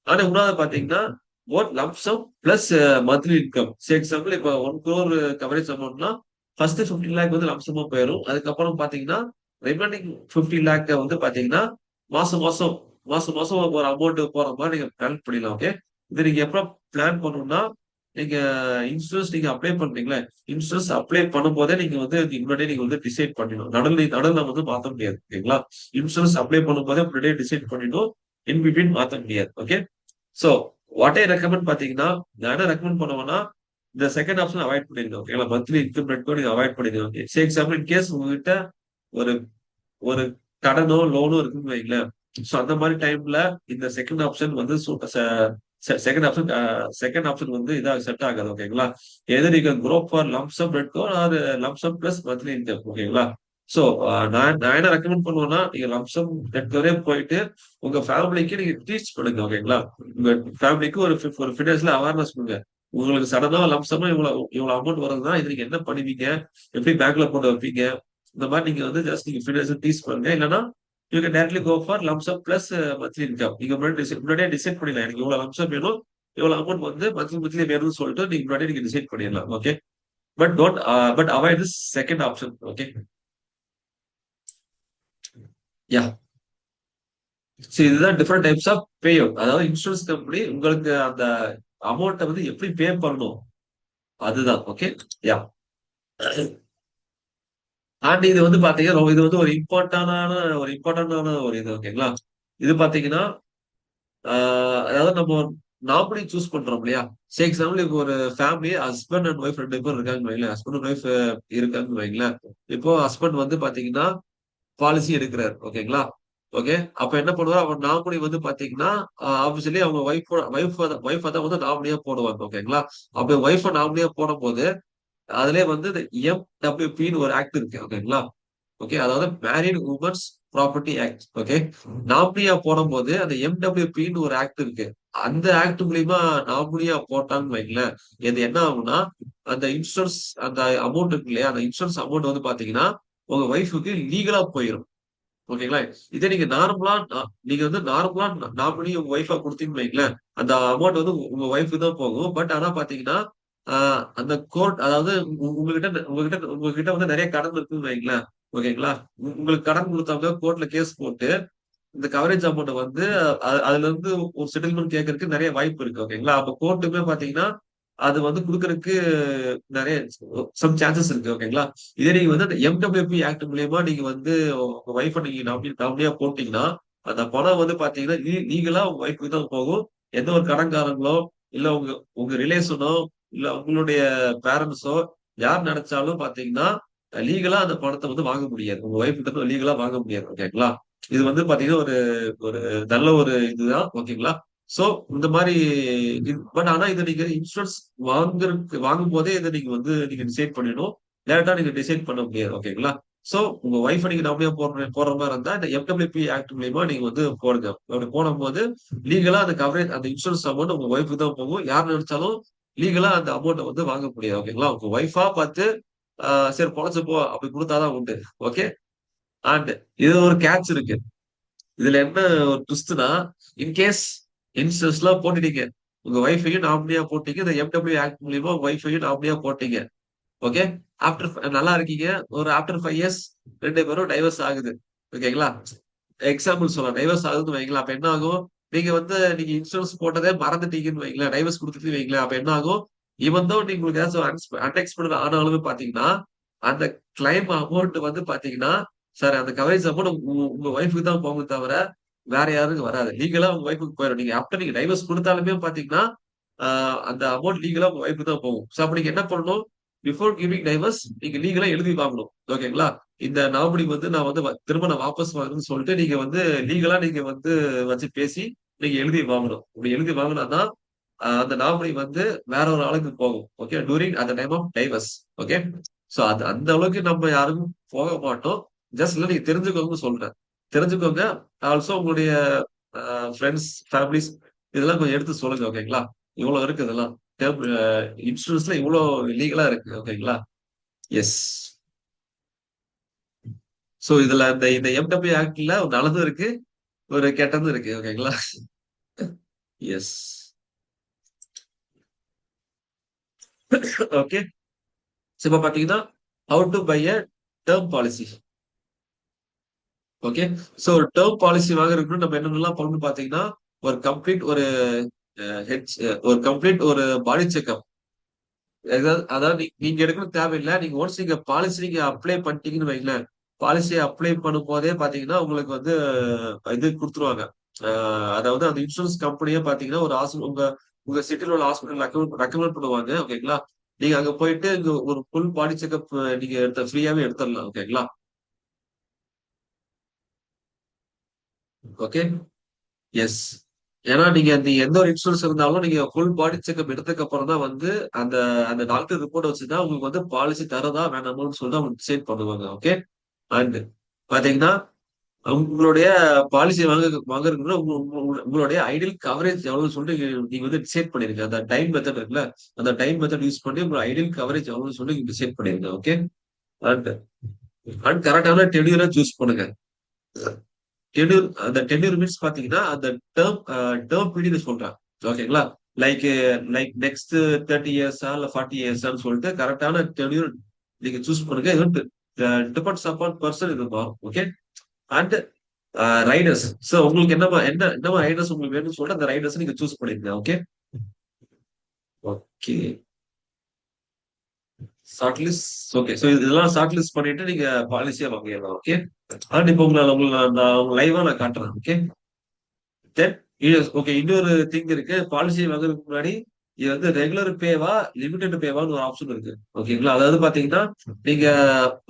ஆனா இன்னொரு பாத்தீங்கன்னா one lump sum plus monthly income. சரி எக்ஸாம்பிள் இப்போ 1 crore கவரேஜ் அமௌண்ட்னா ஃபர்ஸ்ட் 15 lakh வந்து லம்சமா போயிடும். அதுக்கப்புறம் பாத்தீங்கன்னா ரிமைனிங் 15 lakh வந்து பாத்தீங்கன்னா மாசம் மாசம் மாசம் மாசம் ஒரு அமௌண்ட் போற மாதிரி நீங்க பிளான் பண்ணிடலாம். ஓகே, இது நீங்க எப்ப பிளான் பண்ணணும்னா, நீங்க இன்சூரன்ஸ் நீங்க அப்ளை பண்றீங்களா, இன்சூரன்ஸ் அப்ளை பண்ணும்போதே நீங்க வந்து முன்னாடியே நீங்க வந்து டிசைட் பண்ணிடணும். நடுவில் நம்ம வந்து மாத்த முடியாது. ஓகேங்களா, இன்சூரன்ஸ் அப்ளை பண்ணும்போதே முன்னாடியே டிசைட் பண்ணிடணும். இன் பிட்வீன் மாத்த முடியாது. Okay, so what I recommend பாத்தீங்கன்னா, நான் என்ன ரெக்கமெண்ட் பண்ணுவேன்னா, இந்த செகண்ட் ஆப்ஷன் அவாய்ட் பண்ணிருங்க. ஓகேங்களா, மந்த்லி இன்கம் நெட் நீங்க அவாய்ட் பண்ணிடுங்க. ஓகே, சரி எக்ஸாம்பிள் இன் கேஸ் உங்ககிட்ட ஒரு ஒரு கடனோ லோனோ இருக்குன்னு வைங்களேன். சோ அந்த மாதிரி டைம்ல இந்த செகண்ட் ஆப்ஷன் வந்து செகண்ட் ஆப்ஷன் வந்து இதா செட் ஆகாது. ஓகேங்களா, எது நீங்க க்ரோ ஃபார் லம்சம் ரெட்கோ or lump sum plus monthly income. ஓகேங்களா, சோ நான் என்ன ரெக்கமெண்ட் பண்ணுவேன்னா, நீங்க லம்சம் ரெட்கோரே போயிட்டு உங்க ஃபேமிலிக்கு நீங்க டீச் பண்ணுங்க. ஓகேங்களா, உங்க ஃபேமிலிக்கு ஒரு ஃபினான்ஷியல் அவேர்னஸ் கொடுங்க. உங்களுக்கு சடனா லம்சமா இவ்வளவு இவ்வளவு அமௌண்ட் வருதுன்னா இது நீங்க என்ன பண்ணுவீங்க, எப்படி பேங்க்ல போட்டு வைப்பீங்க, இந்த மாதிரி நீங்க வந்து ஜஸ்ட் நீங்க ஃபினான்ஷியல் டீச் பண்ணுங்க. இல்லைன்னா you can directly go for lump sum plus monthly income. நீங்க முன்னாடியே டிசைட் பண்ணிடலாம், எனக்கு இவ்வளவு லம்சம் வேணும், இவ்வளவு அமௌண்ட் வந்து மந்த்லி வேணும்னு சொல்லிட்டு நீங்க முன்னாடியே நீங்க டிசைட் பண்ணிடலாம். Okay, but don't but avoid this second option. Okay, yeah, சரி இதுதான் different types of pay out. அதாவது இன்சூரன்ஸ் கம்பெனி உங்களுக்கு அந்த அமௌண்ட்டை வந்து எப்படி பே பண்ணணும் அதுதான். ஓகே, யா, அண்ட் இது வந்து பாத்தீங்கன்னா இது வந்து ஒரு இம்பார்ட்டன்டான ஒரு இது. ஓகேங்களா, இது பாத்தீங்கன்னா அதாவது நம்ம நாமினி சூஸ் பண்றோம் இல்லையா. சரி எக்ஸாம்பிள் இப்போ ஒரு ஃபேமிலி ஹஸ்பண்ட் அண்ட் ஒய்ஃப் 2 பேர் இருக்காங்கன்னு வைங்களேன். ஹஸ்பண்ட் அண்ட் ஒய்ஃப் இருக்காங்கன்னு வைங்களேன். இப்போ ஹஸ்பண்ட் வந்து பாத்தீங்கன்னா பாலிசி எடுக்கிறாரு. ஓகேங்களா, ஓகே, அப்ப என்ன பண்ணுவார், அவர் நாமினி வந்து பாத்தீங்கன்னா ஆப்வியஸ்லி அவங்க ஒய்ஃப் தான் வந்து நாமினியா போடுவாங்க. ஓகேங்களா, அப்ப ஒய்ஃபை நாமினியா போடும் போது அதுலயே வந்து எம்டபிள்யூபின்னு ஒரு ஆக்ட் இருக்கு. ஓகேங்களா, ஓகே, அதாவது married women's property act. Okay, நாமினியா போடும்போது அந்த எம்டபிள்யூபின்னு ஒரு ஆக்ட் இருக்கு. அந்த ஆக்ட் மூலியமா நாமினியா போட்டான்னு வைங்களேன், இது என்ன ஆகும்னா, அந்த இன்சூரன்ஸ் அந்த அமௌண்ட் இருக்கு இல்லையா, அந்த இன்சூரன்ஸ் அமௌண்ட் வந்து பாத்தீங்கன்னா உங்க ஒய்ஃபுக்கு லீகலா போயிடும். ஓகேங்களா, இதே நீங்க வந்து நார்மலா நாமினி உங்க ஒய்ஃபா கொடுத்தீங்கன்னு வைங்களேன், அந்த அமௌண்ட் வந்து உங்க ஒய்ஃபுக்கு தான் போகும். பட் ஆனா பாத்தீங்கன்னா அந்த கோர்ட், அதாவது உங்ககிட்ட வந்து நிறைய கடன் இருக்குன்னு வைங்களேன். ஓகேங்களா, உங்களுக்கு கடன் கொடுத்தவங்க கோர்ட்ல கேஸ் போட்டு இந்த கவரேஜ் அமௌண்ட் வந்து அதுல இருந்து ஒரு செட்டில்மெண்ட் கேட்கறதுக்கு நிறைய வாய்ப்பு இருக்கு. ஓகேங்களா, அப்ப கோர்ட்டுமே பாத்தீங்கன்னா அது வந்து கொடுக்கறதுக்கு நிறைய சம் சான்சஸ் இருக்கு. ஓகேங்களா, இதே நீங்க வந்து அந்த எம்டபிள்யூபி ஆக்ட் மூலியமா நீங்க வந்து உங்க ஒய்ஃபை நீங்க நாமினியா போட்டீங்கன்னா அந்த பணம் வந்து பாத்தீங்கன்னா லீகலா உங்க ஒய்ஃபுக்கு தான் போகும். எந்த ஒரு கடன்காரங்களோ இல்ல உங்க உங்க ரிலேஷனோ இல்ல உங்களுடைய பேரண்ட்ஸோ யார் நினைச்சாலும் பாத்தீங்கன்னா லீகலா அந்த பணத்தை வந்து வாங்க முடியாது. உங்க ஒய்ஃப் கிட்ட இருந்து லீகலா வாங்க முடியாது. ஓகேங்களா, இது வந்து பாத்தீங்கன்னா ஒரு ஒரு நல்ல ஒரு இதுதான். ஓகேங்களா, சோ இந்த மாதிரி பட் ஆனா இதை நீங்க இன்சூரன்ஸ் வாங்கும் போதே இதை நீங்க வந்து நீங்க டிசைட் பண்ணிடணும். டேரக்டா நீங்க டிசைட் பண்ண முடியாது. ஓகேங்களா, சோ உங்க ஒய்ஃபை நீங்க நாமினியா போடுற மாதிரி இருந்தா இந்த எம்டபிள்யூபி ஆக்ட் மூலியமா நீங்க வந்து போடுங்க. அப்படி போடும்போது லீகலா அந்த கவரேஜ் அந்த இன்சூரன்ஸ் அமௌண்ட் உங்க ஒய்ஃபுக்கு தான் போகும். யார் நினைச்சாலும் லீகலா அந்த அமௌண்ட்டை வந்து வாங்க முடியாது. ஓகேங்களா, உங்க ஒய்ஃபா பார்த்து சரி பொழைச்சு போ அப்படி கொடுத்தாதான் உண்டு. ஓகே, அண்ட் இது ஒரு கேட்ச் இருக்கு. இதுல என்ன ஒரு ட்விஸ்ட்னா, இன்கேஸ் இன்சூரன்ஸ்லாம் போட்டுட்டீங்க, உங்க ஒய்ஃபையும் நாமினியா போட்டீங்க, இந்த எம்டபிள்யூ ஆக்ட் மூலியமா உங்க ஒய்ஃபையும் நாமினியா போட்டீங்க. ஓகே, நல்லா இருக்கீங்க. ஒரு ஆஃப்டர் 5 இயர்ஸ் 2 பேரும் டைவர்ஸ் ஆகுது. ஓகேங்களா, எக்ஸாம்பிள் சொல்லலாம், டைவர்ஸ் ஆகுதுன்னு வைங்களேன். அப்ப என்ன ஆகும், நீங்க இன்சூரன்ஸ் போட்டதே மறந்துட்டீங்கன்னு வைங்களேன், டைவர்ஸ் கொடுத்துட்டு வைங்களேன். அப்ப என்ன ஆகும், இவன் தான் உங்களுக்கு ஏதாச்சும் அன்எக்ஸ்பெக்டட் ஆனாலுமே பாத்தீங்கன்னா அந்த கிளைம் அமௌண்ட் வந்து பாத்தீங்கன்னா சார் அந்த கவரேஜ் அமௌண்ட் உங்க ஒய்ஃபுக்கு தான் போகும் தவிர வேற யாருக்கும் வராது. லீகலா உங்க ஒய்ஃபுக்கு போயிடும். நீங்க ஆஃப்டர் நீங்க டைவர்ஸ் கொடுத்தாலுமே பாத்தீங்கன்னா அந்த அமௌண்ட் லீகலா உங்க ஒய்ஃபுக்கு தான் போகும். சோ அப்ப நீங்க என்ன பண்ணணும், பிஃபோர் கிவிங் டைவர்ஸ் நீங்க லீகலா எழுதி வாங்கணும். ஓகேங்களா, இந்த நாமினி வந்து நான் வந்து திரும்ப நான் வாபஸ் வாங்கணும்னு சொல்லிட்டு நீங்க வந்து லீகலா நீங்க வந்து வச்சு பேசி நீங்க எழுதி வாங்கணும். இப்படி எழுதி வாங்கினாதான் அந்த நாமினி வந்து வேற ஒரு ஆளுக்கு போகும். ஓகே, டூரிங் அந்த time of divorce. Okay, so அது அந்த அளவுக்கு நம்ம யாரும் போக மாட்டோம். ஜஸ்ட் இல்ல நீங்க தெரிஞ்சுக்கோங்கன்னு சொல்றேன். தெரிஞ்சுக்கோங்க. ஆல்சோ உங்களுடைய ஃப்ரெண்ட்ஸ் ஃபேமிலிஸ் இதெல்லாம் கொஞ்சம் எடுத்து சொல்லுங்க. ஓகேங்களா, இவ்வளவு இருக்கு இதெல்லாம். டேர்ம் இன்சூரன்ஸ்ல இவ்வளவு லீகலா இருக்கு. ஓகேங்களா? எஸ். சோ இதுல இந்த இந்த எம்டபிள்யூ ஆக்ட்ல ஒரு நல்லதும் இருக்கு, ஒரு கெட்டதும் இருக்கு. ஓகேங்களா? எஸ். ஓகே. இப்ப பாத்தீங்கன்னா how to buy a term policy. Okay. So ஒரு டேர்ம் பாலிசி வாங்குறதுக்கு நம்ம என்னென்னலாம் பண்ணணும் பாத்தீங்கன்னா, ஒரு கம்ப்ளீட் ஒரு ஹெச் ஒரு கம்ப்ளீட் ஒரு பாடி செக்அப். அதாவது நீங்க எடுக்கணும் தேவையில்லை. நீங்க ஒன்ஸ் நீங்க பாலிசி நீங்க அப்ளை பண்ணிட்டீங்கன்னு வைங்களேன், பாலிசியை அப்ளை பண்ணும் போதே பாத்தீங்கன்னா உங்களுக்கு வந்து இது கொடுத்துருவாங்க. அதாவது அந்த இன்சூரன்ஸ் கம்பெனியே பாத்தீங்கன்னா ஒரு உங்க உங்க சிட்டில உள்ள ஹாஸ்பிட்டல் ரெக்கமெண்ட் பண்ணுவாங்க. ஓகேங்களா? நீங்க அங்க போயிட்டு இங்க ஒரு ஃபுல் பாடி செக்அப் நீங்க ஃப்ரீயாவே எடுத்துடலாம். ஓகேங்களா? ஓகே. எஸ். ஏன்னா நீங்க எந்த ஒரு இன்சூரன்ஸ் இருந்தாலும் நீங்க ஃபுல் பாடி செக்அப் எடுத்ததுக்கு அப்புறம் தான் வந்து அந்த அந்த டாக்டர் ரிப்போர்ட் வச்சுதான் உங்களுக்கு வந்து பாலிசி தரதா வேணாமான்னு சொல்லிட்டு அவங்க டிசைட் பண்ணுவாங்க. ஓகே. அண்ட் பாத்தீங்கன்னா உங்களுடைய பாலிசி வாங்குறதுக்கு முன்னாடி உங்களுடைய ஐடியல் கவரேஜ் எவ்வளவுன்னு சொல்லிட்டு நீங்க வந்து டிசைட் பண்ணிருங்க. அந்த டைம் மெத்தட் இருக்குல்ல, அந்த டைம் மெத்தட் யூஸ் பண்ணி உங்க ஐடியல் கவரேஜ் எவ்வளவுன்னு சொல்லி நீங்க டிசைட் பண்ணிருங்க. ஓகே. அண்ட் அண்ட் கரெக்டான டெலிவரா சூஸ் பண்ணுங்க. டென்யூர் அந்த டென்யூர் மீன்ஸ் பாத்தீங்கன்னா அந்த டேர்ம் டேர்ம் பீரியட் சொல்றேன். ஓகேங்களா? லைக் லைக் நெக்ஸ்ட் 30 இயர்ஸா இல்ல 40 இயர்ஸான்னு சொல்லிட்டு கரெக்டான டென்யூர் நீங்க சூஸ் பண்ணுங்க. இது டிபெண்ட்ஸ் அப்பான் பர்சன் இது மாறும். ஓகே. And Riders. சோ உங்களுக்கு என்ன ரைடர்ஸ் உங்களுக்கு வேணும்னு சொல்லிட்டு அந்த ரைடர்ஸ் நீங்க சூஸ் பண்ணிருங்க. Okay. Okay. Short list. Okay. So இதெல்லாம் ஷார்ட் லிஸ்ட் பண்ணிட்டு நீங்க பாலிசியா வாங்கிடலாம். ஓகே. அண்ட் இப்போ நான் லைவா நான் காட்டுறேன். ஓகே. Then okay. இன்னொரு திங் இருக்கு. பாலிசி வாங்குறதுக்கு முன்னாடி இது வந்து ரெகுலர் பேவா லிமிடெட் பேவான்னு ஒரு ஆப்ஷன் இருக்கு. ஓகேங்களா? அதாவது பாத்தீங்கன்னா நீங்க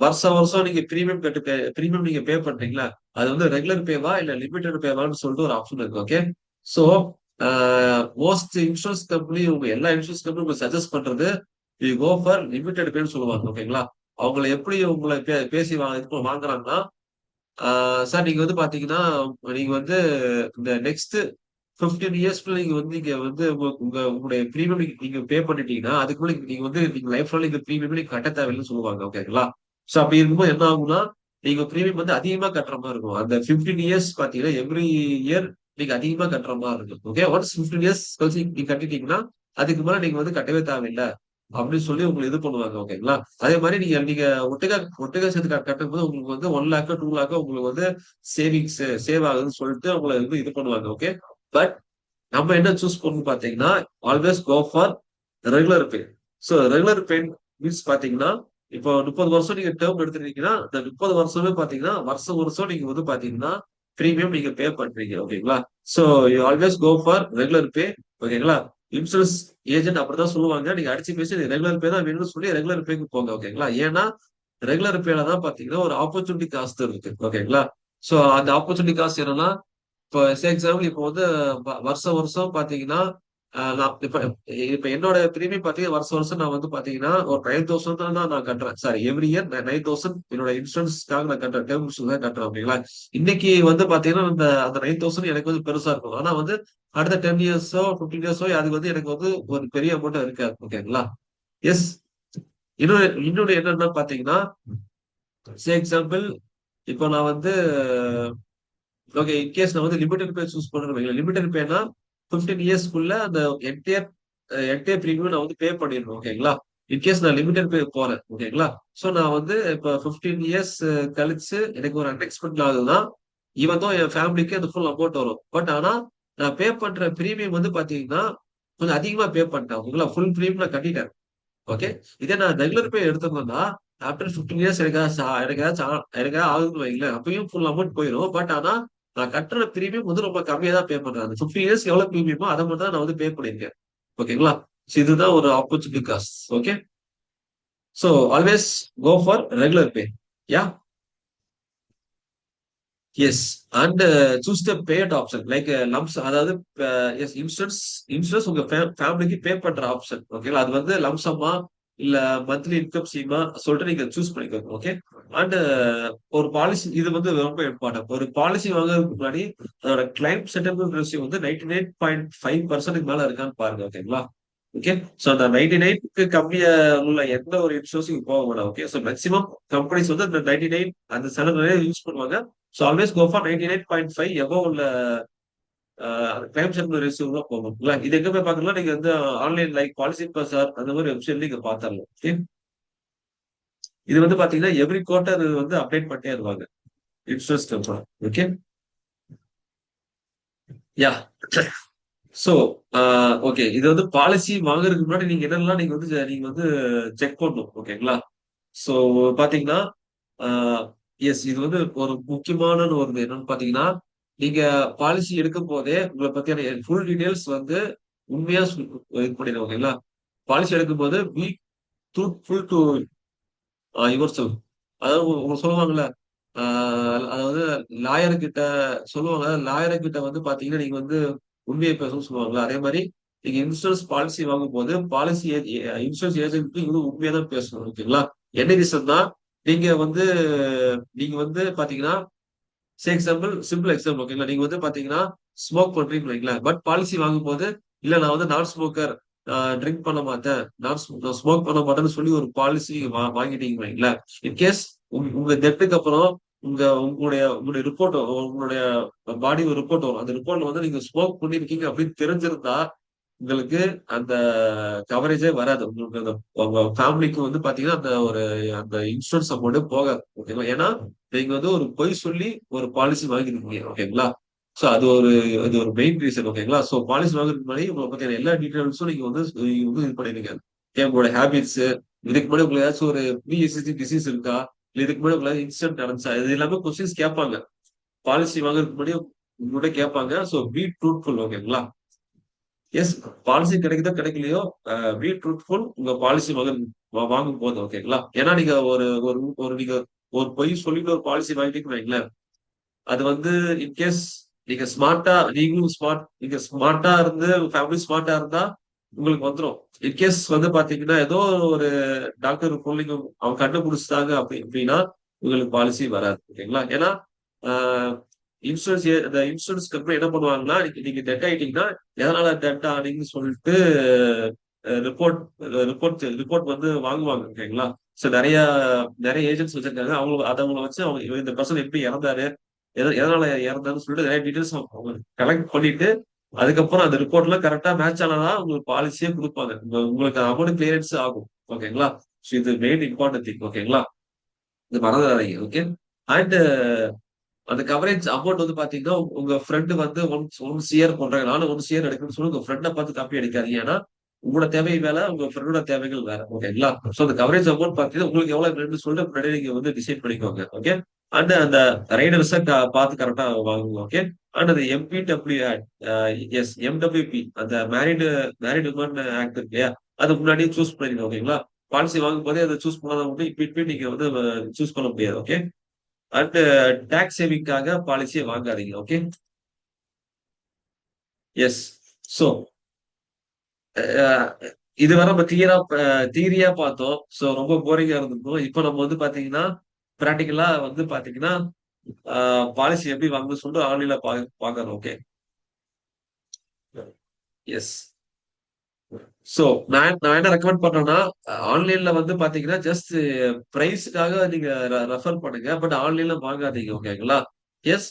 வருஷம் வருஷம் நீங்க பிரீமியம் நீங்க பே பண்றீங்களா, அது வந்து ரெகுலர் பேவா இல்ல லிமிடெட் பேவான்னு சொல்லிட்டு ஒரு ஆப்ஷன் இருக்கு. Okay. So most insurance company உங்க எல்லா இன்சூரன்ஸ் கம்பெனி உங்களுக்கு சஜஸ்ட் பண்றது யூ கோ ஃபார் லிமிடெட் பேன்னு சொல்லுவாங்க. ஓகேங்களா? அவங்களை எப்படி உங்களை பேசி வாங்குறாங்கன்னா, சார் நீங்க வந்து பாத்தீங்கன்னா நீங்க வந்து இந்த நெக்ஸ்ட் 15 இயர்ஸ்க்குள்ள நீங்க வந்து உங்களுடைய பிரீமியம் நீங்க பே பண்ணிட்டீங்கன்னா அதுக்குள்ள நீங்க லைஃப் நீங்க பிரீமியம் நீங்க கட்ட தேவையில்லைன்னு சொல்லுவாங்க. ஓகேங்களா? சோ அப்படி இருக்கும்போது என்ன ஆகும்னா நீங்க பிரீமியம் வந்து அதிகமா கட்டுற மாதிரி இருக்கும். அந்த 15 இயர்ஸ் பாத்தீங்கன்னா எவ்ரி இயர் நீங்க அதிகமா கட்டுற மாதிரி இருக்கும். ஓகே. ஒன்ஸ் 15 இயர்ஸ் கழிச்சு நீங்க கட்டிட்டீங்கன்னா அதுக்கு மேல நீங்க வந்து கட்டவே தேவையில்லை அப்படின்னு சொல்லி உங்களுக்கு இது பண்ணுவாங்க. ஓகேங்களா? அதே மாதிரி நீங்க நீங்க ஒட்டுக்கா ஒட்டுக்கா சேர்த்து கட்டும் போது உங்களுக்கு வந்து 1 லேக் 2 லேக் உங்களுக்கு வந்து சேவிங்ஸ் சேவ் ஆகுதுன்னு சொல்லிட்டு உங்களை வந்து இது பண்ணுவாங்க. ஓகே. பட் நம்ம என்ன சூஸ் பண்ணணும் பாத்தீங்கன்னா always go for regular pay. So regular pay means பாத்தீங்கன்னா இப்போ 30 வருஷம் நீங்க டேர்ம் எடுத்துட்டீங்கன்னா இந்த 30 வருஷமே பாத்தீங்கன்னா வருஷம் வருஷம் நீங்க வந்து பாத்தீங்கன்னா பிரீமியம் நீங்க பே பண்றீங்க. ஓகேங்களா? So you always go for regular pay. ஓகேங்களா? இன்சூரன்ஸ் ஏஜென்ட் அப்படிதான் சொல்லுவாங்க. நீங்க அடிச்சு பேசி ரெகுலர் பே தான் வேணும்னு சொல்லி ரெகுலர் பேக்கு போங்க. ஓகேங்களா? ஏன்னா ரெகுலர் பேல தான் பாத்தீங்கன்னா ஒரு ஆப்பர்ச்சுனிட்டி காஸ்ட் இருக்கு. ஓகேங்களா? சோ அந்த ஆப்பர்ச்சுனிட்டி காஸ்ட் என்னன்னா இப்போ எக்ஸாம்பிள் இப்போ வந்து வருஷம் வருஷம் பாத்தீங்கன்னா நான் இப்ப இப்ப என்னோட பிரீமியம் பாத்தீங்கன்னா வருஷம் வருஷம் நான் வந்து பாத்தீங்கன்னா ஒரு 9,000 தான் நான் கட்டுறேன். சாரி எவ்ரி இயர் 9,000 என்னோட இன்சூரன்ஸ்க்காக நான் கட்டுறேன். டேர்ம் இன்சூரன்ஸ் தான் கட்டுறேன். ஓகேங்களா? இன்னைக்கு வந்து பாத்தீங்கன்னா அந்த 9,000 எனக்கு வந்து பெருசா இருக்கும். ஆனா வந்து அடுத்த 10 இயர்ஸோ 15 இயர்ஸோ அது வந்து எனக்கு வந்து ஒரு பெரிய அமௌண்ட் இருக்காது. ஓகேங்களா? எஸ். இன்னொன்னு என்னன்னா பாத்தீங்கன்னா எக்ஸாம்பிள் இப்போ நான் வந்து ஓகே இன்கேஸ் நான் வந்து லிமிடெட் பே சூஸ் பண்றேன். லிமிடெட் பேனா 15 இயர்ஸ்க்குள்ள அந்த என்டையர் என்டையர் பிரீமியம் நான் வந்து பே பண்ணிடணும். ஓகேங்களா? இன்கேஸ் நான் லிமிடெட் பே போறேன். ஓகேங்களா? சோ நான் வந்து இப்ப 15 இயர்ஸ் கழிச்சு எனக்கு ஒரு அன்எக்ஸ்பெக்ட் ஆகுதுன்னா ஈவன் தான் என் ஃபேமிலிக்கு அந்த ஃபுல் அமௌண்ட் வரும். பட் ஆனா நான் பே பண்ற பிரீமியம் வந்து பாத்தீங்கன்னா கொஞ்சம் அதிகமா பே பண்ணிட்டேன். ஓகேங்களா? ஃபுல் பிரீமியம் நான் கட்டிட்டேன். ஓகே. இதே நான் ரெகுலர் பே எடுத்திருந்தேன்னா ஆஃப்டர் 15 இயர்ஸ் எனக்காச்சும் ஆகுதுன்னு வைங்களேன், அப்பயும் ஃபுல் அமௌண்ட் போயிடும். பட் ஆனா நான் கட்டுற பிரீமியம் வந்து ரொம்ப கம்மியா தான் பே பண்றேன். அந்த 15 இயர்ஸ் எவ்வளவு பிரீமியமோ அதை மட்டும் தான் நான் வந்து பே பண்ணியிருக்கேன். ஓகேங்களா? இதுதான் ஒரு opportunity cost. Okay. So always go for regular pay. Yeah. Yes. And choose the bad option like lumps. அதாவது எஸ் இன்சூரன்ஸ் இன்சூரன்ஸ் உங்க ஃபேமிலிக்கு பே பண்ற ஆப்ஷன். ஓகேங்களா? அது வந்து லம்சமா இல்ல மந்த்லி இன்கம் ஸ்கீமா சொல்லிட்டு நீங்க சூஸ் பண்ணிக்கோங்க. ஓகே. அண்ட் ஒரு பாலிசி இது வந்து ரொம்ப இம்பார்ட்டன்ட். ஒரு பாலிசி வாங்குறதுக்கு முன்னாடி அதோட கிளைம் செட்டில்மெண்ட் ரேஷியோ வந்து 99.5% மேல இருக்கான்னு பாருங்க. ஓகேங்களா? ஓகே. ஸோ அந்த 99க்கு கம்மியா உள்ள எந்த ஒரு இன்சூரன்ஸும் போக வேண்டாம். ஓகே. ஸோ மேக்ஸிமம் கம்பெனிஸ் வந்து அந்த 99 அந்த செலவு நிறைய யூஸ் பண்ணுவாங்க. So always go for 99.5 above உள்ள கிளைம் செட்டில்மெண்ட் ரேஷியோ தான் போகும். இல்ல இது எங்க போய் பார்க்கலாம், நீங்க வந்து ஆன்லைன் லைக் பாலிசி பஜார் அந்த மாதிரி வெப்சைட்ல நீங்க பார்த்துடலாம். ஓகே. இது வந்து பாத்தீங்கன்னா எவ்ரி குவார்டர் வந்து அப்டேட் பண்ணிட்டே இருப்பாங்க insurance company. Okay. Yeah. So okay. இது வந்து பாலிசி வாங்குறதுக்கு முன்னாடி நீங்க என்னெல்லாம் நீங்க வந்து செக் பண்ணணும். ஓகேங்களா. சோ பாத்தீங்கன்னா எஸ் இது வந்து ஒரு முக்கியமான ஒரு என்னன்னு பாத்தீங்கன்னா, நீங்க பாலிசி எடுக்கும் போதே உங்களை பத்தியான ஃபுல் டீடைல்ஸ் வந்து உண்மையா இது பண்ணிடுங்க. ஓகேங்களா. பாலிசி எடுக்கும் போது be truthful to your self. அதாவது உங்க சொல்லுவாங்கல்ல, அதாவது லாயர் கிட்ட சொல்லுவாங்க. லாயர் கிட்ட வந்து பாத்தீங்கன்னா நீங்க வந்து உண்மையை பேசணும்னு சொல்லுவாங்கல்ல. அதே மாதிரி நீங்க இன்சூரன்ஸ் பாலிசி வாங்கும்போது பாலிசி இன்சூரன்ஸ் ஏஜென்ட் வந்து உண்மையா தான் பேசணும். ஓகேங்களா. என்ன ரீசன் தான், நீங்க வந்து நீங்க வந்து பாத்தீங்கன்னா எக்ஸாம்பிள் சிம்பிள் எக்ஸாம்பிள். ஓகேங்களா. நீங்க வந்து பாத்தீங்கன்னா ஸ்மோக் பண்றீங்கன்னு வைங்களேன். பட் பாலிசி வாங்கும்போது இல்ல நான் வந்து நான் ஸ்மோக்கர், ட்ரிங்க் பண்ண மாட்டேன், நான் ஸ்மோக் பண்ண மாட்டேன்னு சொல்லி ஒரு பாலிசி வாங்கிட்டீங்க வைங்களேன். இன்கேஸ் உங்க டெத்துக்கு அப்புறம் உங்களுடைய ரிப்போர்ட், உங்களுடைய பாடி ஒரு ரிப்போர்ட் வரும். அந்த ரிப்போர்ட்ல வந்து நீங்க ஸ்மோக் பண்ணிருக்கீங்க அப்படின்னு தெரிஞ்சிருந்தா உங்களுக்கு அந்த கவரேஜே வராது. உங்களுக்கு அந்த உங்க ஃபேமிலிக்கு வந்து பாத்தீங்கன்னா அந்த இன்சூரன்ஸ் அமௌண்ட் போகாது. ஓகேங்களா. ஏன்னா நீங்க வந்து ஒரு பொய் சொல்லி ஒரு பாலிசி வாங்கிருக்கீங்க. ஓகேங்களா. சோ அது ஒரு மெயின் ரீசன். ஓகேங்களா. சோ பாலிசி வாங்குறதுக்கு முன்னாடி உங்களை பத்தியான எல்லா டீடைல்ஸும் நீங்க வந்து இது பண்ணிருங்க. உங்களோட ஹேபிட்ஸ், இதுக்கு முன்னாடி உங்களுக்கு ஏதாச்சும் ஒரு ப்ரீஎக்ஸிஸ்டிங் டிசீஸ் இருக்கா, இல்ல இதுக்கு முன்னாடி உங்களுக்கு இன்சிடென்ட் நடந்துச்சா, இது எல்லாமே கொஸ்டின்ஸ் கேட்பாங்க. பாலிசி வாங்குறதுக்கு முன்னாடி உங்கள்கிட்ட கேட்பாங்க. So be truthful. ஓகேங்களா. எஸ். பாலிசி கிடைக்குதோ கிடைக்கலையோ, பி ட்ரூத்ஃபுல் உங்க பாலிசி வாங்கும் போது. ஓகேங்களா. ஏன்னா நீங்க ஒரு ஒரு ஒரு நீங்க ஒரு பொய் சொல்லிட்டு ஒரு பாலிசி வாங்கிட்டீங்கன்னு வைங்களேன். அது வந்து இன்கேஸ் நீங்க ஸ்மார்ட்டா இருந்து ஃபேமிலி ஸ்மார்ட்டா இருந்தா உங்களுக்கு வந்துரும். இன்கேஸ் வந்து பாத்தீங்கன்னா ஏதோ ஒரு டாக்டர் நீங்க அவங்க கண்டுபிடிச்சிட்டாங்க அப்படின்னா உங்களுக்கு பாலிசி வராது. ஓகேங்களா. ஏன்னா இந்த இன்சூரன்ஸ் கம்பெனி என்ன பண்ணுவாங்கன்னா, நீங்க டெட் ஆயிட்டீங்கன்னா எதனால டெட் ஆனீங்கன்னு சொல்லிட்டு ரிப்போர்ட் ரிப்போர்ட் வந்து வாங்குவாங்க. ஓகேங்களா. சோ நிறைய நிறைய ஏஜென்ட்ஸ் வச்சிருக்காங்க. அவங்கள வச்சு அவங்க இந்த பர்சன் எப்படி இறந்தாரு, எதனால இறந்தாருன்னு சொல்லிட்டு நிறைய டீடைல்ஸ் அவங்க கலெக்ட் பண்ணிட்டு அதுக்கப்புறம் அந்த ரிப்போர்ட்லாம் கரெக்டா மேட்ச் ஆனாதான் உங்களுக்கு பாலிசியே கொடுப்பாங்க. உங்களுக்கு அமௌண்ட் கிளியரன்ஸ் ஆகும். ஓகேங்களா. ஸோ இது மெயின் இம்பார்ட்டன்ட் திங். ஓகேங்களா. இது மறந்துடாதீங்க. ஓகே. அண்ட் அந்த கவரேஜ் அமௌண்ட் வந்து பாத்தீங்கன்னா உங்க ஃப்ரெண்டு வந்து ஒன்ஸ் இயர் பண்றாங்க, நானும் ஒன்ஸ் இயர் எடுக்கணும்னு சொல்லி உங்க ஃப்ரெண்டை பார்த்து காப்பி அடிக்காதீங்க. ஏன்னா உங்களோட தேவை வேற, உங்க ஃப்ரெண்டோட தேவைகள் வேற. ஓகேங்களா. ஸோ அந்த கவரேஜ் அமௌண்ட் பாத்தீங்கன்னா உங்களுக்கு எவ்வளவு வேணும்னு சொல்லிட்டு முன்னாடி நீங்க வந்து டிசைட் பண்ணிக்கோங்க. ஓகே. அண்ட் அந்த ரைடர்ஸை பார்த்து கரெக்டா வாங்குங்க. ஓகே. அண்ட் அந்த எம்பிடபிள்யூ ஆக்ட், எஸ் எம்டபிள்யூபி, அந்த மேரிட் உமன் ஆக்ட் இருக்கு இல்லையா, அது முன்னாடியே சூஸ் பண்ணிடுங்க. ஓகேங்களா. பாலிசி வாங்கும் போதே அதை சூஸ் பண்ணாத மட்டும் இப்ப நீங்க வந்து சூஸ் பண்ண முடியாது. ஓகே. அண்ட் டாக்ஸ் சேவிங்காக பாலிசியை வாங்காதீங்க. ஓகே. எஸ். சோ இதுவரை நம்ம தியரியா பார்த்தோம். சோ ரொம்ப போரிங்கா இருந்திருக்கும். இப்ப நம்ம வந்து பாத்தீங்கன்னா பிராக்டிக்கலா வந்து பாத்தீங்கன்னா பாலிசி எப்படி வாங்கணும்னு சொல்லிட்டு ஆன்லைன்ல பாக்கணும். ஓகே. எஸ். சோ நான் என்ன ரெக்கமெண்ட் பண்றேன்னா, ஆன்லைன்ல வந்து பாத்தீங்கன்னா ஜஸ்ட் பிரைஸ்க்காக நீங்க ரெஃபர் பண்ணுங்க. பட் ஆன்லைன்ல வாங்காதீங்க. ஓகேங்களா. எஸ்.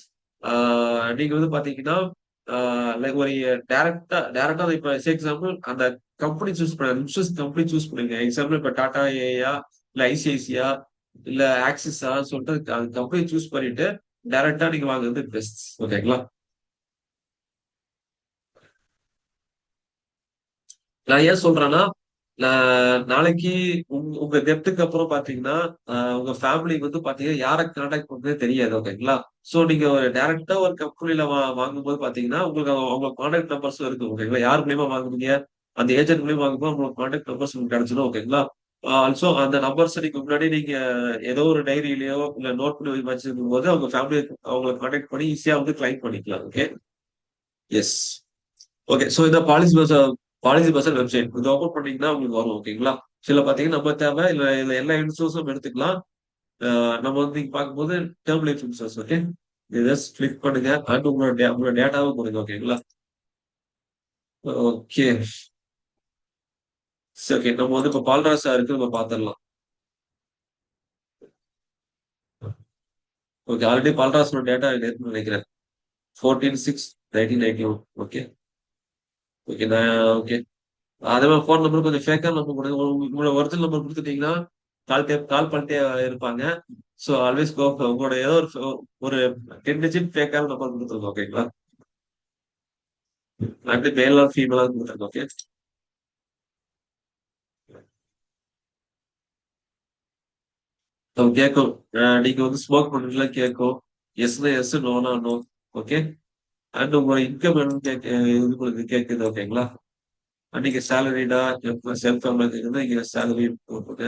நீங்க வந்து பாத்தீங்கன்னா லைக் ஒரு டைரக்டா இப்ப எக்ஸாம்பிள் அந்த கம்பெனி சூஸ் பண்ண இன்சூரன்ஸ் கம்பெனி சூஸ் பண்ணுங்க. எக்ஸாம்பிள் இப்ப டாடா ஏயா, இல்ல ஐசிஐசியா, இல்ல ஆக்சிஸா சொல்லிட்டு அந்த கம்பெனி சூஸ் பண்ணிட்டு டைரக்டா நீங்க வாங்குறது பெஸ்ட். ஓகேங்களா. நான் ஏன் சொல்றேன்னா, நாளைக்கு உங்க டெத்துக்கு அப்புறம் பாத்தீங்கன்னா உங்க ஃபேமிலிக்கு வந்து பாத்தீங்கன்னா யாரை கான்டாக்ட் பண்றதே தெரியாது. ஓகேங்களா. சோ நீங்க ஒரு டைரக்டா ஒரு கம்பெனில வாங்கும்போது பாத்தீங்கன்னா உங்களுக்கு அவங்க கான்டாக்ட் நம்பர்ஸும் இருக்கு. ஓகேங்களா. யார் மூலியமா வாங்குவீங்க, அந்த ஏஜென்ட் மூலியமா வாங்கும்போது உங்களுக்கு கான்டாக்ட் நம்பர்ஸ் உங்களுக்கு கிடைச்சிடும். ஓகேங்களா. ஆல்சோ அந்த நம்பர்ஸ் நீங்க முன்னாடி நீங்க ஏதோ ஒரு டைரியிலயோ இல்ல நோட் பண்ணி வச்சிருக்கும் போது அவங்க ஃபேமிலி அவங்களை கான்டாக்ட் பண்ணி ஈஸியா வந்து கிளைம் பண்ணிக்கலாம். ஓகே. எஸ். ஓகே. சோ இந்த பாலிசி பஸ்ஸர் வெப்சைட் இது ஓபன் பண்ணீங்கன்னா உங்களுக்கு வரும். ஓகேங்களா. சில பாத்தீங்கன்னா நம்ம தேவை இல்ல இல்ல எல்லா இன்சூரன்ஸும் எடுத்துக்கலாம். நம்ம வந்து இங்க பார்க்கும்போது டேர்ம் லைஃப் இன்சூரன்ஸ். ஓகே. இதை கிளிக் பண்ணுங்க. அண்ட் உங்களோட டேட்டாவும் கொடுங்க. ஓகேங்களா. ஓகே. சரி ஓகே. நம்ம வந்து இப்ப பால்ராசா இருக்கு நம்ம பாத்துரலாம். ஓகே. ஆல்ரெடி பால்ராஸோட டேட்டா இருக்குன்னு நினைக்கிறேன். 14/6/1991. ஓகே. ஓகே. நான் ஓகே. அதே மாதிரி ஃபோன் நம்பர் கொஞ்சம் ஃபேக்கா நம்பர் கொடுங்க. உங்களோட ஒரிஜினல் நம்பர் கொடுத்துட்டீங்கன்னா கால் பண்ணிட்டே இருப்பாங்க. ஸோ ஆல்வேஸ் கோ உங்களோட ஏதோ ஒரு 10 டிஜிட் ஃபேக்கான நம்பர் கொடுத்துருங்க. ஓகேங்களா? அப்படி மேல் ஆர் ஃபீமேலா கொடுத்துருங்க. ஓகே. கேட்கும். நீங்க வந்து ஸ்மோக் பண்றீங்களா கேட்கும். எஸ்னா எஸ், நோனா நோ. ஓகே. அண்ட் உங்களோட இன்கம் என்னன்னு இது உங்களுக்கு கேட்குது. ஓகேங்களா? நீங்க சேலரிடா செல்ஃப் எம்ப்ளாய்டு இருந்தா இங்க சேலரி போட்டுருங்க.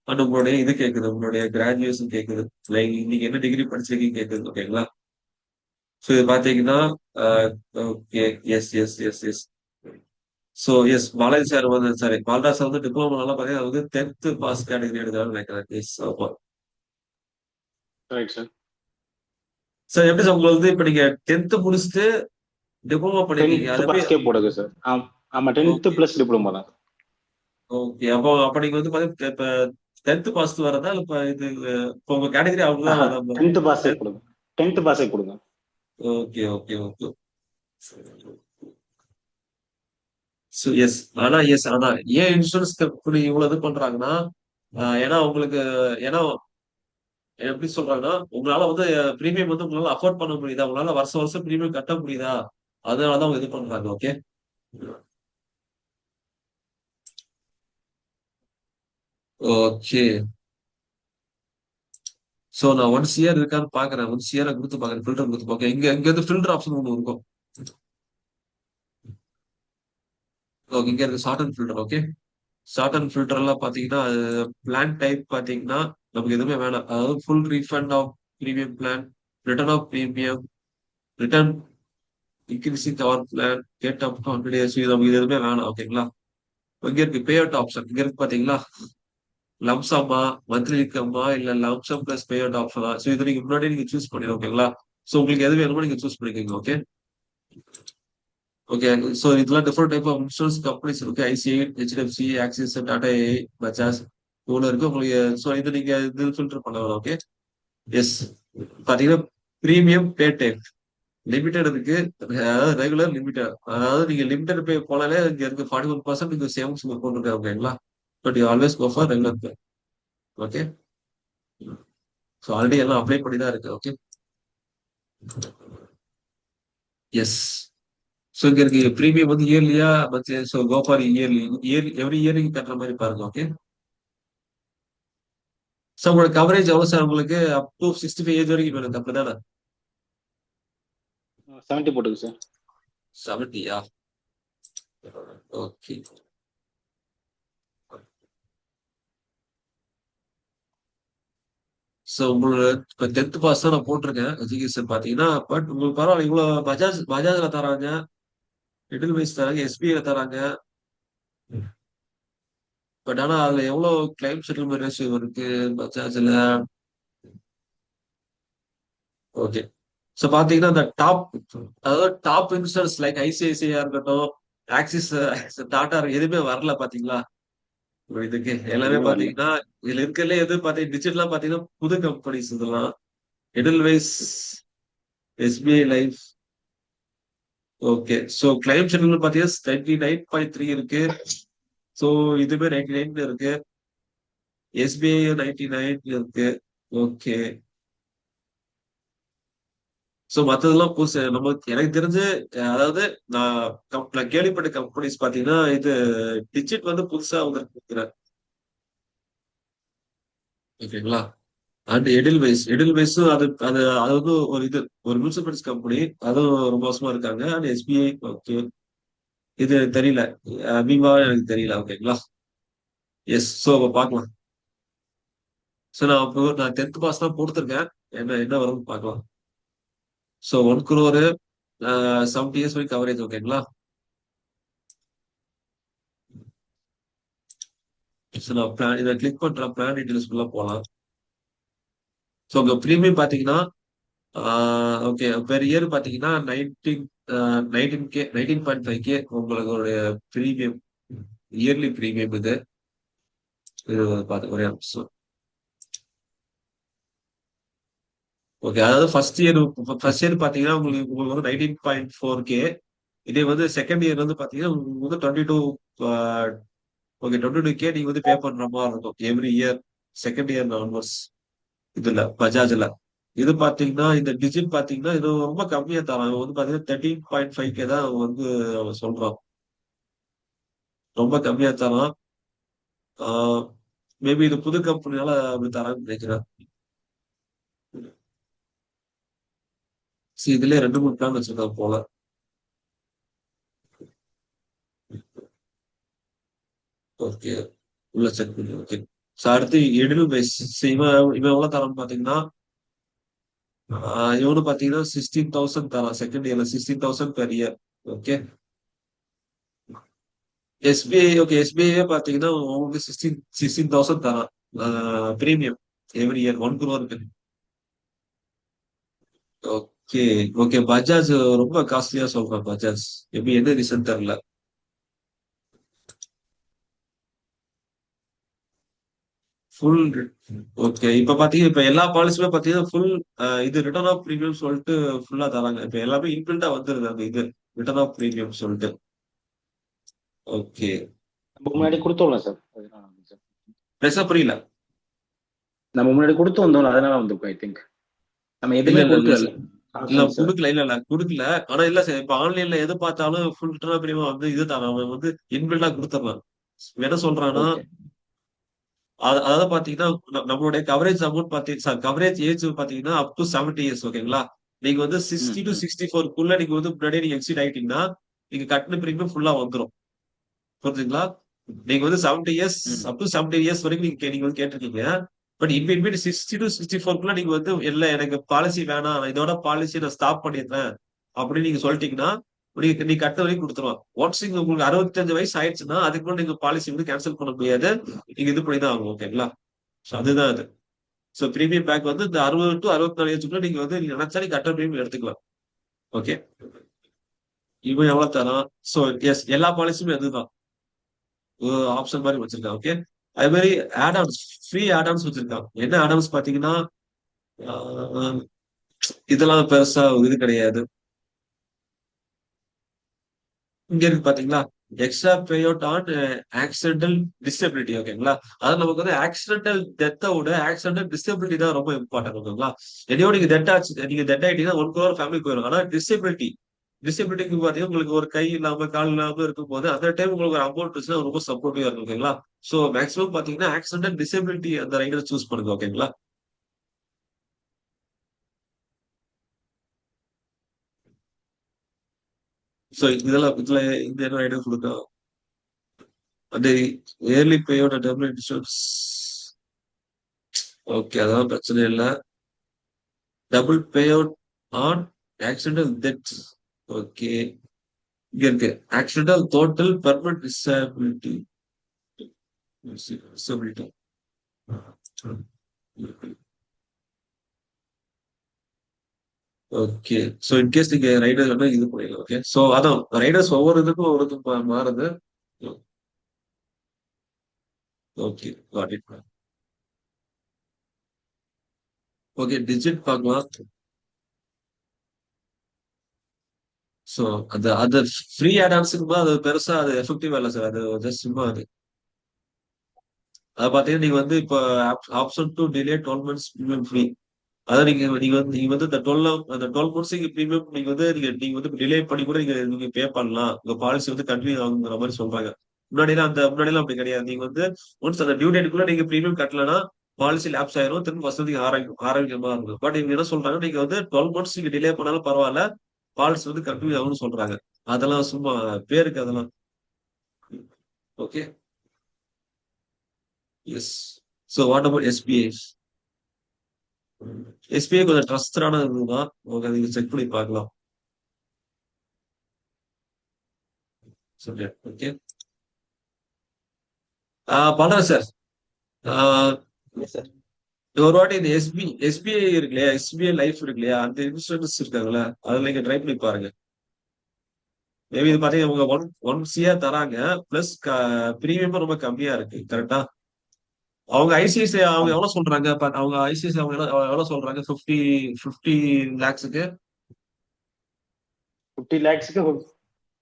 அண்ட் உங்களுடைய இது கேட்குது. உங்களுடைய கிராஜுவேஷன் கேட்குது. லைக் நீங்க என்ன டிகிரி படிச்சிருக்கீங்க கேட்குது. ஓகேங்களா? ஸோ இது பாத்தீங்கன்னா okay. Yes yes yes yes. So yes Balaji sir வந்து சாரி பால்ராஜ் சார் வந்து டிப்ளமோலாம் பாத்தீங்கன்னா அது வந்து 10th பாஸ் கேட்டகரி எடுக்கிறான்னு நினைக்கிறேன். எஸ் ஆமா. Right sir. சார் எப்படி சார் உங்களுக்கு வந்து இப்ப நீங்க 10th முடிச்சுட்டு டிப்ளமோ பண்ணிருக்கீங்க. 10th அது எப்படி? பாஸ்கே போடுங்க சார். ஆமா 10th ஓகே. பிளஸ் டிப்ளமா தான். ஓகே. அப்போ அப்ப நீங்க வந்து பாத்தீங்கன்னா இப்ப 10th பாஸ் வரதா இல்ல இப்ப இது இப்ப உங்க கேட்டகரி அவ்வளவுதான் ஆஹா நம்ம 10th பாஸே கொடுங்க. 10th பாஸே கொடுங்க. Okay okay okay. எஸ் ஆனா எஸ் ஆனா ஏன் இன்சூரன்ஸ் கம்பெனி இவ்வளவு இது பண்றாங்கன்னா ஏன்னா உங்களுக்கு ஏன்னா எப்படி சொல்றாங்கன்னா உங்களால வந்து பிரீமியம் வந்து உங்களால அஃபோர்ட் பண்ண முடியுதா, உங்களால வருஷம் வருஷம் பிரீமியம் கட்ட முடியுதா, அதனாலதான் அவங்க இது பண்றாங்க. ஓகே. ஓகே. சோ நான் ஒன்ஸ் இயர் இருக்கான்னு பாக்குறேன். ஒன்ஸ் இயர் கொடுத்து பாக்குறேன். ஃபில்டர் கொடுத்து பாக்கேன். இங்க இருந்து ஃபில்டர் ஆப்ஷன் ஒன்று இருக்கும். ஓகே. இங்க இருக்கு sort and filter. Okay. Sort and filter எல்லாம் பாத்தீங்கன்னா பிளான் டைப் பாத்தீங்கன்னா நமக்கு எதுவுமே வேணாம். அதாவது full refund of premium plan, return of premium, return increasing cover plan, get up to 100 days, இது நமக்கு இது எதுவுமே வேணாம். ஓகேங்களா? இங்க இருக்கு பே அவுட் ஆப்ஷன். இங்க இருக்கு பாத்தீங்களா லம்சமா, மந்த்லி இன்கம்மா, இல்ல லம்சம் பிளஸ் பே அவுட் ஆப்ஷனா. சோ இது நீங்க முன்னாடியே நீங்க சூஸ் பண்ணிடுங்க. ஓகேங்களா? சோ உங்களுக்கு எது வேணுமோ நீங்க சூஸ் பண்ணிக்கோங்க. ஓகே. ஓகே. சோ இதெல்லாம் different type of insurance companies இருக்கு. ICI, HDFC, Axis, Tata AI, Bajaj இவ்வளவு இருக்கு உங்களுக்கு. சோ இது நீங்க இது ஃபில்டர் பண்ணலாம். ஓகே. எஸ். பாத்தீங்கன்னா பிரீமியம் பே டைப் லிமிடெட் இருக்கு. அதாவது ரெகுலர் லிமிடெட். அதாவது நீங்க லிமிடெட் பே போனாலே இங்க இருக்கு 41% நீங்க சேவிங்ஸ் போட்டுருக்காங்க. ஓகேங்களா? But you always go for regular pay. Okay. So already எல்லாம் அப்ளை பண்ணி தான் இருக்கு. ஓகே. எஸ். ஸோ இங்க இருக்கு ப்ரீமியம் வந்து இயர்லியா monthly. So go for yearly. Every year நீங்க கட்டுற மாதிரி பாருங்க. ஓகே. ஸோ உங்களோட கவரேஜ் எவ்வளவு சார் உங்களுக்கு அப் டு 65 ஏஜ் வரைக்கும் வேணும் அப்படிதானே? 70 போட்டுங்க சார். 70யா? ஓகே. ஸோ உங்களோட இப்ப 10th பாஸ் தான் நான் போட்டிருக்கேன் எஜுகேஷன் பாத்தீங்கன்னா. பட் உங்களுக்கு பரவாயில்ல இவ்வளவு பஜாஜ்ல தராங்க, எடில்வைஸ் தராங்க, எஸ்பிஐல தராங்க. பட் ஆனா அதுல எவ்வளவு கிளைம் செட்டில்மெண்ட் ரேஷியோ இருக்கு பஜாஜ்ல. ஓகே. சோ பாத்தீங்கன்னா இந்த டாப் அதாவது டாப் இன்சூரன்ஸ் லைக் ஐசிஐசிஐ இருக்கட்டும், ஆக்சிஸ், டாடா எதுவுமே வரல பாத்தீங்களா? இதுக்கு எல்லாமே எதுவுமே வரல. பாத்தீங்கன்னா இதுல இருக்கிறதுல எது பாத்தீங்கன்னா டிஜிட்டலா பாத்தீங்கன்னா புது கம்பெனிஸ் இதெல்லாம். Edelweiss, SBI life. Okay. So claim settlement பாத்தீங்கன்னா 99.3 இருக்கு. சோ இதுவே 99 இருக்கு. எஸ்பிஐ 99 இருக்கு. ஓகே. சோ மத்ததெல்லாம் புதுசு நமக்கு எனக்கு தெரிஞ்சு அதாவது நான் நான் கேள்விப்பட்ட கம்பெனிஸ் பாத்தீங்கன்னா இது டிஜிட் வந்து புதுசா வந்து ஓகேங்களா? அண்ட் எடில்வைஸும் அது அது அது வந்து ஒரு இது ஒரு மியூச்சுவல் ஃபண்ட்ஸ் கம்பெனி. அதுவும் ரொம்ப வருஷமா இருக்காங்க. And SBI. ஓகே. இது எனக்கு தெரியல. அமீபா எனக்கு தெரியல. ஓகேங்களா? எஸ். சோ பார்க்கலாம். சோ நான் 10th பாஸ் தான் கொடுத்துருக்கேன். என்ன என்ன வரும்னு பார்க்கலாம். சோ 1 crore 70 இயர்ஸ் வரைக்கும் கவரேஜ். ஓகேங்களா? சோ நான் பிளான் இதை கிளிக் பண்றேன். பிளான் டீடைல்ஸ் உள்ள போலாம். சோ உங்க ப்ரீமியம் பாத்தீங்கன்னா ஓகே பெர் இயர் பாத்தீங்கன்னா 19K 19.5K உங்களுக்கு ஒரு ப்ரீமியம். இயர்லி பிரீமியம் இது. இது பார்த்து ஒரே நிமிஷம். ஓகே. அதாவது ஃபர்ஸ்ட் இயர் பாத்தீங்கன்னா உங்களுக்கு வந்து 19.4K. இதே வந்து செகண்ட் இயர் வந்து பாத்தீங்கன்னா உங்களுக்கு வந்து 22. ஓகே, 22K நீங்க வந்து பே பண்ற மாதிரி இருக்கும் every year, second year onwards. இதுல பஜாஜ்ல இது பாத்தீங்கன்னா இந்த டிஜிட் பாத்தீங்கன்னா இது ரொம்ப கம்மியா தரான். இவன் வந்து பாத்தீங்கன்னா 13.5K தான் அவன் வந்து அவன் சொல்றான். ரொம்ப கம்மியா தரான். மேபி இது புது கம்பெனினால அப்படி தரான்னு நினைக்கிறேன். சரி, இதுலயே 2 3 பிளான் வச்சிருக்கான் போல. ஓகே, உள்ள செக் பண்ணி. ஓகே. ஸோ அடுத்து எடில் பேஸ். இவன் எவ்வளவு தரான்னு பாத்தீங்கன்னா இவனு பாத்தீங்கன்னா 16,000 தரான். செகண்ட் இயர்ல 16,000 per year. Okay. SBI. Okay, SBI பாத்தீங்கன்னா உங்களுக்கு 16,000 தரான் பிரீமியம் எவ்ரி இயர் 1 crore இருக்கு. ஓகே. ஓகே, பஜாஜ் ரொம்ப காஸ்ட்லியா சொல்றான். பஜாஜ் எப்படி என்ன ரீசன் தெரியல. ஃபுல். ஓகே. இப்ப எல்லா பாலிசியுமே பாத்தீங்கன்னா ஃபுல் இது ரிட்டர்ன் ஆஃப் பிரீமியம் சொல்லிட்டு ஃபுல்லா தராங்க. இப்ப எல்லாமே இன்பில்டா வந்துருது அந்த இது ரிட்டர்ன் ஆஃப் பிரீமியம் சொல்லிட்டு. ஓகே. நம்ம முன்னாடி கொடுத்தோம்ல சார், அதனால வந்து சார். பெருசா புரியல. நம்ம முன்னாடி கொடுத்து வந்தோம்ல, அதனால வந்திருக்கும் ஐ திங்க். நம்ம இல்ல எதுவுமே இல்ல இல்ல கொடுக்கல சார். இல்ல ஆப்ஷன்ஸ். குடுக்கல. இல்ல இல்ல குடுக்கல. ஆனா இல்ல சார், இப்ப ஆன்லைன்ல எது பார்த்தாலும் ஃபுல் ரிட்டர்ன் ஆஃப் பிரீமியம் வந்து இது தரான். அவன் வந்து இன்பில்டா கொடுத்துறான். என்ன சொல்றான்னா ஓகே. அதாவது பாத்தீங்கன்னா நம்மளுடைய coverage amount sir coverage age பாத்தீங்கன்னா அப் டு 70 இயர்ஸ். ஓகேங்களா. நீங்க வந்து 60 to 64 நீங்க வந்து முன்னாடியே நீங்க எக்ஸிட் ஆயிட்டீங்கன்னா நீங்க கட்டின பிரீமியம் ஃபுல்லா வந்துரும். புரிஞ்சுங்களா. நீங்க வந்து 70 இயர்ஸ், அப் டு 70 இயர்ஸ் வரைக்கும் நீங்க வந்து கேட்டிருக்கீங்க. பட் இன்பிட்வீன் 60 to 64 நீங்க வந்து இல்ல எனக்கு பாலிசி வேணாம், இதோட பாலிசி நான் ஸ்டாப் பண்ணிடுறேன் அப்படின்னு நீங்க சொல்லிட்டீங்கன்னா நீ கட்ட வரைக்கும் கொடுத்துருவான். ஒன்ஸ் நீங்க உங்களுக்கு 65 வயசு ஆயிடுச்சுன்னா அதுக்கு முன்னாடி நீங்க பாலிசி வந்து கேன்சல் பண்ண முடியாது. நீங்க இது பண்ணி தான் ஆகும். ஓகேங்களா. So அதுதான் அது. ஸோ பிரீமியம் பேக் வந்து இந்த 60 to 64 ஏஜுக்குள்ள நீங்க வந்து நீங்க நினைச்சா நீங்க கட்ட பிரீமியம் எடுத்துக்கலாம். ஓகே. இவன் எவ்வளவு தரான். ஸோ எஸ், எல்லா பாலிசியுமே அதுதான் ஆப்ஷன் மாதிரி வச்சிருக்கான். ஓகே. அது மாதிரி ஆடான்ஸ், ஃப்ரீ ஆடான்ஸ் வச்சிருக்கான். என்ன ஆடான்ஸ் பாத்தீங்கன்னா ஆஹ், இதெல்லாம் பெருசா இது கிடையாது. இங்க இருக்கு பாத்தீங்களா, extra pay out on accidental disability. ஓகேங்களா. அதாவது நமக்கு வந்து ஆக்சிடென்டல் டெத்தை விட ஆக்சிடென்டல் டிசபிலிட்டி தான் ரொம்ப இம்பார்ட்டன்ட். ஓகேங்களா. எதையோ நீங்க டெட் ஆச்சு, நீங்க டெட் ஆயிட்டீங்கன்னா 1 crore ஃபேமிலி போயிடும். ஆனா டிசபிலிட்டிக்கு பாத்தீங்கன்னா உங்களுக்கு ஒரு கை இல்லாம கால் இல்லாம இருக்கும் போது அந்த டைம் உங்களுக்கு ஒரு அமௌண்ட் இருந்துச்சுன்னா ரொம்ப சப்போர்ட்டிவா இருக்கும். ஓகேங்களா. சோ மேக்ஸிமம் பாத்தீங்கன்னா ஆக்சிடென்டல் டிசபிலிட்டி அந்த ரைடர் சூஸ் பண்ணுங்க. ஓகேங்களா. சோ இதுல இந்த என்ன ரைடர் கொடுக்கும். அந்த இயர்லி பேயோட டெர்மினல் இன்சூரன்ஸ். ஓகே, அதான் பிரச்சனை இல்லை. Double pay out on accidental death. Okay. இங்க இருக்கு accidental total permanent disability. Disability. Okay. So in case நீங்க ரைடர் வேணா இது பண்ணிடலாம். ஓகே. சோ அதான் ரைடர்ஸ் ஒவ்வொரு இதுக்கும் ஒரு இதுக்கும் மாறுது. Okay, got it. Okay, digit பார்க்கலாம். சோ அது ஃப்ரீ ஆடான்ஸுக்கு அது பெருசா அது எஃபெக்டிவா இல்லை சார். அது ஜஸ்ட் சும்மா அது அதை பாத்தீங்கன்னா நீங்க வந்து இப்போ option to delay 12 months premium free. அதான் நீங்க வந்து அந்த 12 months ப்ரீமியம் நீங்க வந்து நீங்க வந்து டிலே பண்ணி கூட நீங்க பே பண்ணலாம். உங்க பாலிசி வந்து கண்டினியூ ஆகுங்கிற மாதிரி சொல்றாங்க. முன்னாடிலாம் அப்படி கிடையாது. நீங்க வந்து ஒன்ஸ் அந்த டியூ டேட்டுக்குள்ள நீங்க ப்ரீமியம் கட்டலன்னா பாலிசி லேப்ஸ் ஆயிரும். திரும்ப வசதி ஆரோக்கியமா இருக்கும். பட் இவங்க என்ன சொல்றாங்க, நீங்க வந்து 12 months நீங்க டிலே பண்ணாலும் பரவாயில்ல, பாலிசி வந்து கண்டினியூ ஆகும்னு சொல்றாங்க. அதெல்லாம் சும்மா பேருக்கு அதெல்லாம். Okay. Yes. So what about SBI. SBI கொஞ்சம் ட்ரஸ்டடான இதுதான். ஓகே, நீங்க செக் பண்ணி பார்க்கலாம். ஓகே. பண்றேன் சார். சார் ஒரு வாட்டி இந்த எஸ்பிஐ இருக்கு இல்லையா, எஸ்பிஐ லைஃப் இருக்கு இல்லையா, அந்த இன்சூரன்ஸ் இருக்காங்களா, அதுல நீங்க ட்ரை பண்ணி பாருங்க. மேபி இது ஓகே. பாத்தீங்கன்னா உங்க ஒன் சிஆர் தராங்க. பிளஸ் பிரீமியமும் ரொம்ப கம்மியா இருக்கு. கரெக்டா? அவங்க ஐசிஐசிஐ அவங்க ஆமா. எவ்வளவு சொல்றாங்க? அவங்க ஐசிஐசிஐ அவங்க எவ்வளவு சொல்றாங்க? 50 லேக்ஸுக்கு. 50 லேக்ஸ்க்கு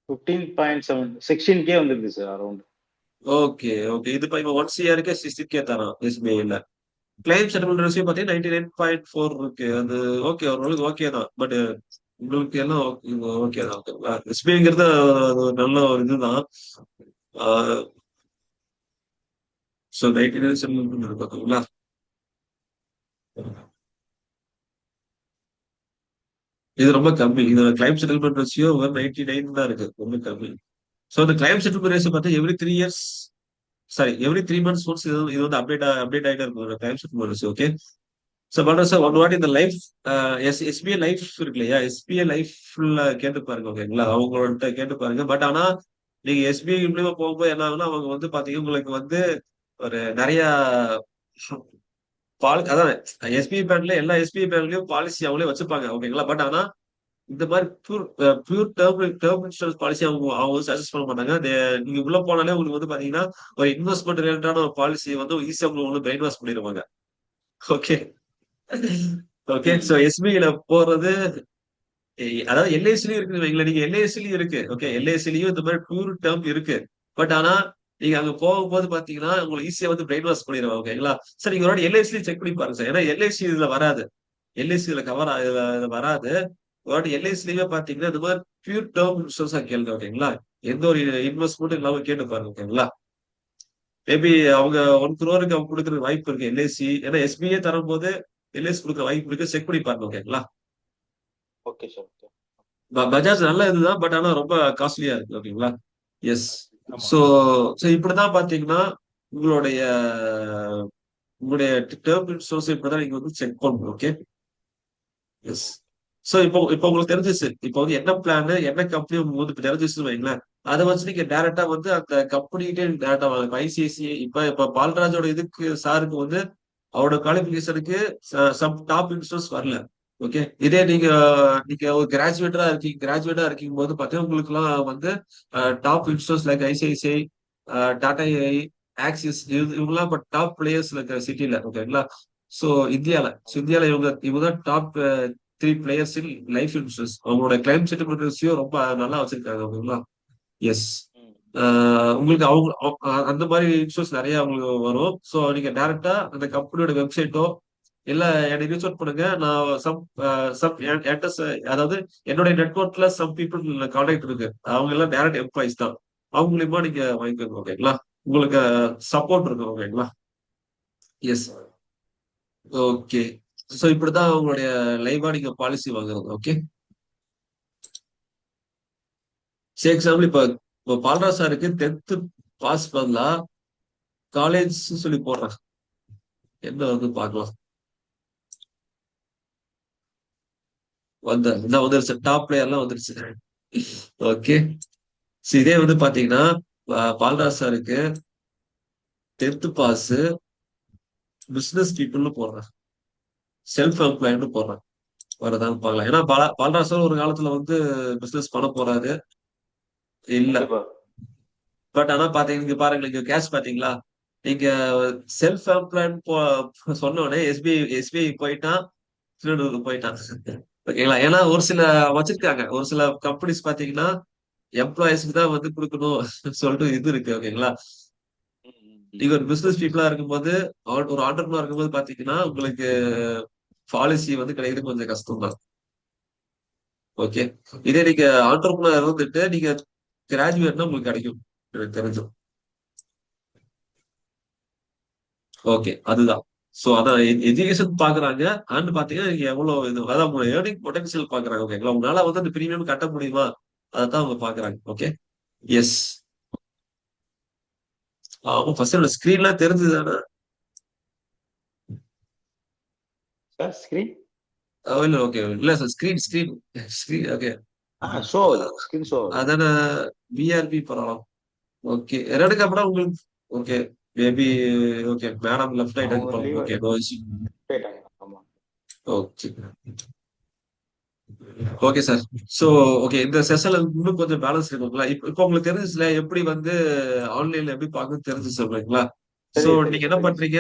15.7 16K வந்துருது சார் அரௌண்ட். Okay, okay. இது இப்ப 1 சிஆருக்கு 60K தரான் எஸ்பிஐல. கிளைம் செட்டில்மெண்ட் ரேஷியோ பாத்தீங்கன்னா 99.4 இருக்கு. அது ஓகே, ஓரளவுக்கு ஓகே தான். பட் உங்களுக்கு எல்லாம் ஓகே தான். ஓகேங்களா? எஸ்பிஐங்கிறது அது ஒரு நல்ல ஒரு இதுதான். ஸோ 99 செட்டில்மெண்ட் பாத்தீங்களா? இது ரொம்ப கம்மி. இது கிளைம் செட்டில்மெண்ட் ரேஷியோ 99 தான் இருக்கு. ரொம்ப கம்மி. ஸோ இந்த கிளைம் செட்டில்மெண்ட் ரேஷியோ பார்த்தா எவ்ரி 3 மந்த்ஸ் ஒன்ஸ் இது வந்து அப்டேட் ஆகிட்டே இருக்கும். Claim settlement ratio. Okay. So பண்ற சார் ஒன் ஆமா. வாட்டி இந்த லைஃப் எஸ்பிஐ லைஃப் இருக்கு இல்லையா? எஸ்பிஐ லைஃப்ல கேட்டு பாருங்க. ஓகேங்களா? அவங்கள்ட்ட கேட்டு பாருங்க. பட் ஆனா நீங்க எஸ்பிஐ மூலியமா போகும்போது என்ன ஆகுன்னா அவங்க வந்து பாத்தீங்கன்னா உங்களுக்கு வந்து ஒரு நிறைய அதான் எஸ்பிஐ பேங்க்ல எல்லா எஸ்பிஐ பேங்க்லயும் பாலிசி அவங்களே வச்சுப்பாங்க. ஓகேங்களா? பட் ஆனா இந்த மாதிரி பியூர் டேர்ம் இன்சூரன்ஸ் பாலிசி அவங்க அவங்க வந்து சஜஸ்ட் பண்ண மாட்டாங்க. நீங்க உள்ள போனாலே உங்களுக்கு வந்து பாத்தீங்கன்னா ஒரு இன்வெஸ்ட்மெண்ட் ரிலேட்டடான ஒரு பாலிசி வந்து ஈஸியா உங்களுக்கு வந்து பிரெயின் வாஷ் பண்ணிடுவாங்க. ஓகே. ஓகே. ம். சோ எஸ்பிஐல போறது அதாவது எல்ஐசிலயும் இருக்கு வைங்களேன். நீங்க எல்ஐசிலயும் இருக்கு. ஓகே. எல்ஐசிலயும் இந்த மாதிரி பியூர் டேர்ம் இருக்கு. பட் ஆனா நீங்க அங்க போகும்போது பாத்தீங்கன்னா உங்களுக்கு ஈஸியா வந்து பிரெயின் வாஷ் பண்ணிடுவாங்க. ஓகேங்களா? சார் நீங்க ஒரு எல்ஐசிலயும் செக் பண்ணி பாருங்க சார். ஏன்னா எல்ஐசி இதுல வராது. எல்ஐசி இதுல இதுல வராது. ஒரு எல்ஐசிலயுமே பாத்தீங்கன்னா இந்த மாதிரி பியூர் டேர்ம் இன்சூரன்ஸா கேளுங்க. ஓகேங்களா? எந்த ஒரு இன்வெஸ்ட்மெண்ட் இல்லாம கேட்டு பாருங்க. ஓகேங்களா? மேபி அவங்க 1 crore அவங்க கொடுக்குற வாய்ப்பு இருக்கு எல்ஐசி. ஏன்னா எஸ்பிஐ தரும்போது எல்ஐசி கொடுக்குற வாய்ப்பு இருக்கு. செக் பண்ணி பாருங்க. ஓகேங்களா? Okay sir. ஓகே. பஜாஜ் நல்ல இதுதான். பட் ஆனா ரொம்ப காஸ்ட்லியா இருக்கு. ஓகேங்களா? எஸ். ஆமா. சோ சோ இப்படிதான் பாத்தீங்கன்னா உங்களுடைய உங்களுடைய டேர்ம் இன்சூரன்ஸ் இப்படிதான் நீங்க வந்து செக் பண்ணணும். ஓகே. எஸ். சோ இப்போ இப்போ உங்களுக்கு தெரிஞ்சிச்சு. இப்போ வந்து என்ன பிளான் என்ன கம்பெனி உங்களுக்கு வந்து இப்ப தெரிஞ்சிச்சுன்னு வைங்களேன். அதை வச்சு நீங்க டைரக்டா வந்து அந்த கம்பெனிகிட்டே டைரக்டா வாங்க. ஐசிஐசிஐ இப்ப பால்ராஜோட இதுக்கு சாருக்கு வந்து அவரோட குவாலிபிகேஷனுக்கு சம் டாப் இன்சூரன்ஸ் வரல. ஓகே. இதே நீங்க நீங்க ஒரு கிராஜுவேட்டா இருக்கீங்க போது பாத்தீங்கன்னா உங்களுக்கு எல்லாம் வந்து top insurance like ICICI, Tata AI, axis இவங்கெல்லாம் இப்ப டாப் பிளேயர்ஸ்ல இருக்கிற சிட்டில. ஓகேங்களா? சோ இந்தியால இவங்க தான் top 3 players in life insurance. அவங்களோட கிளைம் செட்டில்மெண்ட் ரேஷியோ ரொம்ப நல்லா வச்சிருக்காங்க. ஓகேங்களா? எஸ். ம். உங்களுக்கு அவங்க அந்த மாதிரி இன்சூரன்ஸ் நிறைய அவங்களுக்கு வரும். ஸோ நீங்க டைரக்டா அந்த கம்பெனியோட வெப்சைட்டோ இல்ல என்னை ரீச் அவுட் பண்ணுங்க. நான் சம் அதாவது என்னுடைய நெட்ஒர்க்ல சம் பீப்புள் கான்டாக்ட் இருக்கு. அவங்க எல்லாம் டைரக்ட் எம்ப்ளாயிஸ் தான். அவங்க மூலியமா நீங்க வாங்கிக்கோங்க. ஓகேங்களா? உங்களுக்கு சப்போர்ட் இருக்கும். ஓகேங்களா? எஸ். ஓகே. ஸோ இப்படிதான் உங்களுடைய லைவா நீங்க பாலிசி வாங்குறது. ஓகே. சரி எக்ஸாம்பிள் இப்போ பால்ராஜ் சாருக்கு 10th பாஸ் பண்ணலா காலேஜ் சொல்லி போடுறேன். என்ன வந்து பார்க்கலாம். இதான் வந்துருச்சு. டாப் பிளேயர்லாம் வந்துருச்சு. ஓகே. இதே வந்து பாத்தீங்கன்னா பால்ராஜ் சாருக்கு 10th பாஸ் பிசினஸ் பீப்புள்னு போடுறேன். செல்ஃப் எம்ப்ளாய்டு போடுறேன். வரதான்னு பார்க்கலாம். ஏன்னா பால்ராஜ் சார் ஒரு காலத்துல வந்து பிசினஸ் பண்ண போறாரு. இல்ல. கண்டிப்பா. பட் ஆனா பாத்தீங்க நீங்க பாருங்க இங்க கேஷ் பாத்தீங்களா? நீங்க செல்ஃப் எம்ப்ளாய்டு சொன்ன உடனே எஸ்பிஐ போயிட்டான். திருவள்ளூருக்கு போயிட்டான். ஓகேங்களா? ஏன்னா ஒரு சில வச்சிருக்காங்க. ஒரு சில கம்பெனிஸ் பாத்தீங்கன்னா எம்ப்ளாயிஸ்க்கு தான் வந்து கொடுக்கணும் சொல்லிட்டு இது இருக்கு. ஓகேங்களா? ம், ம், ம். நீங்க ஒரு பிசினஸ் பீப்புளா இருக்கும்போது ஒரு ஆண்டர்பனர் இருக்கும்போது பாத்தீங்கன்னா உங்களுக்கு பாலிசி வந்து கிடைக்கிறது கொஞ்சம் கஷ்டம் தான். ஓகே. இதே நீங்க ஆண்டர்பனர் இருந்துட்டு நீங்க கிராஜுவேட்னா உங்களுக்கு கிடைக்கும். எனக்கு தெரிஞ்சும். ஓகே. அதுதான். சோ அதான் எஜுகேஷன் பாக்குறாங்க. அண்ட் பாத்தீங்கன்னா நீங்க எவ்வளவு இது அதான் உங்க ஏர்னிங் பொட்டன்ஷியல் பாக்குறாங்க. ஓகேங்களா? உங்களால வந்து அந்த பிரீமியம் கட்ட முடியுமா? அதான் அவங்க பாக்குறாங்க. ஓகே. எஸ். ஆமா. ஃபர்ஸ்ட் என்னோட ஸ்கிரீன்லாம் தெரிஞ்சுதானே? சார் ஸ்கிரீன் இல்ல. ஓகே. இல்ல சார். Screen okay. ஷோ ஆகுது. ஸ்கிரீன் ஷோ ஆகுது. அதான பிஆர்பி பரவாயில்ல. ஓகே. ரெண்டுக்கு அப்புறம் உங்களுக்கு okay. Maybe okay. Madam left right அவங்க எடுப்பாங்க. Leave okay. No issue. போயிட்டாங்க. ஆமா. Okay. Okay sir. So okay, இந்த செஷன்ல இன்னும் கொஞ்சம் பேலன்ஸ் இருக்குங்களா? இப்போ உங்களுக்கு தெரிஞ்சுச்சுல எப்படி வந்து ஆன்லைன்ல எப்படி பார்க்கணும்னு தெரிஞ்சுச்சு இல்லைங்களா? சோ தெரியும் நீங்க தெரியும் என்ன சார் தெரியும் பண்றீங்க?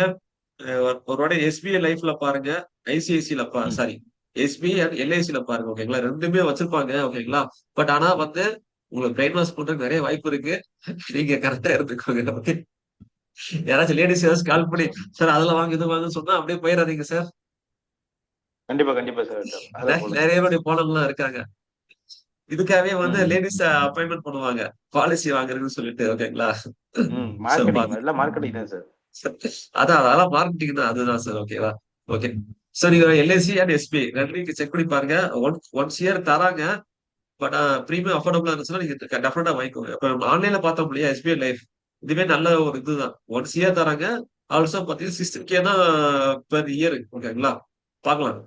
ஒரு வாட்டி எஸ்பிஐ லைஃப்ல பாருங்க, ஐசிஐசில சார். சாரி, எஸ்பிஐ அண்ட் எல்ஐசில பாருங்க. ஓகேங்களா? ரெண்டுமே வச்சிருப்பாங்க. ஓகேங்களா? பட் ஆனா வந்து உங்களுக்கு பிரெயின் வாஷ் பண்றதுக்கு நிறைய வாய்ப்பு இருக்கு. நீங்க கரெக்டா இருந்துக்கோங்க. ஓகே. யாராச்சும் லேடிஸ் ஏதாச்சும் கால் பண்ணி சார் அதெல்லாம் வாங்க இது வாங்கன்னு சொன்னா அப்படியே போயிடாதீங்க சார். கண்டிப்பா கண்டிப்பா சார். அதை ஃபாலோ நிறைய பண்றேன் பேருடைய சார். போனவங்கலாம் இருக்காங்க. இதுக்காகவே வந்து ம் லேடிஸ் அப்பாயின்மெண்ட் பண்ணுவாங்க. பாலிசி வாங்குறதுன்னு சொல்லிட்டு. ஓகேங்களா? ம் சோ மார்க்கெட்டிங் எல்லாம் மார்க்கெட்டிங் தான் சார். அதெல்லாம் மார்க்கெட்டிங் தான். அதுதான் சார். ஓகேவா? ஓகே. சோ நீங்க எல்ஐசி அண்ட் எஸ்பிஐ ரெண்டையும் செக் பண்ணி பாருங்க. ஒன்ஸ் இயர் தராங்க. பட் பிரீமியம் அஃபோர்டபுளா இருந்துச்சுன்னா நீங்க டெஃபினட்டா வாங்கிக்கோங்க. இப்ப ஆன்லைன்ல பார்த்தோம் இல்லையா, எஸ்பிஐ லைஃப் இதுவே நல்ல ஒரு இதுதான். ஒன்ஸ் இயர் தராங்க. ஆல்சோ பாத்தீங்கன்னா 60K தான் பெர் இயர். ஓகேங்களா? பார்க்கலாம்.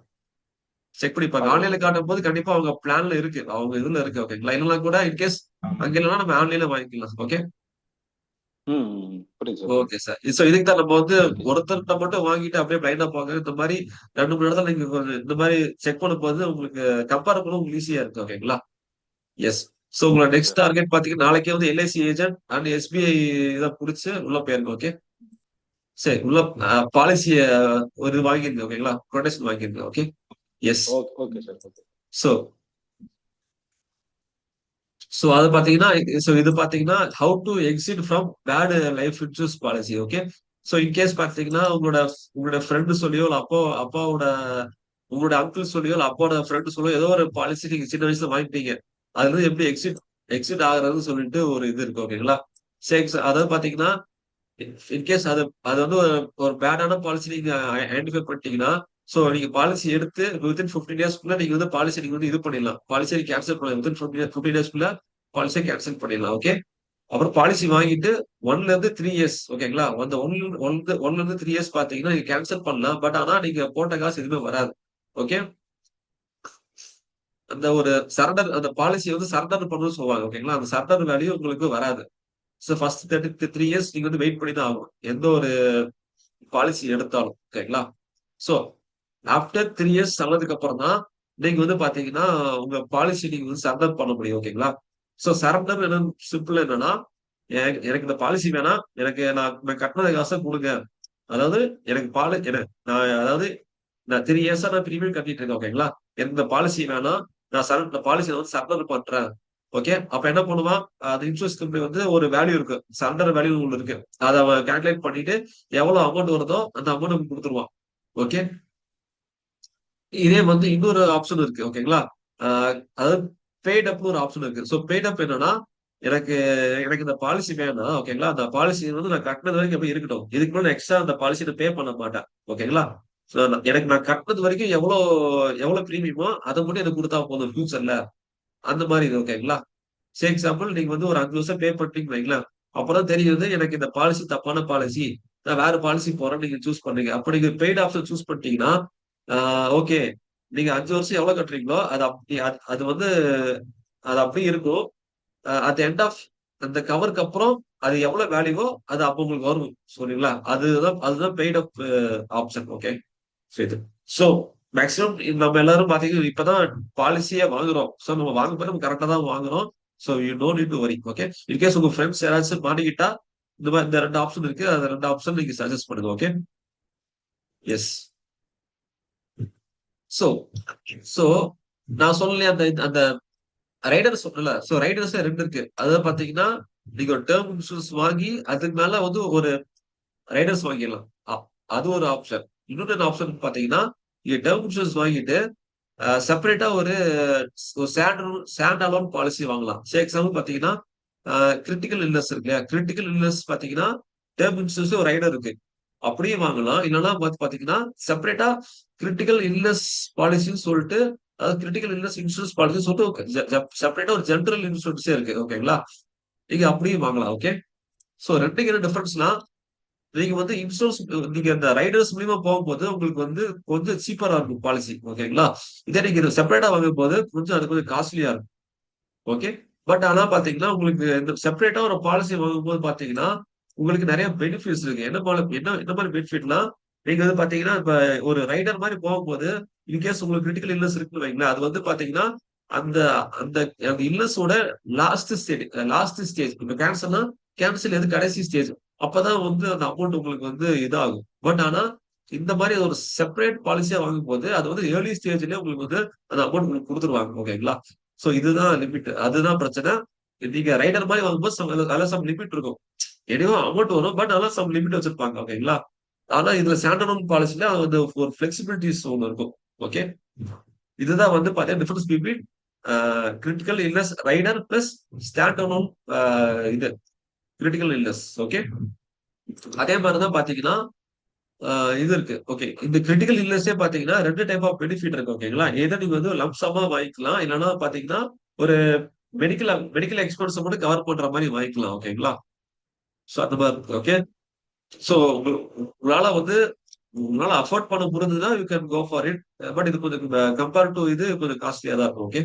செக் பண்ணி பாருங்க. பார்க்கலாம் ஆன்லைன்ல சார். காட்டும் போது கண்டிப்பா அவங்க பிளான்ல இருக்கு. அவங்க இதுல இருக்கு. ஓகேங்களா? இல்லைன்னா கூட இன்கேஸ் அங்க இல்லைன்னா நம்ம ஆன்லைன்ல வாங்கிக்கலாம். ஓகே. புரியுது சார் புரியுது. Okay sir. சோ இதுக்கு தான் நம்ம வந்து ஓகே சார். ஒருத்தர்கிட்ட மட்டும் வாங்கிட்டு அப்படியே பிளைண்டா போங்க. இந்த மாதிரி 2, 3 இடத்துல நீங்க கொஞ்சம் இந்த மாதிரி செக் பண்ணும்போது உங்களுக்கு கம்பேர் பண்ண உங்களுக்கு ஈஸியா இருக்கு. ஓகேங்களா? எஸ். சோ உங்களோட ஓகே நெக்ஸ்ட் சார். டார்கெட் பாத்தீங்கன்னா நாளைக்கே வந்து எல்ஐசி ஏஜென்ட் அண்ட் எஸ்பிஐ இதை புடிச்சு உள்ள போயிருங்க. ஓகே. சரி உள்ள பாலிசிய ஒரு வாங்கிருங்க. ஓகேங்களா? ப்ரொடெக்ஷன் வாங்கிருங்க. Okay. Yes. Okay okay sir okay. So so அது பாத்தீங்கன்னா சோ இது பாத்தீங்கன்னா how to exit from bad life insurance policy. Okay. So in case பாத்தீங்கன்னா உங்களோட ஃப்ரெண்டு சொல்லியோ இல்ல அப்பாவோட உங்களோட அங்கிள் சொல்லியோ இல்ல அப்பாவோட ஃப்ரெண்டு சொல்லியோ ஏதோ ஒரு பாலிசி நீங்க சின்ன வயசுல வாங்கிட்டீங்க. அதுல இருந்து எப்படி எக்ஸிட் ஆகுறதுன்னு சொல்லிட்டு ஒரு இது இருக்கு. ஓகேங்களா? சரி அதாவது பாத்தீங்கன்னா இன்கேஸ் அது அது வந்து ஒரு பேடான பாலிசி நீங்க ஐடென்டிஃபை பண்ணிட்டீங்கன்னா, சோ நீங்க பாலிசி எடுத்து வித்தின் 15 டேஸ்க்குள்ள நீங்க வந்து பாலிசி நீங்க வந்து இது பண்ணிடலாம். பாலிசியை கேன்சல் பண்ணலாம். வித்தின் 15 டேஸ்க்குள்ள பாலிசியை கேன்சல் பண்ணிடலாம். ஓகே. அப்புறம் பாலிசி வாங்கிட்டு 1ல இருந்து 3 இயர்ஸ். ஓகேங்களா? அந்த 1ல இருந்து 3 இயர்ஸ் பாத்தீங்கன்னா நீங்க கேன்சல் பண்ணலாம். பட் ஆனா நீங்க போட்ட காசு எதுவுமே வராது. ஓகே. அந்த ஒரு சரண்டர் அந்த பாலிசி வந்து சரண்டர் பண்ணணும்னு சொல்லுவாங்க. ஓகேங்களா? அந்த சரண்டர் வேல்யூ உங்களுக்கு வராது. சோ ஃபர்ஸ்ட் 3 இயர்ஸ் நீங்க வந்து வெயிட் பண்ணி தான் ஆகணும். எந்த ஒரு பாலிசி எடுத்தாலும். ஓகேங்களா? சோ ஆஃப்டர் 3 இயர்ஸ் ஆனதுக்கு அப்புறம் தான் நீங்க வந்து பாத்தீங்கன்னா உங்க பாலிசி நீங்க வந்து சரண்டர் பண்ண முடியும். ஓகேங்களா? சோ சரண்டர் சிம்பிள் என்னன்னா எனக்கு இந்த பாலிசி வேணாம். எனக்கு நான் கட்டினத காசை கொடுங்க. அதாவது எனக்கு அதாவது நான் 3 இயர்ஸா நான் பிரீமியம் கட்டிட்டு இருக்கேன். ஓகேங்களா? எனக்கு இந்த பாலிசி வேணாம். இந்த பாலிசியை வந்து சரண்டர் பண்றேன். ஓகே. அப்ப என்ன பண்ணுவான்? அது இன்சூரன்ஸ் கம்பெனி வந்து ஒரு வேல்யூ இருக்கு. சரண்டர் வேல்யூ ஒண்ணு இருக்கு. அத அவன் கால்குலேட் பண்ணிட்டு எவ்வளவு அமௌண்ட் வருதோ அந்த அமௌண்ட் நமக்கு கொடுத்துருவான். ஓகே. இதே வந்து இன்னொரு ஆப்ஷன் இருக்கு. ஓகேங்களா? அதாவது பெய்ட் அப்னு ஒரு ஆப்ஷன் இருக்கு. சோ பெய்ட் அப் என்னன்னா எனக்கு எனக்கு இந்த பாலிசி வேணாம். ஓகேங்களா? அந்த பாலிசி வந்து நான் கட்டினது வரைக்கும் அப்படியே இருக்கட்டும். இதுக்கு மேல எக்ஸ்ட்ரா அந்த பாலிசி நான் பே பண்ண மாட்டேன். ஓகேங்களா? சோ எனக்கு நான் கட்டினது வரைக்கும் எவ்வளவு பிரீமியமோ அதை மட்டும் எனக்கு கொடுத்தா போதும் ஃபியூச்சர்ல. அந்த மாதிரி இது. ஓகேங்களா? சே எக்ஸாம்பிள் நீங்க வந்து ஒரு 5 வருஷம் பே பண்ணிட்டீங்கன்னு வைங்களேன். அப்பதான் தெரியுது எனக்கு இந்த பாலிசி தப்பான பாலிசி. நான் வேற பாலிசி போறேன்னு நீங்க சூஸ் பண்றீங்க. அப்ப நீங்க பெய்ட் ஆப்ஷன் சூஸ் பண்ணிட்டீங்கன்னா, ஓகே. நீங்க 5 வருஷம் எவ்வளவு கட்டுறீங்களோ அது அப்படி அது வந்து அது அப்படியே இருக்கும். அட் எண்ட் ஆஃப் அந்த கவருக்கு அப்புறம் அது எவ்வளவு வேல்யூவோ அது அப்ப உங்களுக்கு வரும். சரிங்களா? அதுதான் பெய்ட் அப் ஆப்ஷன். ஓகே. சரி. சோ மேக்ஸிமம் நம்ம எல்லாரும் பாத்தீங்கன்னா இப்பதான் பாலிசியே வாங்குறோம். சோ நம்ம வாங்கும்போது நம்ம கரெக்டா தான் வாங்குறோம். So you don't need to worry. Okay. In case உங்க ஃப்ரெண்ட்ஸ் யாராச்சும் மாட்டிக்கிட்டா இந்த மாதிரி இந்த 2 ஆப்ஷன் இருக்கு. அந்த 2 ஆப்ஷன் நீங்க சஜஸ்ட் பண்ணுங்க. ஓகே. எஸ். சோ சோ நான் சொல்லலையே அந்த அந்த ரைடர் சொன்னல. சோ ரைடர்ஸ் 2 இருக்கு. அதாவது பாத்தீங்கன்னா நீங்க ஒரு டேர்ம் இன்சூரன்ஸ் வாங்கி அதுக்கு மேல வந்து ஒரு ரைடர்ஸ் வாங்கிடலாம். அது ஒரு ஆப்ஷன். இன்னொரு ஆப்ஷன் பாத்தீங்கன்னா நீங்க டேர்ம் இன்சூரன்ஸ் வாங்கிட்டு செப்பரேட்டா ஒரு ஸ்டாண்ட் அலோன் பாலிசி வாங்கலாம். சே எக்ஸாம்பிள் பாத்தீங்கன்னா கிரிட்டிக்கல் இல்னஸ் இருக்கு இல்லையா? கிரிட்டிக்கல் இல்னஸ் பாத்தீங்கன்னா டேர்ம் இன்சூரன்ஸ் ஒரு ரைடர் இருக்கு. அப்படியே வாங்கலாம். இல்லைன்னா பாத்தீங்கன்னா செப்பரேட்டா கிரிட்டிக்கல் இல்னஸ் பாலிசின்னு சொல்லிட்டு அதாவது கிரிட்டிக்கல் இல்னஸ் இன்சூரன்ஸ் பாலிசி சொல்லிட்டு செப்பரேட்டா ஒரு ஜெனரல் இன்சூரன்ஸே இருக்கு. ஓகேங்களா? நீங்க அப்படியே வாங்கலாம். ஓகே. சோ ரெண்டுக்கு என்ன டிஃபரன்ஸ்னா நீங்க வந்து இன்சூரன்ஸ் நீங்க இந்த ரைடர்ஸ் மூலியமா போகும்போது உங்களுக்கு வந்து கொஞ்சம் சீப்பரா இருக்கும் பாலிசி. ஓகேங்களா? இதே நீங்க செப்பரேட்டா வாங்கும் போது அது கொஞ்சம் காஸ்ட்லியா இருக்கும். ஓகே. பட் ஆனா பாத்தீங்கன்னா உங்களுக்கு இந்த செப்பரேட்டா ஒரு பாலிசி வாங்கும்போது பாத்தீங்கன்னா உங்களுக்கு நிறைய பெனிஃபிட்ஸ் இருக்கு. என்ன மாதிரி பெனிஃபிட்னா நீங்க வந்து பாத்தீங்கன்னா இப்ப ஒரு ரைடர் மாதிரி போகும்போது இன்கேஸ் உங்களுக்கு கிரிட்டிக்கல் இல்னஸ் இருக்குன்னு வைங்களேன். அது வந்து பாத்தீங்கன்னா அந்த அந்த அந்த இல்லஸோட லாஸ்ட் ஸ்டேஜ் இப்ப கேன்சர்னா கேன்சர் எது கடைசி ஸ்டேஜ் அப்பதான் வந்து அந்த அமௌண்ட் உங்களுக்கு வந்து இதாகும். பட் ஆனா இந்த மாதிரி ஒரு செப்பரேட் பாலிசியா வாங்கும் போது அது வந்து ஏர்லி ஸ்டேஜ்லயே உங்களுக்கு வந்து அந்த அமௌண்ட் உங்களுக்கு கொடுத்துருவாங்க. ஓகேங்களா? சோ இதுதான் லிமிட், அதுதான் பிரச்சனை. நீங்க ரைடர் மாதிரி வாங்கும்போது அதெல்லாம் சம் லிமிட் இருக்கும். எனிவோ அமௌண்ட் வரும், பட் அதெல்லாம் சம் லிமிட் வச்சிருப்பாங்க. ஓகேங்களா? ஆனா இதுல ஸ்டாண்டர்ட் பாலிசில வந்து ஒரு ஃபிளெக்சிபிலிட்டிஸ் ஒன்று இருக்கும். ஓகே, இதுதான் வந்து பாத்தீங்கன்னா difference between critical illness rider plus standard இது கிரிட்டிக்கல் இல்னஸ். ஓகே, அதே மாதிரிதான் பாத்தீங்கன்னா இது இருக்கு. ஓகே, இந்த கிரிட்டிக்கல் இல்னஸே பாத்தீங்கன்னா ரெண்டு டைப் ஆஃப் பெனிஃபிட் இருக்கு. ஓகேங்களா? ஏதோ நீங்க வந்து லம்சமா வாங்கிக்கலாம், இல்லைன்னா பாத்தீங்கன்னா ஒரு மெடிக்கல் மெடிக்கல் எக்ஸ்பென்ஸ் மட்டும் கவர் பண்ற மாதிரி வாங்கிக்கலாம். ஓகேங்களா? சோ அந்த மாதிரி இருக்கு. ஓகே, சோ உங்களால வந்து உங்களால அஃபோர்ட் பண்ண முடிஞ்சதுன்னா you can go for it. But இது கொஞ்சம் கம்பேர் டு இது கொஞ்சம் காஸ்ட்லியா தான் இருக்கும். Okay,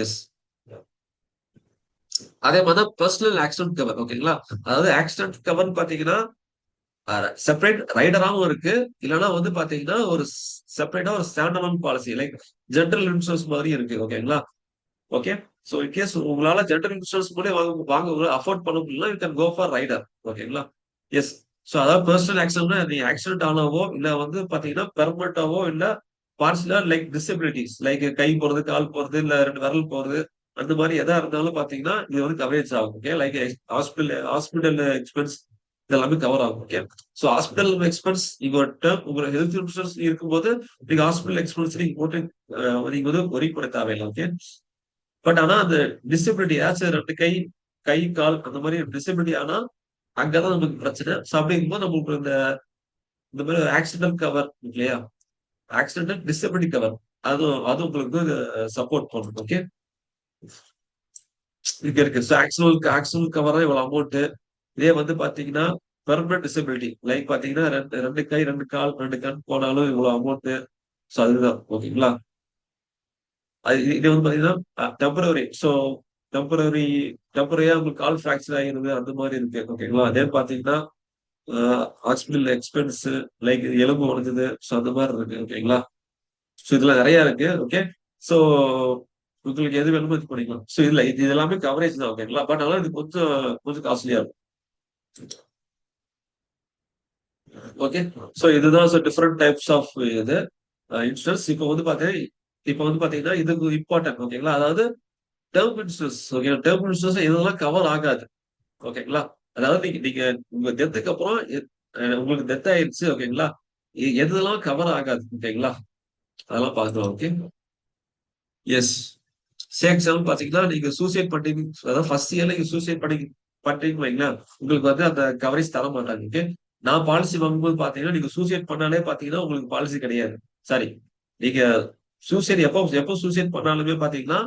yes. அதே மாதிரி தான் பர்சனல் ஆக்சிடென்ட் கவர். ஓகேங்களா? அதாவது ஆக்சிடென்ட் கவர்னு பாத்தீங்கன்னா செப்பரேட் ரைடராகவும் இருக்கு, இல்லைன்னா வந்து பாத்தீங்கன்னா ஒரு செப்பரேட்டா ஒரு standard policy like general insurance மாதிரி இருக்கு. ஓகேங்களா? ஓகே, சோ இன்கேஸ் உங்களால ஜெனரல் இன்சூரன்ஸ் கூட வாங்க அஃபோர்ட் பண்ண முடியல, you can go for rider. ஓகேங்களா? எஸ். சோ அதாவது பர்சனல் ஆக்சிடென்ட்னா நீ ஆக்சிடென்ட் ஆனாவோ இல்ல வந்து பாத்தீங்கன்னா பெர்மனண்டாவோ இல்ல பார்ஷலா லைக் டிசபிலிட்டிஸ் லைக் கை போறது, கால் போறது, இல்ல ரெண்டு விரல் போறது, அந்த மாதிரி எதா இருந்தாலும் பாத்தீங்கன்னா இது வந்து கவரேஜ் ஆகும். ஓகே, லைக் ஹாஸ்பிட்டல் எக்ஸ்பென்ஸ் இதெல்லாமே கவர் ஆகும். ஓகே, சோ ஹாஸ்பிட்டல் எக்ஸ்பென்ஸ் நீங்க ஒரு டேர்ம் உங்க ஹெல்த் இன்சூரன்ஸ் இருக்கும்போது நீங்க ஹாஸ்பிட்டல் எக்ஸ்பென்ஸ் நீங்க போட்டு நீங்க வந்து ஒரி பண்ண தேவையில்லை. ஓகே, பட் ஆனா அந்த டிசபிலிட்டி ஆச்சு ரெண்டு கை கை கால் அந்த மாதிரி டிசபிலிட்டி ஆனா அங்கதான் நமக்கு பிரச்சனை. ஸோ அப்படிங்கும்போது நம்மளுக்கு இந்த இந்த மாதிரி ஆக்சிடென்ட் கவர் இல்லையா, ஆக்சிடென்ட் டிசபிலிட்டி கவர், அது அது உங்களுக்கு சப்போர்ட் பண்ணும். ஓகே, இங்க இருக்கு. ஸோ ஆக்சிடென்ட் கவர் தான் இவ்வளவு அமௌண்ட். இதே வந்து பாத்தீங்கன்னா பெர்மனன்ட் டிசபிலிட்டி லைக் பாத்தீங்கன்னா ரெண்டு ரெண்டு கை ரெண்டு கால் ரெண்டு கண் போனாலும் இவ்வளவு அமௌண்ட். ஸோ அதுதான். ஓகேங்களா? இது வந்து பாத்தீங்கன்னா டெம்பரரி. ஸோ டெம்பரரி டெம்பரரியா உங்களுக்கு கால் ஃபிராக்சர் ஆகிறது அந்த மாதிரி இருக்கு. ஓகேங்களா? அதே பாத்தீங்கன்னா ஹாஸ்பிட்டல் எக்ஸ்பென்ஸ் லைக் எலும்பு உடைஞ்சது, ஸோ அந்த மாதிரி இருக்கு. ஓகேங்களா? ஸோ இதுல நிறைய இருக்கு. ஓகே, ஸோ உங்களுக்கு எது வேணுமோ இது பண்ணிக்கலாம். ஸோ இதுல இது எல்லாமே கவரேஜ் தான். ஓகேங்களா? பட் அதனால இது கொஞ்சம் கொஞ்சம் காஸ்ட்லியா இருக்கும். ஓகே, ஸோ இதுதான் டிஃப்ரெண்ட் டைப்ஸ் ஆஃப் இது இன்சூரன்ஸ். இப்போ வந்து பாத்தீங்கன்னா இது இம்பார்ட்டன்ட். ஓகேங்களா? அதாவது term insurance. Okay, term insurance இதெல்லாம் கவர் ஆகாது. ஓகேங்களா? அதாவது நீங்க நீங்க உங்க டெத்துக்கு அப்புறம் உங்களுக்கு டெத் ஆயிடுச்சு. ஓகேங்களா? எதெல்லாம் கவர் ஆகாது. ஓகேங்களா? அதெல்லாம் பார்க்கலாம். Okay, S. எக்ஸாம்பிள் பாத்தீங்கன்னா நீங்க சூசைட் பண்ணீங்க, அதாவது ஃபர்ஸ்ட் இயர்ல நீங்க சூசைட் பண்றீங்க வைங்களேன், உங்களுக்கு வந்து அந்த கவரேஜ் தர மாட்டாங்க. ஓகே, நான் பாலிசி வாங்கும்போது பாத்தீங்கன்னா நீங்க சூசைட் பண்ணாலே பாத்தீங்கன்னா உங்களுக்கு பாலிசி கிடையாது. சாரி, நீங்க சூசைட் எப்போ சூசைட் பண்ணாலுமே பாத்தீங்கன்னா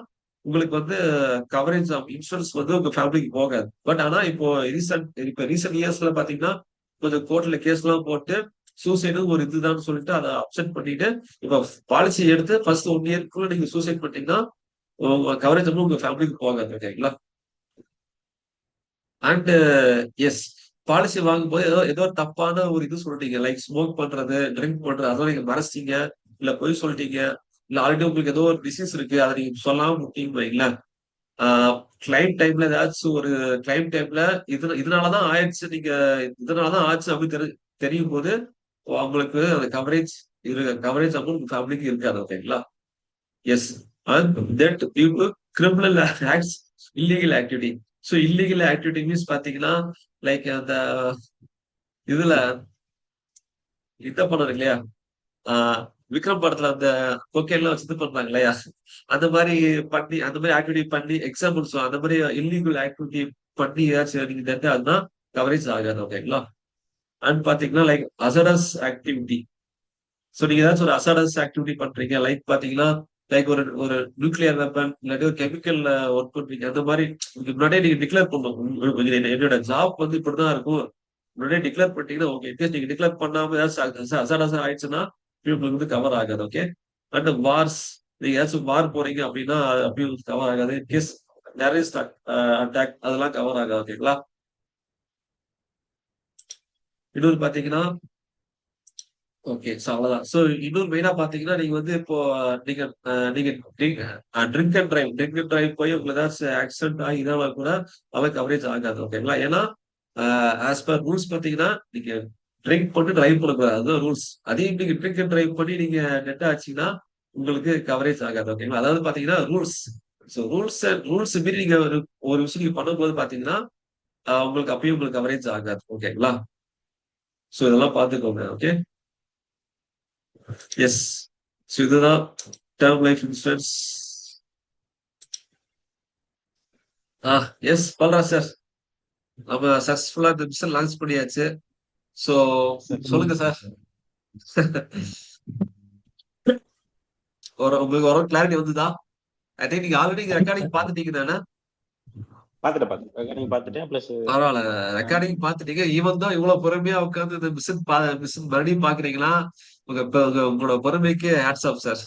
உங்களுக்கு வந்து கவரேஜ் ஆஃப் இன்சூரன்ஸ் வந்து உங்க ஃபேமிலிக்கு போகாது. பட் ஆனா இப்போ ரீசெண்ட் இயர்ஸ்ல பாத்தீங்கன்னா கொஞ்சம் கோர்ட்ல கேஸ் எல்லாம் போட்டு சூசைடு ஒரு இதுதான் சொல்லிட்டு அதை அப்செட் பண்ணிட்டு இப்ப பாலிசி எடுத்து ஃபர்ஸ்ட் 1 இயர்க்குள்ள நீங்க சூசைட் பண்ணீங்கன்னா உங்க கவரேஜ் வந்து உங்க ஃபேமிலிக்கு போகாது. ஓகேங்களா? அண்ட் எஸ், பாலிசி வாங்கும்போது ஏதோ ஏதோ ஒரு தப்பான ஒரு இது சொல்லிட்டீங்க லைக் ஸ்மோக் பண்றது, ட்ரிங்க் பண்றது, அதெல்லாம் நீங்க மறைச்சிட்டீங்க, இல்ல பொய் சொல்லிட்டீங்க, இல்ல ஆல்ரெடி உங்களுக்கு ஏதோ ஒரு டிசீஸ் இருக்கு அதை நீங்க சொல்லாம விட்டீங்க வைங்களேன், கிளைம் டைம்ல ஏதாச்சும் ஒரு கிளைம் டைம்ல இதனாலதான் ஆயிடுச்சு, நீங்க இதனாலதான் ஆச்சு அப்படின்னு தெரியும் போது உங்களுக்கு அந்த கவரேஜ் அமௌண்ட் ஃபேமிலிக்கு இருக்காது. ஓகேங்களா? Yes, and that due to criminal acts, illegal activity. So illegal activity means பாத்தீங்கன்னா லைக் அந்த இதுல இத பண்ணது இல்லையா, விக்ரம் படத்துல அந்த கொக்கைன்லாம் வச்சு இது பண்றாங்க இல்லையா, அந்த மாதிரி பண்ணி அந்த மாதிரி ஆக்டிவிட்டி பண்ணி எக்ஸாம்பிள்ஸ் அந்த மாதிரி இல்லீகல் ஆக்டிவிட்டி பண்ணி ஏதாச்சும் நீங்க தெரிஞ்சு அதுதான் கவரேஜ் ஆகாது. ஓகேங்களா? அண்ட் பாத்தீங்கன்னா லைக் அசடஸ் ஆக்டிவிட்டி. சோ நீங்க ஏதாச்சும் ஒரு அசாடஸ் ஆக்டிவிட்டி பண்றீங்க லைக் பாத்தீங்கன்னா லைக் ஒரு ஒரு நியூக்ளியர் வெப்பன் இல்லாட்டி ஒரு கெமிக்கல்ல ஒர்க் பண்றீங்க, அந்த மாதிரி முன்னாடியே நீங்க டிக்ளேர் பண்ணணும். என்னோட ஜாப் வந்து இப்படிதான் இருக்கும் முன்னாடியே டிக்ளேர் பண்ணிட்டீங்கன்னா ஓகே. இன்கேஸ் நீங்க டிக்ளேர் பண்ணாம ஏதாச்சும் அசாடஸ் ஆயிடுச்சுன்னா உங்களுக்கு வந்து கவர் ஆகாது. ஓகே, அண்ட் வார்ஸ், நீங்க ஏதாச்சும் வார் போறீங்க அப்படின்னா அப்படி கவர் ஆகாது. இன்கேஸ் டெரரிஸ்ட் அட்டாக் அதெல்லாம் கவர் ஆகாது. ஓகேங்களா? இன்னொரு பாத்தீங்கன்னா ஓகே. சோ அவ்வளவுதான். சோ இன்னொரு மெயினா பாத்தீங்கன்னா, நீங்க வந்து இப்போ நீங்க நீங்க ட்ரிங்க் ட்ரிங்க் அண்ட் டிரைவ் போய் உங்களுக்கு ஏதாச்சும் ஆக்சிடென்ட் ஆகி இதானா கூட அவன் கவரேஜ் ஆகாது. ஓகேங்களா? ஏன்னா, அ ஆஸ் பர் ரூல்ஸ் பாத்தீங்கன்னா, நீங்க ட்ரிங்க் பண்ணி டிரைவ் பண்ணக்கூடாது. அதுதான் ரூல்ஸ். அதே நீங்க ட்ரிங்க் அண்ட் டிரைவ் பண்ணி நீங்க டெட் ஆச்சுன்னா, உங்களுக்கு கவரேஜ் ஆகாது. ஓகேங்களா? அதாவது பாத்தீங்கன்னா ரூல்ஸ். சோ ரூல்ஸ் மீறி நீங்க ஒரு ஒரு விஷயம் நீங்க பண்ணும்போது பாத்தீங்கன்னா, உங்களுக்கு அப்பயும் உங்களுக்கு கவரேஜ் ஆகாது. ஓகேங்களா? சோ இதெல்லாம் பாத்துக்கோங்க. ஓகே. எஸ். ஸோ இதுதான் டேர்ம் லைஃப் இன்சூரன்ஸ். ஆ எஸ் பல்ராஜ் சார். நம்ம சக்சஸ்ஃபுல்லா இந்த மிஷன் லான்ச் பண்ணியாச்சு. ஸோ சொல்லுங்க சார். உங்களுக்கு ஒரு கிளாரிட்டி வந்துதா? ஐ திங்க் நீங்க ஆல்ரெடி ரெக்கார்டிங் பார்த்துட்டீங்க தானே? பார்த்துட்டேன் நீங்க பார்த்துட்டேன் பிளஸ் பரவாயில்ல. ரெக்கார்டிங் பார்த்துட்டீங்க. ஈவன் தான் இவ்வளவு பொறுமையா உட்கார்ந்து இந்த மிஷன் மறுபடியும் பாக்குறீங்களா? உங்களோட பொறுமைக்கு ஹேட்ஸ் ஆஃப் சார்.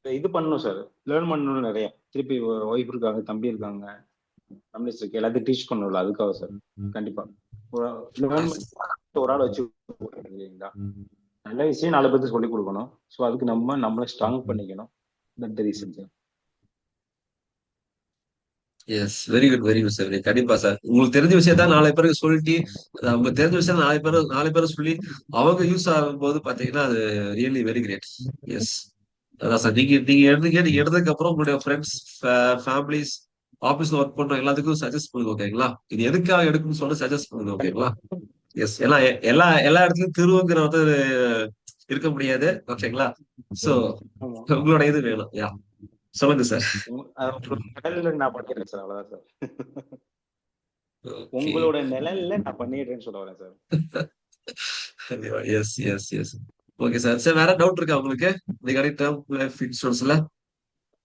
இது பண்ணணும் சார், லேர்ன் பண்ணணும் நிறைய. திருப்பி ஒய்ஃப் இருக்காங்க, தம்பி இருக்காங்க, ஃபேமிலிஸ் இருக்கு, எல்லாத்தையும் டீச் பண்ணணும்ல, அதுக்காக சார். கண்டிப்பா லேர்ன் ஒரு ஆள் வச்சு இல்லைங்களா, நல்ல விஷயம் 4 பேருக்கு சொல்லி கொடுக்கணும். ஸோ அதுக்கு நம்மளை ஸ்ட்ராங் பண்ணிக்கணும். That reason sir. Yes. Very good, very good sir. கண்டிப்பா சார். உங்களுக்கு தெரிஞ்ச விஷயத்த 4 பேருக்கு சொல்லிட்டு, அவங்க தெரிஞ்ச விஷயம் 4 பேரும் சொல்லி அவங்க யூஸ் ஆகும்போது பாத்தீங்கன்னா, அது ரியலி வெரி கிரேட். எஸ். அதான் சார். நீங்க எடுத்ததுக்கு அப்புறம் உங்களுடைய ஃப்ரெண்ட்ஸ், ஃபேமிலிஸ், ஆபீஸ்ல ஒர்க் பண்ற எல்லாத்துக்கும் சஜஸ்ட் பண்ணுங்க. ஓகேங்களா? இது எதுக்காக எடுக்கணும்னு சொல்லி சஜஸ்ட் பண்ணுங்க. கண்டிப்பா. ஓகேங்களா? எஸ். ஏன்னா எல்லா எல்லா இடத்துலயும் திருவுங்கிற வந்து இருக்க முடியாது. ஓகேங்களா? சோ ஆமா. உங்களோட இது வேணும். யா சொல்லுங்க சார். நிழல்ல நான் பண்ணிடுறேன் சார், அவ்வளவுதான் சார். ஓகே. உங்களோட நிழல்ல நான் பண்ணிடுறேன்னு சொல்ல வரேன் sir. Yes, yes, yes. Okay sir. Sir வேற டவுட் இருக்கா உங்களுக்கு? ரிகார்டிங் டேர்ம் லைஃப் இன்சூரன்ஸ்ல?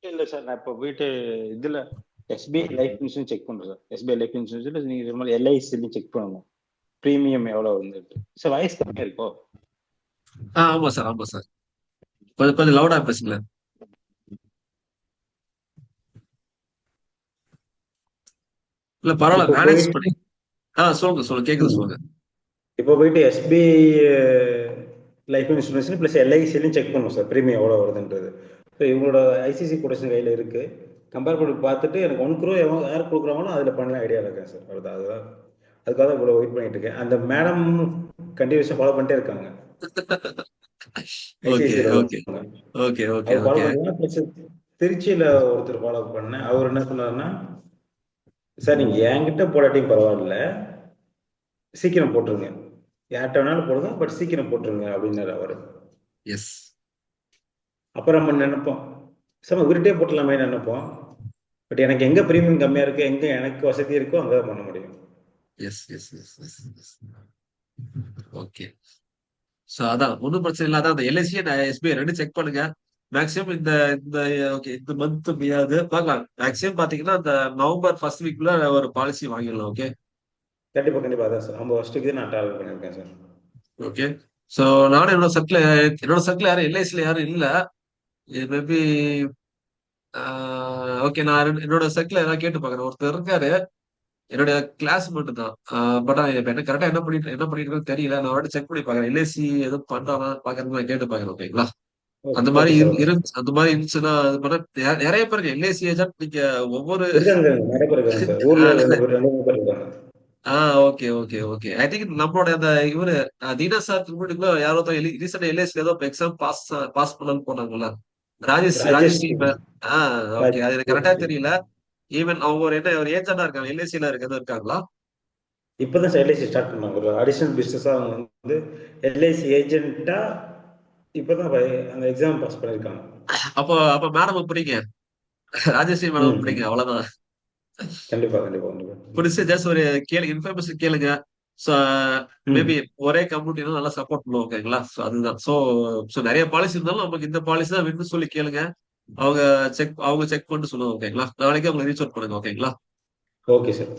இல்ல சார், நான் இப்போ போயிட்டு இதுல எஸ்பிஐ லைஃப் இன்சூரன்ஸ் செக் பண்றேன் சார். எஸ்பிஐ லைஃப் இன்சூரன்ஸ் நீங்க இது மாதிரி எல்ஐசிலையும் செக் பண்ணணும், ப்ரீமியம் எவ்வளவு வந்துட்டு. சார் வயசு கம்மியா இருக்கோ? ஆமா சார், ஆமா சார். கொஞ்சம் கொஞ்சம் லவுடா பேசுங்களேன். இல்ல பரவாயில்ல, இப்போ மேனேஜ் போயிட்டு பண்ணி. சொல்லுங்க, சொல்லுங்க. கேக்குது, சொல்லுங்க. இப்போ போயிட்டு எஸ்பிஐ லைஃப் இன்சூரன்ஸ் ப்ளஸ் எல்ஐசிலையும் செக் பண்ணும் சார், ப்ரீமியம் எவ்வளோ வருதுன்றது. ஸோ இவங்களோட ஐசிசி கொட்டேஷன் கையில் இருக்கு. கம்பேர் பண்ணி பார்த்துட்டு எனக்கு 1 crore யார் கொடுக்குறாங்களோ அதில் பண்ணலாம் ஐடியா இருக்கேன் சார். அதுதான் அதுக்காக தான் இவ்வளோ வெயிட் பண்ணிட்டு இருக்கேன். அந்த மேடம் கண்டினியூஸாக ஃபாலோ பண்ணிட்டே இருக்காங்க. ஓகே, ஐசிஐசியில் ஓகே, உள்ளவங்க ஓகே, ஓகே, அவர் ஃபாலோ ஓகே. பண்ணுறாங்க. ப்ளஸ் திருச்சியில் ஒருத்தர் ஃபாலோ பண்ணேன். அவர் என்ன சொன்னாருன்னா, சார் நீங்கள் என்கிட்ட போடாட்டியும் பரவாயில்ல, சீக்கிரம் போட்டுருங்க, யார்கிட்ட வேணாலும் போடுங்க, பட் சீக்கிரம் போட்டுருங்க அப்படின்னாரு அவர். எஸ், அப்புறம் நம்ம நினைப்போம், சார் இவர்கிட்டே போட்டலாமே நினைப்போம். பட் எனக்கு எங்க ப்ரீமியம் கம்மியா இருக்கு, எங்க எனக்கு வசதி இருக்கோ அங்கே பண்ண முடியும். Yes, yes, yes, yes, yes. Okay. So அதான் ஒன்றும் பிரச்சனை இல்லை. அதான் அந்த எல்ஐசி எஸ்பிஐ ரெண்டு செக் பண்ணுங்க. மேக்ஸிமம் இந்த இந்த ஓகே இந்த மந்த் முடியாது பார்க்கலாம். மேக்ஸிமம் பாத்தீங்கன்னா இந்த நவம்பர் ஃபர்ஸ்ட் வீக்ல ஒரு பாலிசி வாங்கிடலாம். ஓகே. கண்டிப்பா கண்டிப்பா, அதான் சார் 50 வருஷத்துக்கு நான் ட்ராவல் பண்ணியிருக்கேன் சார். ஓகே. சோ நானும் என்னோட சர்க்கிள் யாரும் எல்ஐசில யாரும் இல்ல. Maybe okay. நான் என்னோட சர்க்கிள் யாராவது கேட்டு பாக்குறேன். ஒருத்தர் இருக்காரு, என்னுடைய கிளாஸ் மட்டும் தான். பட் இப்ப என்ன கரெக்டா என்ன பண்ணிட்டு இருக்குன்னு தெரியல. நான் ஒரு செக் பண்ணி பாக்குறேன். எல்ஐசி எதுவும் பண்றானா பாக்குறது நான் கேட்டு பாக்குறேன். ஓகேங்களா? அந்த மாதிரி ஓகே சார், ஓகே சார். அந்த மாதிரி இருந்துச்சுன்னா அது பண்ண நிறைய பேருக்கு எல்ஐசி ஏஜென்ட் நீங்க ஒவ்வொரு இருக்காங்க, நிறைய பேர் இருக்காங்க சார். ஊர்ல ரெண்டு மூணு பேர் இருக்காங்க. Okay, okay, okay. I think நம்மளோட அந்த இவரு தீனா சார் முன்னாடி யாரோ ரீசெண்டா எல்ஐசி ஏதோ எக்ஸாம் பாஸ் பண்ணலாம்னு போனாங்கல்ல. ராஜேஷ் ராஜேஷ். ராஜேஷ் ஓகே. அது எனக்கு கரெக்டா தெரியல. ஈவன் அவங்க ஒரு ஏஜென்டா இருக்காங்க, எல்ஐசில இருக்காங்களா? இப்பதான் சார் எல்ஐசி ஸ்டார்ட் பண்ணாங்க, ஒரு அடிஷனல் பிசினஸா அவங்க வந்து எல்ஐசி ஏஜென்ட்டா இப்பதான் அந்த எக்ஸாம் பாஸ் பண்ணியிருக்காங்க. அப்போ அப்ப மேடம் பிடிங்க, ராஜேஸ்வரி மேடம் ம். பிடிங்க, அவ்வளவுதான். கண்டிப்பா கண்டிப்பா கண்டிப்பா. பிடிச்சு ஜஸ்ட் ஒரு இன்ஃபர்மேஷன் கேளுங்க. சோ ம். மேபி ஒரே கம்யூனிட்டி நல்லா சப்போர்ட் பண்ணுவோம். ஓகேங்களா? சோ அதுதான். சோ நிறைய பாலிசி இருந்தாலும் நமக்கு இந்த பாலிசி தான் வேணும்னு சொல்லி கேளுங்க. அவங்க செக் பண்ணிட்டு சொல்லுவாங்க. ஓகேங்களா? நாளைக்கு அவங்க ரீச் அவுட் பண்ணுங்க. ஓகேங்களா? Okay sir.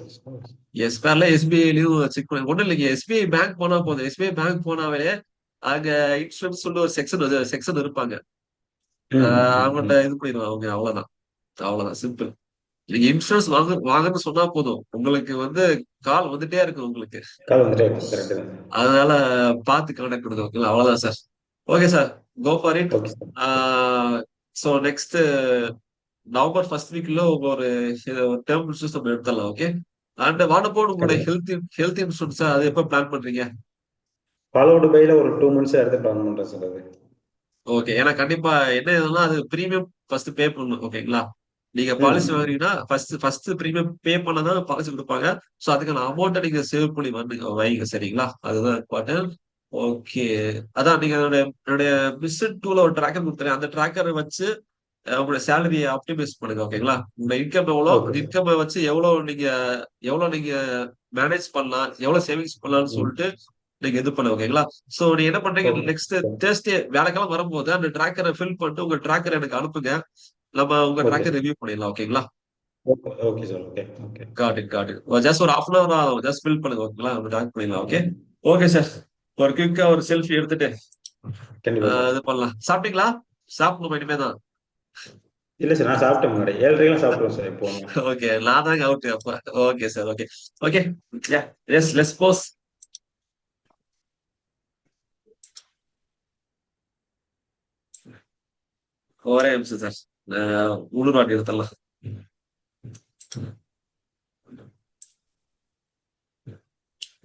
வேறல எஸ்பிஐலயும் செக் பண்ணுங்க. ஒண்ணும் இல்லைங்க. எஸ்பிஐ பேங்க் போனா போதும். எஸ்பிஐ பேங்க் போனாவே அங்க இன்சூரன்ஸ் சொல்லி ஒரு செக்ஷன் இருப்பாங்க. ம் ம் ம் அவங்கள்ட்ட ம். இது பண்ணிடுவாங்க. அவங்க அவ்வளவுதான், அவ்வளவுதான் சிம்பிள். நீங்க இன்சூரன்ஸ் வாங்கன்னு சொன்னா போதும். உங்களுக்கு வந்து கால் வந்துட்டே இருக்கு உங்களுக்கு. கால் வந்துட்டே இருக்கும். கரெக்ட் தான். அதனால பார்த்து கான்டாக்ட் கொடுங்க. ஓகேங்களா? அவ்வளவுதான் sir. Okay sir. Go for it. Okay sir. So next November first வீக்ல உங்க ஒரு டேர்ம் இன்சூரன்ஸ் நம்ம எடுத்துடலாம். ஓகே. அண்ட் வாட்டப்போட் உங்களுடைய கண்டிப்பா. ஹெல்த் இன்சூரன்ஸ் அது எப்போ பிளான் பண்றீங்க? ஃபாலோடு பைல ஒரு 2 மந்த்ஸ் எடுத்து பிளான் பண்றேன் சார் அது. ஓகே. ஏன்னா கண்டிப்பா என்ன இதுன்னா அது பிரீமியம் ஃபர்ஸ்ட் பே பண்ணணும். ஓகேங்களா? நீங்க ம். பாலிசி வாங்குறீங்கன்னா ஃபர்ஸ்ட் பிரீமியம் பே பண்ணதான் பாலிசி கொடுப்பாங்க. ஸோ அதுக்கான அமௌண்ட்டை நீங்க சேவ் பண்ணி வைங்க. சரிங்களா? அதுதான் இம்பார்ட்டன்ட். ஓகே. அதான் நீங்க என்னுடைய விசிட் டூல ஒரு ட்ராக்கர் கொடுத்துறேன். அந்த ட்ராக்கரை வச்சு உங்களோட சேலரியை ஆப்டிமைஸ் பண்ணுங்க. ஓகேங்களா? உங்க இன்கம் எவ்வளோ, ஓகே அந்த சார். இன்கம் வச்சு எவ்வளவு நீங்க மேனேஜ் பண்ணலாம், எவ்வளவு சேவிங்ஸ் பண்ணலாம்னு ம். சொல்லிட்டு நீங்க இது பண்ணுங்க. ஓகேங்களா? சோ நீங்க என்ன பண்றீங்க, ஓகே நெக்ஸ்ட் சார். தேர்ஸ்டே வியாழக்கிழமை வரும்போது அந்த ட்ராக்கரை ஃபில் பண்ணிட்டு உங்க ட்ராக்கர் எனக்கு அனுப்புங்க. நம்ம உங்க ஓகே ட்ராக்கர் சார். ரிவ்யூ பண்ணிடலாம். ஓகேங்களா? Okay okay sir. Okay okay. Got it. Just ஒரு ஹாஃப் அன் அவர் ஆகும். ஜஸ்ட் ஃபில் பண்ணுங்க. ஓகேங்களா? நம்ம ட்ராக் பண்ணிடலாம். ஓகே. Okay sir. ஒரு குயிக்கா ஒரு செல்ஃபி எடுத்துட்டு கண்டிப்பா சார். இது பண்ணலாம். சாப்பிட்டீங்களா? சாப்பிடணும் இனிமே தான். இல்ல சார், நான் சாப்பிட்டேன் முன்னாடி 7:30 சாப்பிடுவேன் சார் எப்பவுமே. ஓகே. நான் தாங்க அவுட் அப்ப. Okay sir. Okay. Okay. Yes let's pause. ஒரே நிமிஷம் சார். உள்ளூர் வாட்டி எடுத்துடலாம்.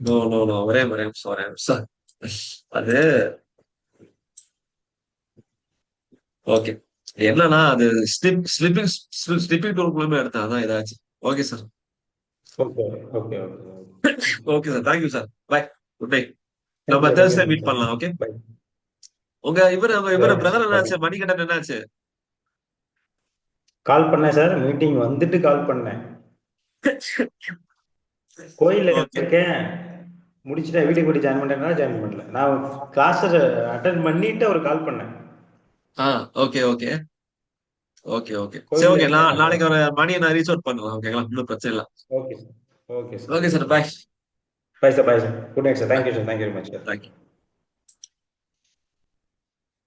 நோ நோ நோ ஒரே நிமிஷம். அது ஓகே. என்னன்னா அது ஸ்லிப்பிங் டூல் மூலமா எடுத்தேன். அதான் ஏதாச்சும். Okay sir. Okay okay okay. Okay sir. Thank you sir. Bye. Good night. Thank you நம்ம sir. Thank you Thursday very much meet sir. பண்ணலாம். ஓகே. பை. இவரு பிரதர் ஓகே. என்னாச்சு? மணிகண்டன் என்னாச்சு? கால் பண்ணேன் சார். மீட்டிங் வந்துட்டு கால் பண்ணேன். கோயில்ல ஓகே. இருக்கேன். முடிச்சுட்டேன். வீட்டுக்கு போய் ஜாயின் பண்ணிட்டேன்னா ஜாயின் பண்ணல. நான் கிளாஸ் அட்டன் பண்ணிட்டு அவர் கால் பண்ணேன். ஆ ஓகே ஓகே. ஓகே. சரி கோயில்ல ஓகே. இருக்கேன் நான். நாளைக்கு ஒரு மணியை நான் ரீச் அவுட் பண்ணலாம். ஓகேங்களா? ஒன்றும் பிரச்சனை இல்லை. Okay sir. Okay sir. Okay sir. Bye. Bye sir. Bye sir. Good night sir. Thank you sir. Thank you very much sir. Thank you.